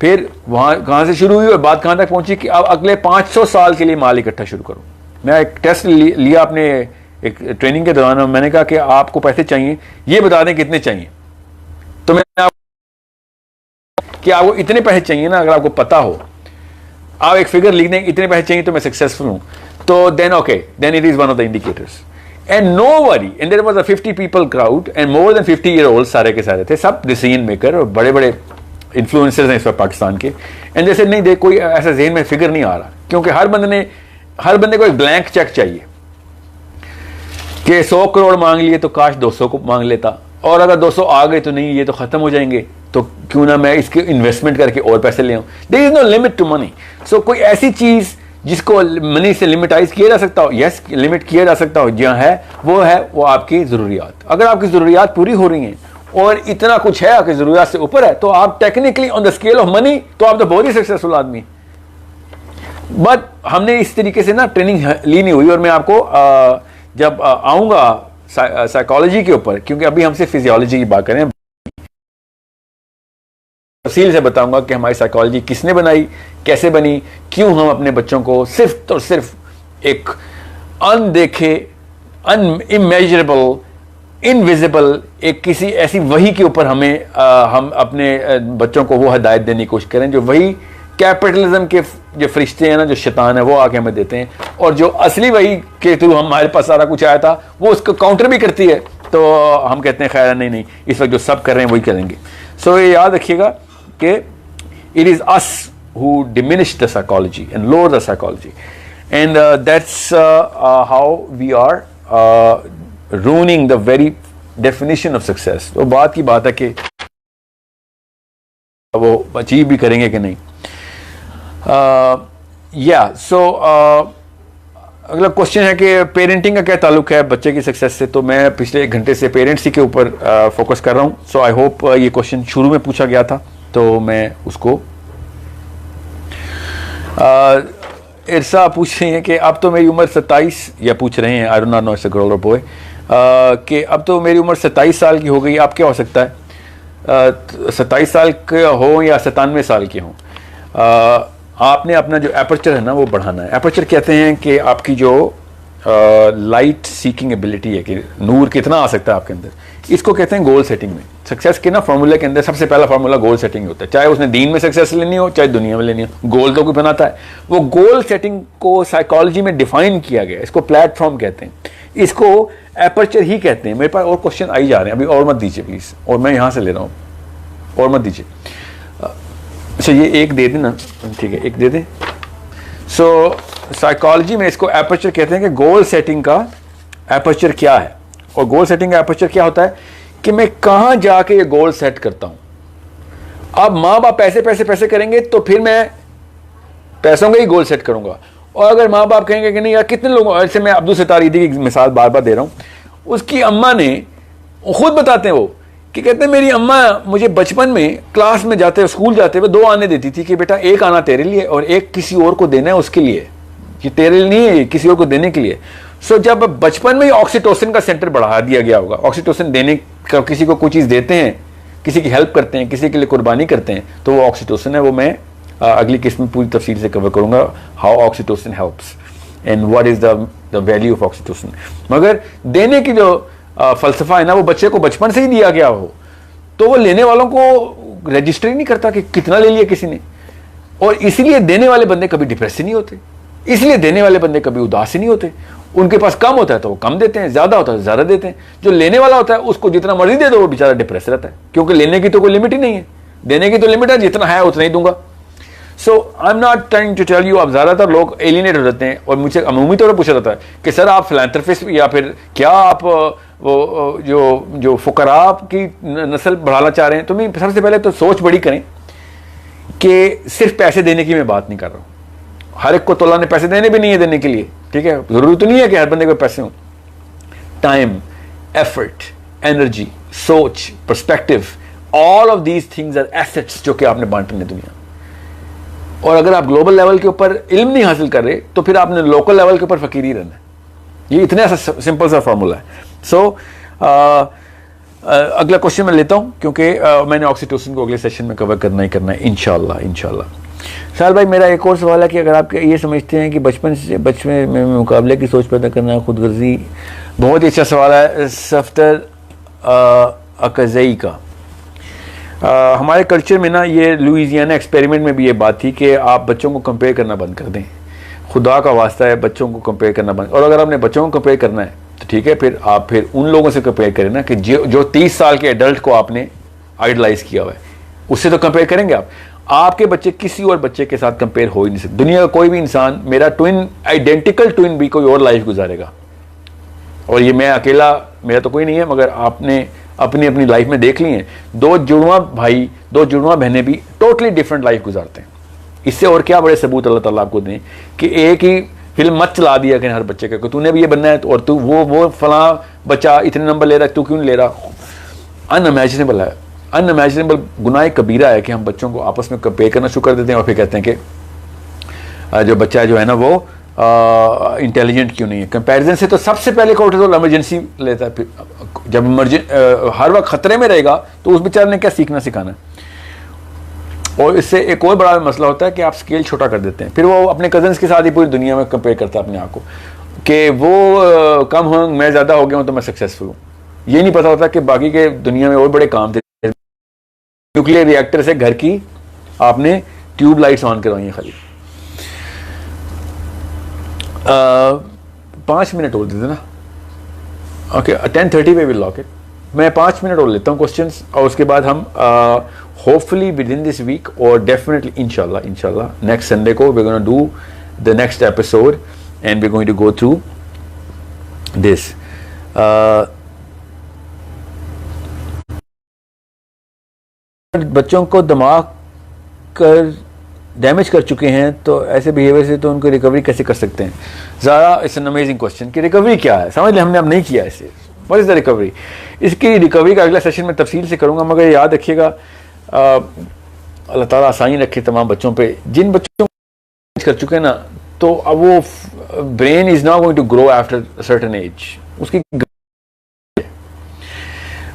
फिर वहाँ कहाँ से शुरू हुई और बात कहाँ तक पहुँची कि अब अगले 500 साल के लिए माल इकट्ठा शुरू करो। मैं एक टेस्ट लिया अपने एक ट्रेनिंग के दौरान, मैंने कहा कि आपको पैसे चाहिए, ये बता दें कितने चाहिए। तो मैंने कि आपको इतने पैसे चाहिए ना, अगर आपको पता हो, आप एक फिगर लिख दें इतने पैसे चाहिए तो मैं सक्सेसफुल हूँ, तो then okay, then it is one of the indicators. And nobody, and there was a 50 people crowd and more than 50-year-olds सारे के सारे थे, सब डिसीजन मेकर और बड़े बड़े इन्फ्लुएंसर्स हैं इस वक्त पाकिस्तान के। एंड जैसे नहीं देख, कोई ऐसा ज़हन में फिगर नहीं आ रहा, क्योंकि हर बंदे को एक ब्लैंक चेक चाहिए कि 100 करोड़ मांग लिए तो काश 200 को मांग लेता, और अगर 200 आ गए तो नहीं, ये तो ख़त्म हो जाएंगे, तो क्यों ना मैं इसके इन्वेस्टमेंट करके और पैसे ले आऊँ। There is no limit to money. So कोई ऐसी चीज़ जिसको मनी से लिमिटाइज किया जा सकता हो, यस लिमिट किया जा सकता हो, जहाँ है वो आपकी ज़रूरियात। अगर आपकी ज़रूरियात पूरी हो रही हैं और इतना कुछ है आपकी ज़रूरियात से ऊपर है, तो आप technically on the scale of money तो आप तो बहुत ही सक्सेसफुल आदमी। बट हमने इस तरीके से ना ट्रेनिंग ली नहीं हुई। और मैं आपको जब आऊँगा साइकोलॉजी के ऊपर, क्योंकि अभी हम सिर्फ फिजियोलॉजी की बात करें, तफसील से बताऊंगा कि हमारी साइकोलॉजी किसने बनाई, कैसे बनी, क्यों हम अपने बच्चों को सिर्फ और सिर्फ एक अनदेखे, अनइमेजरेबल, इनविजिबल एक किसी ऐसी वही के ऊपर हम अपने बच्चों को वो हिदायत देने की कोशिश करें, जो वही कैपिटलिज्म के जो फरिश्ते हैं ना, जो शैतान है, वो आके हमें देते हैं, और जो असली वही के थ्रू हमारे पास सारा कुछ आया था वो उसको काउंटर भी करती है। तो हम कहते हैं खैर नहीं, इस वक्त जो सब कर रहे हैं वही करेंगे। सो ये याद रखिएगा कि it is us who diminish the psychology and lower the psychology. And that's how we are ruining the very definition of success. तो बात की बात है कि वो अचीव भी करेंगे कि नहीं। अगला क्वेश्चन है कि पेरेंटिंग का क्या ताल्लुक है बच्चे की सक्सेस से। तो मैं पिछले 1 घंटे से पेरेंट्स ही के ऊपर फोकस कर रहा हूँ। सो आई होप ये क्वेश्चन शुरू में पूछा गया था तो मैं उसको इरसा पूछ रही हैं कि अब तो मेरी उम्र 27, या पूछ रहे हैं, I don't know it's a girl और बॉय, कि अब तो मेरी उम्र 27 साल की हो गई, अब क्या हो सकता है? 27 साल के हो या 97 साल के हों, आपने अपना जो एपर्चर है ना वो बढ़ाना है। एपर्चर कहते हैं कि आपकी जो लाइट सीकिंग एबिलिटी है, कि नूर कितना आ सकता है आपके अंदर, इसको कहते हैं गोल सेटिंग में। सक्सेस के ना फॉर्मूले के अंदर सबसे पहला फार्मूला गोल सेटिंग होता है, चाहे उसने दीन में सक्सेस लेनी हो चाहे दुनिया में लेनी हो, गोल तो कोई बनाता है। वो गोल सेटिंग को साइकोलॉजी में डिफाइन किया गया, इसको प्लेटफॉर्म कहते हैं, इसको एपर्चर ही कहते हैं। मेरे पास और क्वेश्चन आई जा रहे हैं, अभी और मत दीजिए प्लीज, और मैं यहाँ से ले रहा हूँ, और मत दीजिए। अच्छा ये एक दे दें ना, ठीक है एक दे दें। सो साइकोलॉजी में इसको एपर्चर कहते हैं कि गोल सेटिंग का एपर्चर क्या है। और गोल सेटिंग का एपर्चर क्या होता है कि मैं कहाँ जाके ये गोल सेट करता हूँ। अब माँ बाप पैसे पैसे पैसे करेंगे तो फिर मैं पैसों का ही गोल सेट करूँगा। और अगर माँ बाप कहेंगे कि नहीं यार कितने लोगों, ऐसे मैं अब्दुल सत्तार ईदी की मिसाल बार बार दे रहा हूँ, उसकी अम्मा ने खुद बताते हैं वो कि कहते हैं मेरी अम्मा मुझे बचपन में क्लास में जाते हुए स्कूल जाते हुए 2 आने देती थी कि बेटा एक आना तेरे लिए और एक किसी और को देना है उसके लिए, कि तेरे लिए नहीं है किसी और को देने के लिए। सो जब बचपन में ही ऑक्सीटोसिन का सेंटर बढ़ा दिया गया होगा, ऑक्सीटोसिन देने का, किसी को कोई चीज़ देते हैं, किसी की हेल्प करते हैं, किसी के लिए कुर्बानी करते हैं, तो वो ऑक्सीटोसिन है। वो मैं अगली किस्त में पूरी तफसील से कवर करूँगा, how oxytocin helps and what is the value of oxytocin. मगर देने की जो फलसफा है ना वो बच्चे को बचपन से ही दिया गया हो तो वो लेने वालों को रजिस्टर ही नहीं करता कि कितना ले लिया किसी ने। और इसलिए देने वाले बंदे कभी डिप्रेस नहीं होते, इसलिए देने वाले बंदे कभी उदास नहीं होते। उनके पास कम होता है तो वो कम देते हैं, ज्यादा होता है तो ज्यादा देते हैं। जो लेने वाला होता है उसको जितना मर्जी दे दो वो बेचारा डिप्रेस रहता है, क्योंकि लेने की तो कोई लिमिट ही नहीं है, देने की तो लिमिट है, जितना है उतना ही दूंगा। So I am not trying to tell you, अब ज्यादातर लोग एलिनेट हो जाते हैं और मुझसे अमूमी तौर पर पूछा जाता है कि सर आप फिलैंथ्रोपिस्ट या फिर क्या आप वो जो फुकरा की नस्ल बढ़ाना चाह रहे हैं। तो मैं सबसे पहले तो सोच बड़ी करें कि सिर्फ पैसे देने की मैं बात नहीं कर रहा हूँ, हर एक को तो अल्लाह ने पैसे देने भी नहीं है देने के लिए, ठीक है, जरूरी तो नहीं है कि हर बंदे को पैसे हों। टाइम, एफर्ट, एनर्जी, सोच, perspective, all of these things are assets जो कि आपने बांटने दुनिया। और अगर आप ग्लोबल लेवल के ऊपर इल्म नहीं हासिल कर रहे तो फिर आपने लोकल लेवल के ऊपर फकीर ही रहना है। ये इतने सिंपल सा फॉर्मूला है। सो अगला क्वेश्चन मैं लेता हूं क्योंकि मैंने ऑक्सीटोसिन को अगले सेशन में कवर करना ही करना है इंशाल्लाह। साल भाई मेरा एक और सवाल है कि अगर आप ये समझते हैं कि बचपन में मुकाबले की सोच पैदा करना खुदगर्जी, बहुत ही अच्छा सवाल है सफ्तर अकज़ई का। हमारे कल्चर में ना ये लुइजियाना एक्सपेरिमेंट में भी ये बात थी कि आप बच्चों को कंपेयर करना बंद कर दें, खुदा का वास्ता है बच्चों को कंपेयर करना बंद। और अगर आपने बच्चों को कंपेयर करना है तो ठीक है, फिर आप उन लोगों से कंपेयर करें ना कि जो 30 साल के एडल्ट को आपने आइडलाइज किया हुआ है, उससे तो कंपेयर करेंगे आप। आपके बच्चे किसी और बच्चे के साथ कंपेयर हो ही नहीं सकते। दुनिया का कोई भी इंसान, मेरा ट्विन, आइडेंटिकल ट्विन भी कोई और लाइफ गुजारेगा, और ये मैं अकेला, मेरा तो कोई नहीं है, मगर आपने अपनी अपनी लाइफ में देख ली हैं। 2 जुड़वा भाई, 2 जुड़वा बहनें भी टोटली डिफरेंट लाइफ गुजारते हैं। इससे और क्या बड़े सबूत अल्लाह ताला आपको दें कि एक ही फिल्म मत चला दिया कि हर बच्चे का तूने भी ये बनना है और तू वो फला बच्चा इतने नंबर ले रहा है, तू क्यों नहीं ले रहा। अनइमेजिनेबल है, अनइमेजिनेबल गुनाह कबीरा है कि हम बच्चों को आपस में कंपेयर करना शुरू कर देते हैं और फिर कहते हैं कि जो बच्चा जो है ना वो इंटेलिजेंट क्यों नहीं है। कंपैरिजन से तो सबसे पहले कोर्टिसोल इमरजेंसी लेता है। फिर जब हर वक्त खतरे में रहेगा तो उस बेचारे ने क्या सीखना सिखाना है। और इससे एक और बड़ा मसला होता है कि आप स्केल छोटा कर देते हैं, फिर वो अपने कजन्स के साथ ही पूरी दुनिया में कंपेयर करता है अपने आप को कि वो कम हो, मैं ज़्यादा हो गया हूँ तो मैं सक्सेसफुल हूँ। ये नहीं पता होता कि बाकी के दुनिया में और बड़े काम थे। न्यूक्लियर रिएक्टर से घर की आपने ट्यूब लाइट्स ऑन करवाई हैं खाली। 5 मिनट और दे देना, ओके 10:30 पे विल लॉक इट। मैं 5 मिनट और लेता हूँ क्वेश्चंस और उसके बाद हम hopefully within this week और डेफिनेटली इंशाल्लाह नेक्स्ट संडे को we gonna do the next episode and we're going to go through this. बच्चों को दिमाग कर डैमेज कर चुके हैं तो ऐसे बिहेवियर से तो उनको रिकवरी कैसे कर सकते हैं? ज़रा इट्स एन अमेजिंग क्वेश्चन कि रिकवरी क्या है, समझ लें हमने अब नहीं किया इसे, व्हाट इज़ द रिकवरी? इसकी रिकवरी का अगला सेशन में तफसील से करूँगा, मगर याद रखिएगा अल्लाह ताला आसानी रखे तमाम बच्चों पे। जिन बच्चों को कर चुके हैं ना, तो अब वो brain is not going to grow after certain age. उसकी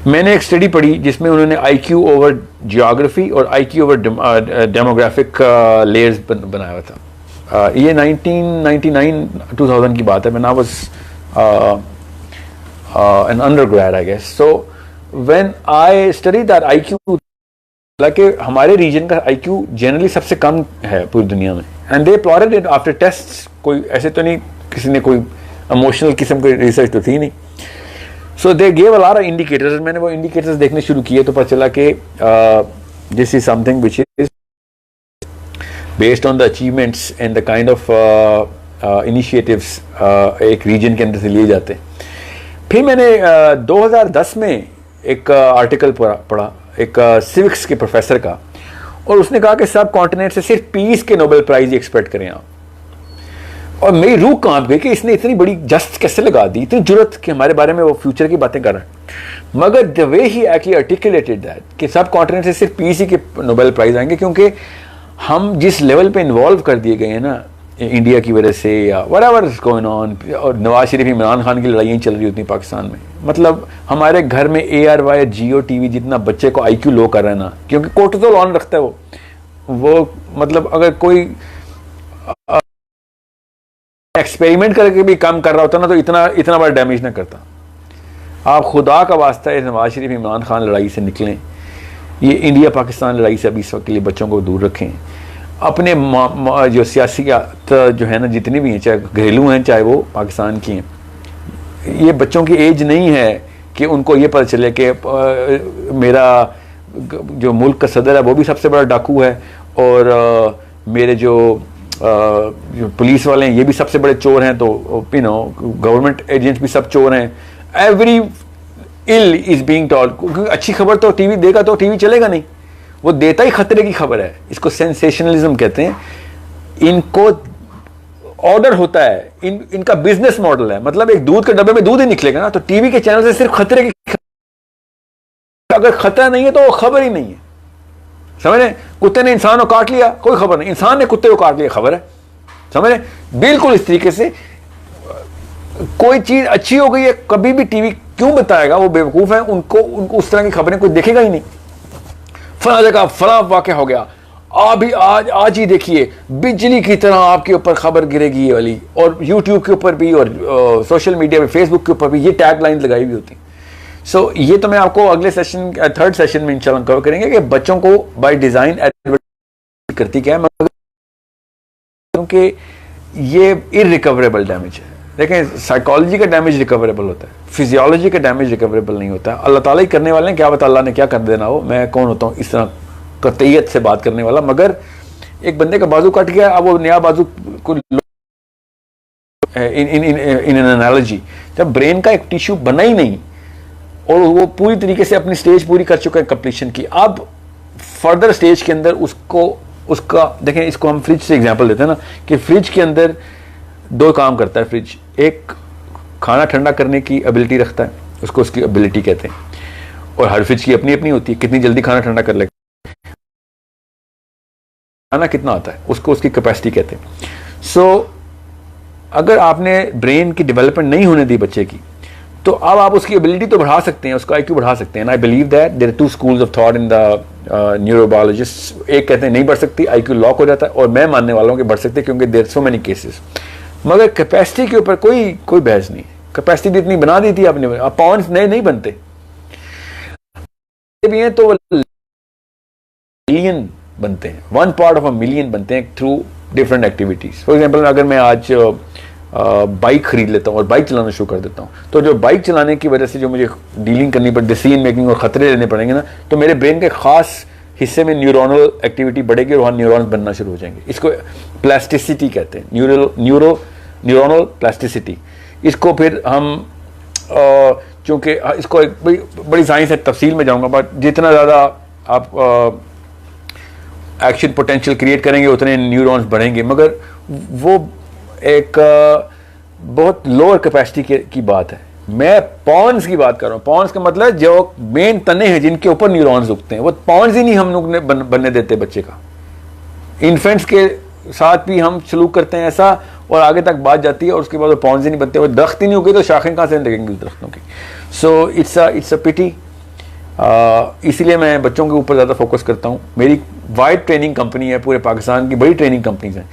मैंने एक स्टडी पढ़ी जिसमें उन्होंने IQ ओवर जियोग्राफी और IQ ओवर डेमोग्राफिक लेयर्स बनाया हुआ था। ये 1999-2000 की बात है, when I was an undergrad I guess. So when I study that IQ, हालांकि हमारे रीजन का IQ जनरली सबसे कम है पूरी दुनिया में, and they plotted it after test. कोई ऐसे तो नहीं, किसी ने कोई इमोशनल किस्म की रिसर्च तो थी नहीं। So they gave a lot of indicators. मैंने वो इंडिकेटर्स देखने शुरू किए तो पता चला कि this is something which is based on the achievements and the kind of initiatives एक रीजन के अंदर से लिए जाते हैं। फिर मैंने 2010 में एक आर्टिकल पढ़ा एक सिविक्स के प्रोफेसर का, और उसने कहा कि सब कॉन्टिनेंट से सिर्फ पीस के नोबेल प्राइज एक्सपेक्ट करें आप। और मेरी रूह कांप गई कि इसने इतनी बड़ी जस्ट कैसे लगा दी, इतनी जुर्रत कि हमारे बारे में वो फ्यूचर की बातें कर रहा है। मगर the way he actually articulated that कि सब कॉन्टिनेंट से सिर्फ पीस ही के नोबेल प्राइज आएंगे, क्योंकि हम जिस लेवल पे इन्वॉल्व कर दिए गए हैं ना इंडिया की वजह से, या व्हाटएवर इज गोइंग ऑन, और नवाज शरीफ इमरान खान की लड़ाइयाँ चल रही होती हैं पाकिस्तान में। मतलब हमारे घर में ARY जियो TV जितना बच्चे को IQ लो कर रहा है ना, क्योंकि कोर्टिसोल ऑन रखता है वो मतलब अगर कोई एक्सपेरिमेंट करके भी काम कर रहा होता ना तो इतना बड़ा डैमेज ना करता। आप खुदा का वास्ता है नवाज शरीफ इमरान खान लड़ाई से निकलें, ये इंडिया पाकिस्तान लड़ाई से अभी इस वक्त के लिए बच्चों को दूर रखें। अपने जो सियासियात जो है ना जितनी भी हैं, चाहे घरेलू हैं चाहे वो पाकिस्तान की हैं, ये बच्चों की एज नहीं है कि उनको ये पता चले कि मेरा जो मुल्क का सदर है वो भी सबसे बड़ा डाकू है, और मेरे जो पुलिस वाले हैं ये भी सबसे बड़े चोर हैं, तो यू नो गवर्नमेंट एजेंट्स भी सब चोर हैं। Every ill is being told, क्योंकि अच्छी खबर तो टीवी देगा तो टीवी चलेगा नहीं, वो देता ही खतरे की खबर है। इसको सेंसेशनलिज्म कहते हैं। इनको ऑर्डर होता है, इनका बिजनेस मॉडल है। मतलब एक दूध के डब्बे में दूध ही निकलेगा ना, तो टीवी के चैनल से सिर्फ खतरे की, अगर खतरा नहीं है तो वो खबर ही नहीं है। समझ रहे? कुत्ते ने इंसान को काट लिया, कोई खबर नहीं, इंसान ने कुत्ते को काट लिया, खबर है। समझ रहे? बिल्कुल इस तरीके से कोई चीज अच्छी हो गई है कभी भी टीवी क्यों बताएगा? वो बेवकूफ है, उनको उस तरह की खबरें कोई देखेगा ही नहीं। फला जगह फला वाक़या हो गया, अभी आज ही देखिए बिजली की तरह आपके ऊपर खबर गिरेगी ये वाली, और यूट्यूब के ऊपर भी और सोशल मीडिया पे फेसबुक के ऊपर भी ये टैग लाइन लगाई हुई होती। सो ये तो मैं आपको अगले सेशन, थर्ड सेशन में इंशाल्लाह कवर करेंगे कि बच्चों को बाय डिजाइन एडवर्टाइज करती क्या है, मगर क्योंकि ये इररिकवरेबल डैमेज है। देखें, साइकोलॉजी का डैमेज रिकवरेबल होता है, फिजियोलॉजी का डैमेज रिकवरेबल नहीं होता। अल्लाह ताला ही करने वाले हैं, क्या पता अल्लाह ने क्या कर देना हो। मैं कौन होता हूँ इस तरह कतईयत से बात करने वाला। मगर एक बंदे का बाजू कट गया, अब वो नया बाजू को इन एन एनालॉजी, जब ब्रेन का एक टिश्यू बना ही नहीं और वो पूरी तरीके से अपनी स्टेज पूरी कर चुका है कंप्लीशन की, अब फर्दर स्टेज के अंदर उसका देखें, इसको हम फ्रिज से एग्जांपल देते हैं ना, कि फ्रिज के अंदर दो काम करता है फ्रिज। एक खाना ठंडा करने की एबिलिटी रखता है, उसको उसकी एबिलिटी कहते हैं, और हर फ्रिज की अपनी अपनी होती है, कितनी जल्दी खाना ठंडा कर लेगा, खाना कितना आता है, उसको उसकी कैपेसिटी कहते हैं। सो अगर आपने ब्रेन की डेवलपमेंट नहीं होने दी बच्चे की, तो अब आप उसकी एबिलिटी तो बढ़ा सकते हैं, उसका IQ बढ़ा सकते हैं। I believe that there are two schools of thought in the neurobiologist. एक कहते हैं नहीं बढ़ सकती, IQ लॉक हो जाता है, और मैं मानने वाला हूँ कि बढ़ सकते हैं, क्योंकि देयर सो मेनी केसेस। मगर कैपेसिटी के ऊपर कोई बहस नहीं। कैपेसिटी भी इतनी बना दी थी आपने, अब पाउंड्स नए नहीं बनते भी हैं तो मिलियन बनते हैं, 1 पार्ट ऑफ अ मिलियन बनते हैं through different activities. For example, अगर मैं आज बाइक खरीद लेता हूँ और बाइक चलाना शुरू कर देता हूँ, तो जो बाइक चलाने की वजह से जो मुझे डीलिंग करनी पड़े, डिसीजन मेकिंग और खतरे लेने पड़ेंगे ना, तो मेरे ब्रेन के खास हिस्से में न्यूरोनल एक्टिविटी बढ़ेगी और वहाँ न्यूरॉन्स बनना शुरू हो जाएंगे। इसको प्लास्टिसिटी कहते हैं, न्यूरोनल प्लास्टिसिटी। इसको फिर हम चूँकि इसको एक बड़ी साइंस है, तफसील में जाऊँगा, बट जितना ज़्यादा आप एक्शन पोटेंशियल क्रिएट करेंगे उतने न्यूरॉन्स बढ़ेंगे, मगर वो एक बहुत लोअर कैपेसिटी की बात है। मैं पॉन्स की बात कर रहा हूँ। पॉन्स का मतलब जो मेन तने हैं जिनके ऊपर न्यूरॉन्स उगते हैं, वो पॉन्स ही नहीं हम लोग ने बनने देते बच्चे का। इन्फेंट्स के साथ भी हम सलूक करते हैं ऐसा, और आगे तक बात जाती है और उसके बाद वो पॉन्स ही नहीं बनते, वो दरख्त ही नहीं उगे तो शाखें कहाँ से लगेंगी दरख्तों की। सो इट्स अ पिटी। इसीलिए मैं बच्चों के ऊपर ज़्यादा फोकस करता हूँ। मेरी वाइड ट्रेनिंग कंपनी है, पूरे पाकिस्तान की बड़ी ट्रेनिंग कंपनीज हैं।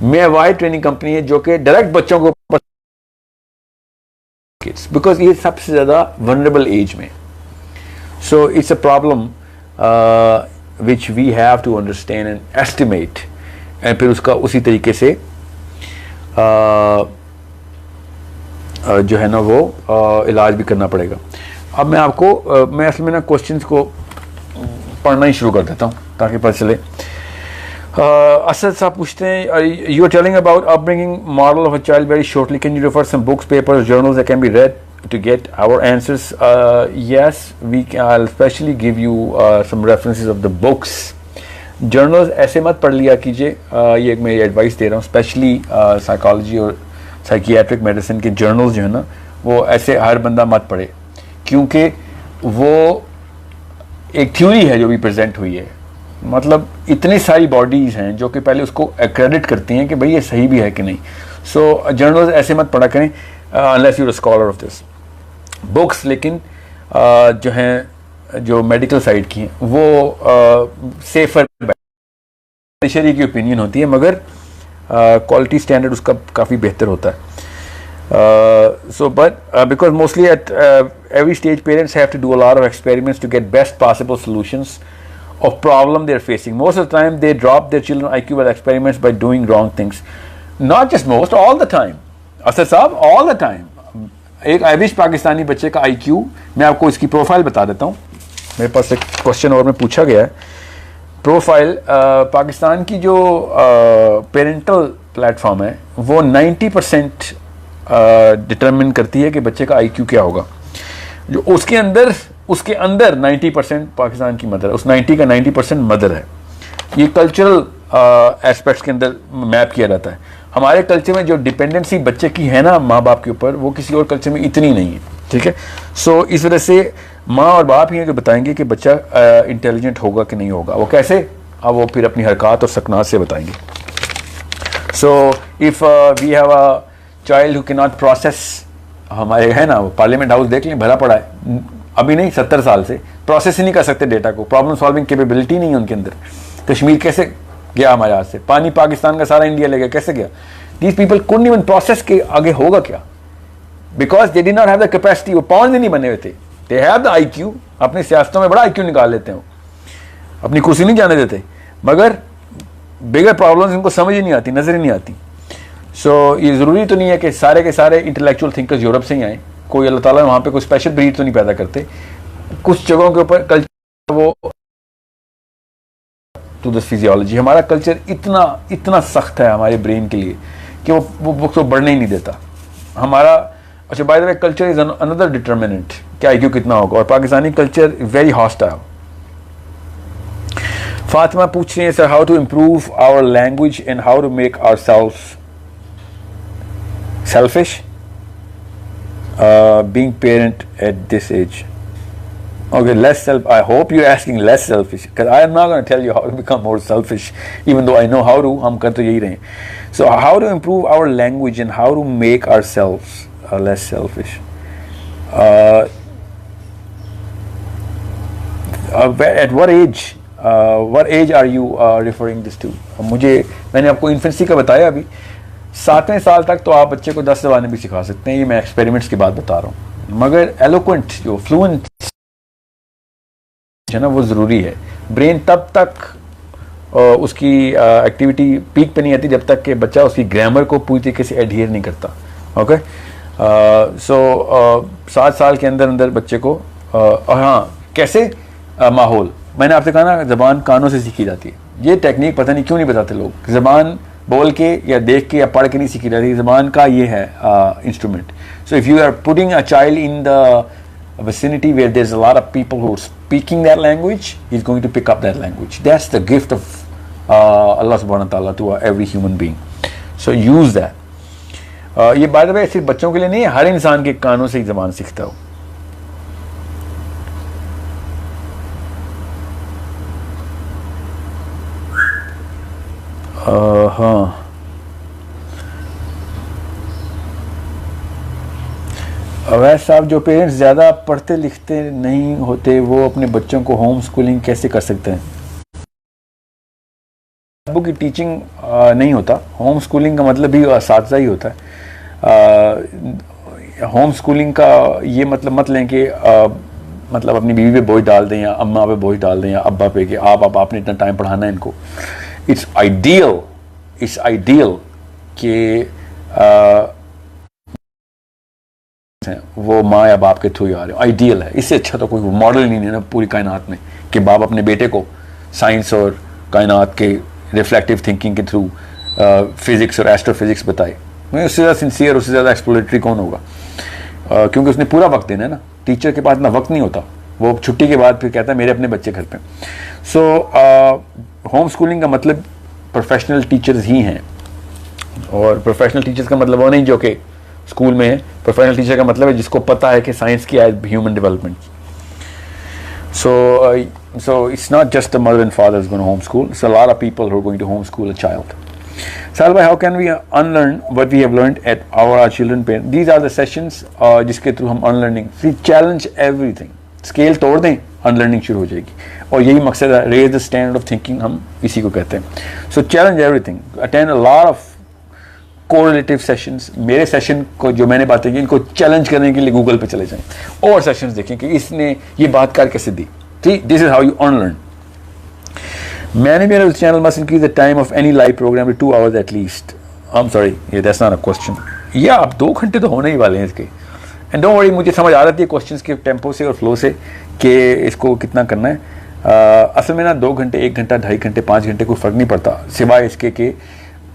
मैं वाइड ट्रेनिंग कंपनी है जो कि डायरेक्ट बच्चों को, बिकॉज ये सबसे ज़्यादा वनरेबल एज में। So it's a problem which we have to understand and estimate, and फिर उसका उसी तरीके से जो है ना वो इलाज भी करना पड़ेगा। अब मैं आपको मैं असल में ना क्वेश्चंस को पढ़ना ही शुरू कर देता हूँ ताकि पता चले। असद साहब पूछते हैं, you are telling about upbringing model of a child very shortly, can you refer some books, papers, journals that can be read to get our answers? Yes, I'll especially give you some references of the books. Journals ऐसे मत पढ़ लिया कीजिए, ये एक मैं एडवाइस दे रहा हूँ, स्पेशली साइकोलॉजी और साइकियाट्रिक मेडिसिन के जर्नल्स जो है ना, वो ऐसे हर बंदा मत पढ़े, क्योंकि वो एक थ्योरी है जो भी प्रेजेंट हुई है। मतलब इतनी सारी बॉडीज़ हैं जो कि पहले उसको एक्रेडिट करती हैं कि भाई ये सही भी है कि नहीं। सो जर्नल्स ऐसे मत पढ़ा करें unless you're a scholar of this. Books लेकिन जो हैं, जो मेडिकल साइड की हैं, वो सेफर बेनिफिशियरी की ओपिनियन होती है, मगर क्वालिटी स्टैंडर्ड उसका काफ़ी बेहतर होता है। So but because mostly at every stage parents have to do a lot of experiments to get best possible solutions of problem they're facing. Most of the time they drop their children IQ with experiments by doing wrong things. Not just most, all the time. Asad साहब, all the time. एक एवरेज पाकिस्तानी बच्चे का IQ, मैं आपको इसकी प्रोफाइल बता देता हूँ। मेरे पास एक क्वेश्चन और में पूछा गया है। प्रोफाइल पाकिस्तान की जो पेरेंटल प्लेटफॉर्म है वो 90% डिटरमिन करती है कि बच्चे का IQ क्या होगा। जो उसके अंदर 90% पाकिस्तान की मदर है, उस 90 का 90% मदर है। ये कल्चरल एस्पेक्ट्स के अंदर मैप किया जाता है। हमारे कल्चर में जो डिपेंडेंसी बच्चे की है ना माँ बाप के ऊपर, वो किसी और कल्चर में इतनी नहीं है, ठीक है। सो इस वजह से माँ और बाप ही हैं जो बताएंगे कि बच्चा इंटेलिजेंट होगा कि नहीं होगा। वो कैसे, अब वो फिर अपनी हरकत और सकनात से बताएंगे। So if we have a child who can not process, हमारे है ना, वो पार्लियामेंट हाउस देख लें, भरा पड़ा है, अभी नहीं 70 साल से प्रोसेस ही नहीं कर सकते डेटा को, प्रॉब्लम सॉल्विंग कैपेबिलिटी नहीं है उनके अंदर। कश्मीर कैसे गया हमारे हाथ से, पानी पाकिस्तान का सारा इंडिया ले गया, कैसे गया? These people couldn't even process के आगे होगा क्या, because they did not have the capacity. वो पॉन्स ही नहीं बने हुए थे। दे हैव द IQ, अपनी सियासतों में बड़ा IQ निकाल लेते हैं, अपनी कुर्सी नहीं जाने देते, मगर बिगर प्रॉब्लम्स इनको समझ ही नहीं आती, नजर ही नहीं आती। सो ये ज़रूरी तो नहीं है कि सारे के सारे इंटेलेक्चुअल थिंकर्स यूरोप से ही आए, कोई अल्लाह ताला वहाँ पे कोई स्पेशल ब्रीड तो नहीं पैदा करते। कुछ जगहों के ऊपर कल्चर वो टू द फिजियोलॉजी, हमारा कल्चर इतना सख्त है हमारे ब्रेन के लिए कि वो तो बढ़ने ही नहीं देता हमारा। अच्छा, by the way culture is another determinant कि IQ कितना होगा, और Pakistani culture very hostile. Fatima पूछ रही है, sir how to improve our language and how to make ourselves selfish being parent at this age. Okay, less self. I hope you're asking less selfish, because I am not going to tell you how to become more selfish, even though I know how to. हम कर तो यही रहे। So how to improve our language and how to make ourselves less selfish. At what age? What age are you referring this to? मैंने आपको इन्फेंसी का बताया अभी। 7वें साल तक तो आप बच्चे को 10 ज़बानें भी सिखा सकते हैं, ये मैं एक्सपेरिमेंट्स की बात बता रहा हूँ, मगर एलोक्वेंट जो फ्लुएंट है ना वो ज़रूरी है। ब्रेन तब तक उसकी एक्टिविटी पीक पे नहीं आती जब तक कि बच्चा उसकी ग्रामर को पूरी तरीके से एडहियर नहीं करता। ओके, सो 7 साल के अंदर बच्चे को हाँ, कैसे माहौल, मैंने आपसे कहा ना, ज़बान कानों से सीखी जाती है। ये टेक्निक पता नहीं क्यों नहीं बताते लोग। ज़बान बोल के या देख के या पढ़ के नहीं सीखी जाती, ज़बान का ये है instrument. So if you are putting a child in the vicinity where there's a lot of people who are speaking that language, he's going to pick up that language. That's the gift of Allah subhanahu wa ta'ala to every human being. So use that. ये by the way सिर्फ बच्चों के लिए नहीं है, हर इंसान के कानों से ही ज़बान सीखता हो। हाँ, अवैध साहब, जो पेरेंट्स ज़्यादा पढ़ते लिखते नहीं होते वो अपने बच्चों को होम स्कूलिंग कैसे कर सकते हैं? अबू की टीचिंग नहीं होता, होम स्कूलिंग का मतलब भी असातिज़ा ही होता है। होम स्कूलिंग का ये मतलब मत लें कि मतलब अपनी बीवी पे बोझ डाल दें या अम्मा पे बोझ डाल दें या अब्बा पे कि आपने इतना टाइम पढ़ाना है इनको। इट्स आइडियल कि वो माँ या बाप के थ्रू ही आ रहे हो, आइडियल है। इससे अच्छा तो कोई मॉडल नहीं है ना पूरी कायनात में कि बाप अपने बेटे को साइंस और कायनात के रिफ्लेक्टिव थिंकिंग के थ्रू फिजिक्स और एस्ट्रोफिजिक्स बताए। उससे ज़्यादा सिंसियर, उससे ज़्यादा एक्सप्लोरेटरी कौन होगा? क्योंकि उसने पूरा वक्त देना है ना। टीचर के पास इतना वक्त नहीं होता, वो छुट्टी के बाद फिर कहता है मेरे अपने बच्चे घर पे। सो होम स्कूलिंग का मतलब प्रोफेशनल टीचर्स ही हैं, और प्रोफेशनल टीचर्स का मतलब वो नहीं जो कि स्कूल में है। प्रोफेशनल टीचर का मतलब है जिसको पता है कि साइंस क्या है, human development. So it's not just the mother and father is going to homeschool. It's a lot of people who are going to homeschool a child. Sal bhai, how can we unlearn what we have learned at our children parents? These are the sessions जिसके थ्रू हम unlearning, challenge everything. Scale तोड़ दें, unlearning शुरू हो जाएगी। और यही मकसद है, raise the standard of thinking, हम इसी को कहते हैं। So challenge everything. Attend a lot of correlative sessions. मेरे सेशन को जो मैंने बातें की इनको चैलेंज करने के लिए गूगल पे चले जाएं और सेशंस देखें कि इसने ये बात कर कैसे दी। ठीक, this is how you unlearn. मैंने मेरे channel must increase the time of any live program to 2 hours at least. I am sorry, ये दैट्स नॉट अ क्वेश्चन। या आप 2 घंटे तो होने ही वाले हैं इसके। एंड डोंट वरी, मुझे समझ आ जाती है क्वेश्चंस के टेम्पो से और फ्लो से कि इसको कितना करना है। असल में ना 2 घंटे, 1 घंटा, 2.5 घंटे, 5 घंटे कोई फ़र्क नहीं पड़ता, सिवाय इसके कि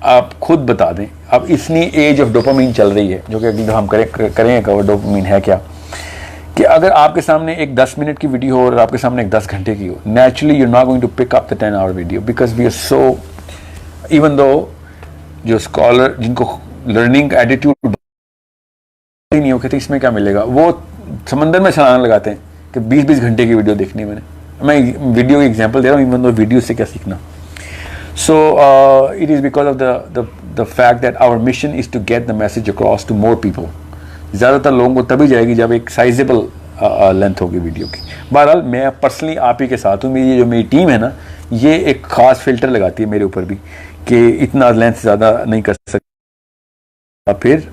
आप खुद बता दें। अब इतनी एज ऑफ डोपामीन चल रही है, जो कि अगली हम करेंगे कवर डोपामीन है क्या, कि अगर आपके सामने एक 10 मिनट की वीडियो हो और आपके सामने एक 10 घंटे की हो, naturally you are not going to pick up the 10 hour video, because we are so, even though जो स्कॉलर जिनको लर्निंग एटीट्यूड ही नहीं हो, कहते इसमें क्या मिलेगा, वो समंदर में छलांग लगाते हैं कि 20-20 घंटे की वीडियो देखनी है। मैं वीडियो की एग्जाम्पल दे रहा हूँ, इवन दो वीडियो से क्या सीखना। So it is because of the fact that our mission is to get the message across to more people. ज़्यादातर लोगों को तभी जाएगी जब एक साइजेबल लेंथ होगी वीडियो की। बहरहाल मैं पर्सनली आप ही के साथ हूँ। मेरी जो मेरी टीम है ना, ये एक ख़ास फिल्टर लगाती है मेरे ऊपर भी कि इतना लेंथ ज़्यादा नहीं कर सकते, फिर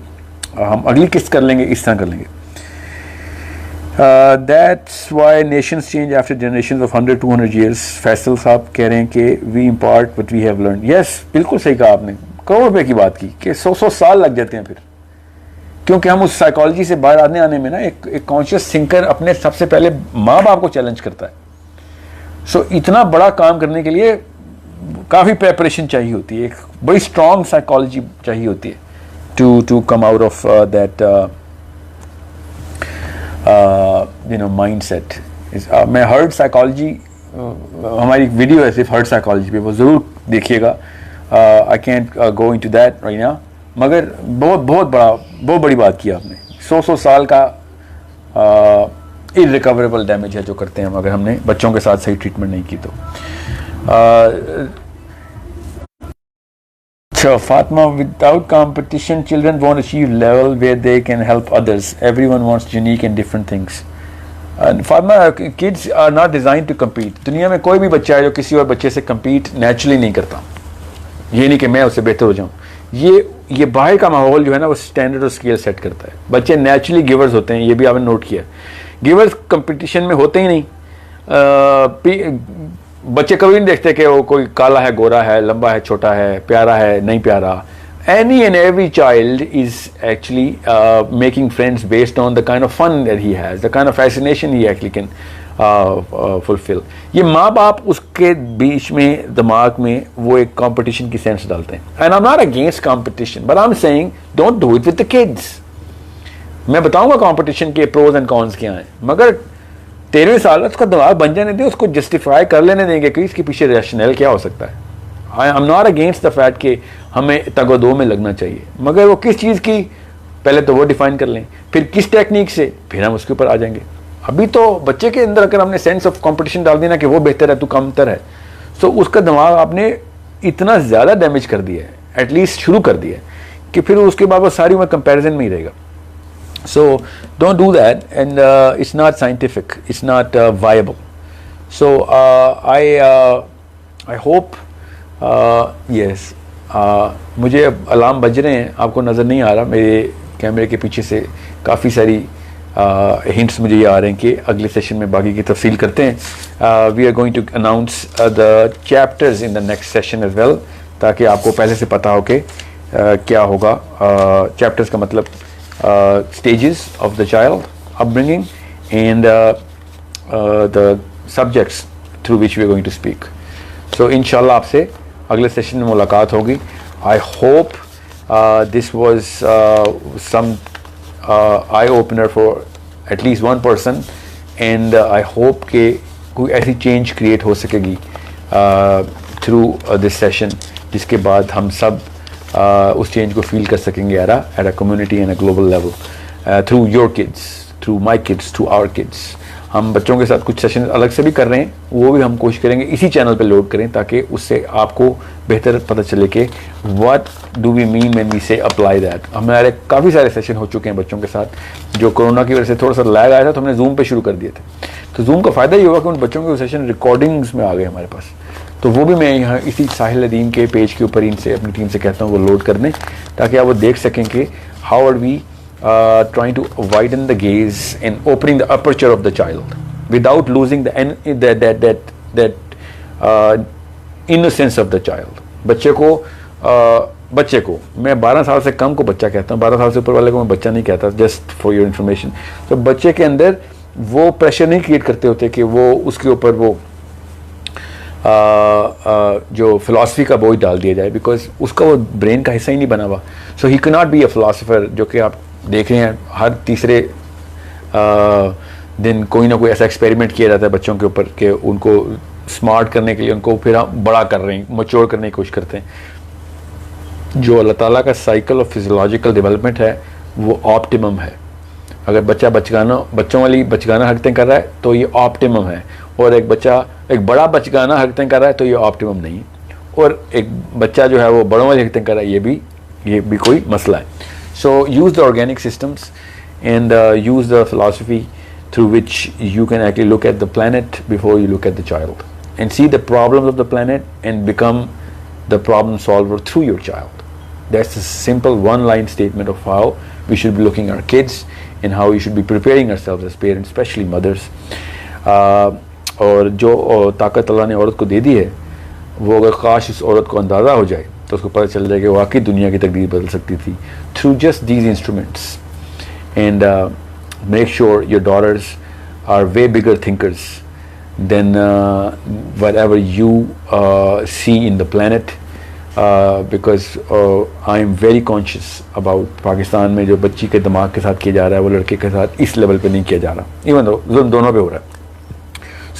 हम अगली किस्त कर लेंगे, इस तरह कर लेंगे। That's why nations change after generations of 100-200 years. Faisal साहब कह रहे हैं कि we impart what we have learned. Yes, बिल्कुल सही कहा आपने, करोड़ रुपए की बात की कि 100 साल लग जाते हैं फिर, क्योंकि हम उस साइकोलॉजी से बाहर आने में ना एक कॉन्शियस थिंकर अपने सबसे पहले माँ बाप को चैलेंज करता है। सो इतना बड़ा काम करने के लिए काफ़ी प्रेपरेशन चाहिए होती है, एक बड़ी स्ट्रॉन्ग साइकोलॉजी चाहिए होती है to come out of that mindset. मैं हर्ड साइकोलॉजी, हमारी एक वीडियो है सिर्फ हर्ड साइकोलॉजी पे, वो ज़रूर देखिएगा। I can't go into that right now, मगर बहुत बड़ी बात की आपने। 100 साल का इररिकवरेबल डैमेज है जो करते हैं हम, अगर हमने बच्चों के साथ सही ट्रीटमेंट नहीं की तो। So Fatma, without competition, children won't achieve level where they can help others. Everyone wants unique and different things. And Fatma, kids are not designed to compete. दुनिया में कोई भी बच्चा है जो किसी और बच्चे से compete naturally नहीं करता। ये नहीं कि मैं उससे बेहतर हो जाऊँ। ये बाहर का माहौल जो है ना, वो स्टैंडर्ड और स्केल सेट करता है। बच्चे नेचुरली गिवर्स होते हैं, ये भी आपने नोट किया। गिवर्स कंपटीशन में होते ही नहीं। बच्चे कभी नहीं देखते कि वो कोई काला है, गोरा है, लंबा है, छोटा है, प्यारा है, नहीं प्यारा। Any and every child is actually making friends based on the kind of fun that he has, the kind of fascination he actually can fulfil. ये माँ बाप उसके बीच में दिमाग में वो एक कंपटीशन की सेंस डालते हैं। And I am not against competition, but I am saying don't do it with the kids. मैं बताऊंगा कंपटीशन के प्रोज एंड कॉन्स क्या हैं, मगर 13वें साल उसका दिमाग बन जाने दें, उसको जस्टिफाई कर लेने देंगे कि इसके पीछे रैशनल क्या हो सकता है। आई am not against the fact कि हमें तगो-दो में लगना चाहिए, मगर वो किस चीज़ की पहले तो वो डिफाइन कर लें, फिर किस टेक्निक से, फिर हम उसके ऊपर आ जाएंगे। अभी तो बच्चे के अंदर अगर हमने सेंस ऑफ कंपटीशन डाल दिया ना कि वो बेहतर है तू कमतर है, तो उसका दिमाग आपने इतना ज़्यादा डैमेज कर दिया है, एटलीस्ट शुरू कर दिया है, कि फिर उसके बाद वो सारी उम्र कंपैरिजन में ही रहेगा। So don't do that, and it's not scientific, it's not viable. So I hope yes, मुझे अलार्म बज रहे हैं, आपको नज़र नहीं आ रहा, मेरे कैमरे के पीछे से काफ़ी सारी हिंट्स मुझे ये आ रहे हैं कि अगले सेशन में बाकी की तफसील करते हैं। We are going to announce the chapters in the next session as well, ताकि आपको पहले से पता हो कि क्या होगा। चैप्टर्स का मतलब stages of the child upbringing and the subjects through which we are going to speak. So inshallah आपसे अगले सेशन में मुलाकात होगी। I hope this was some eye opener for at least one person, and I hope कि कोई ऐसी change create हो सकेगी through this session, जिसके बाद हम सब उस चेंज को फील कर सकेंगे at a community and a global level through your kids, through my kids, through our kids. हम बच्चों के साथ कुछ सेशन अलग से भी कर रहे हैं, वो भी हम कोशिश करेंगे इसी चैनल पे लोड करें, ताकि उससे आपको बेहतर पता चले कि what do we mean when we say apply that. हमारे काफ़ी सारे सेशन हो चुके हैं बच्चों के साथ, जो कोरोना की वजह से थोड़ा सा लैग आया था तो हमने जूम पे शुरू कर दिए थे। तो जूम का फ़ायदा ये होगा कि उन बच्चों के सेशन रिकॉर्डिंग्स में आ गए हमारे पास, तो वो भी मैं यहाँ इसी साहिल अदीम के पेज के ऊपर इनसे अपनी टीम से कहता हूँ वो लोड कर दें, ताकि आप वो देख सकें कि how are we trying to widen the gaze and opening the aperture of the child without losing that innocence of the child. बच्चे को मैं 12 साल से कम को बच्चा कहता हूँ, 12 साल से ऊपर वाले को मैं बच्चा नहीं कहता, जस्ट फॉर योर इन्फॉर्मेशन। तो बच्चे के अंदर वो प्रेशर नहीं क्रिएट करते होते कि वो उसके ऊपर वो जो फिलॉसफी का बोझ डाल दिया जाए, बिकॉज उसका वो ब्रेन का हिस्सा ही नहीं बना हुआ। So he can not be a philosopher, जो कि आप देख रहे हैं हर तीसरे दिन कोई ना कोई ऐसा एक्सपेरिमेंट किया जाता है बच्चों के ऊपर कि उनको स्मार्ट करने के लिए उनको फिर हम बड़ा कर रहे हैं, मैच्योर करने की कोशिश करते हैं। जो अल्लाह ताला का साइकिल ऑफ फिजियोलॉजिकल डेवलपमेंट है वो ऑप्टिमम है। अगर बच्चा बच्चों वाली बचगाना हरकतें कर रहा है तो ये ऑप्टिमम है, और एक बड़ा बचगाना हरकतें कर रहा है तो ये ऑप्टिमम नहीं, और एक बच्चा जो है वो बड़ों वाली हरकतें कर रहा है ये भी कोई मसला है। So use the organic systems and use the philosophy through which you can actually look at the planet before you look at the child and see the problems of the planet and become the problem solver through your child. That's a simple one-line statement of how we should be looking at our kids and how we should be preparing ourselves as parents, especially mothers. और जो ताकत अल्लाह ने औरत को दे दी है, वो अगर काश इस औरत को अंदाज़ा हो जाए तो उसको पता चल जाए कि वाकई दुनिया की तकदीर बदल सकती थी through just these instruments. And make sure your daughters are way bigger thinkers than whatever you see in the planet. Because I am very conscious about Pakistan में जो बच्ची के दिमाग के साथ किया जा रहा है वो लड़के के साथ इस लेवल पे नहीं किया जा रहा, इवन दोनों पे हो रहा है।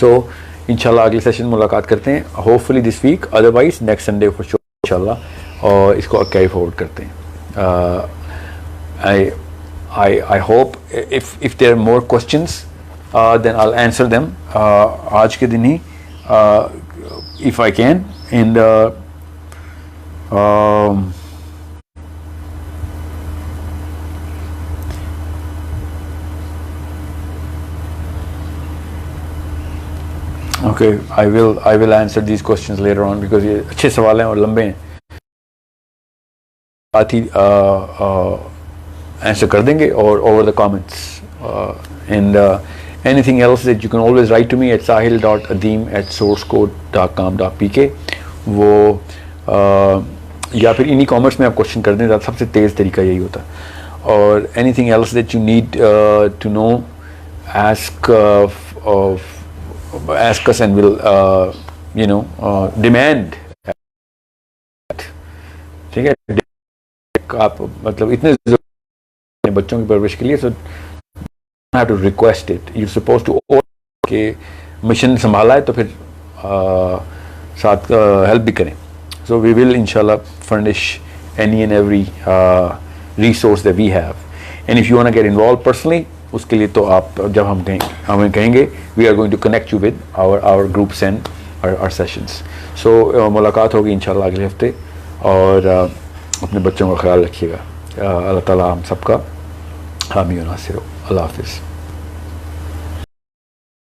सो इंशाल्लाह अगले सेशन में मुलाकात करते हैं, hopefully this week, otherwise next Sunday for sure इंशाल्लाह, और इसको कैरी फॉरवर्ड करते हैं। I hope if there are more questions then I'll answer them आज के दिन ही if I can, and okay, I will answer these questions later on because ये अच्छे सवाल हैं और लंबे हैं, साथ ही आंसर कर देंगे और over the comments and anything else that you can always write to me at sahil.adeem@sourcecode.com.pk। वो या फिर इन्हीं कॉमर्स में आप क्वेश्चन कर दें, सबसे तेज़ तरीका यही होता है। और anything else that you need to know, ask ask us and we'll demand, ठीक है, आप मतलब इतने बच्चों की परवरिश के लिए, so have to request it. You're supposed to के मिशन संभाला है तो फिर साथ हेल्प भी करें. So we will inshallah furnish any and every resource that we have. And if you want to get involved personally, उसके लिए तो आप जब हमें कहेंगे, we are going to connect you with our groups and our sessions. So मुलाकात होगी इंशाल्लाह अगले हफ्ते, और अपने बच्चों का ख्याल रखिएगा. अल्लाह ताला हम सबका हामी और नासिर हो. अल्लाह हाफिज़.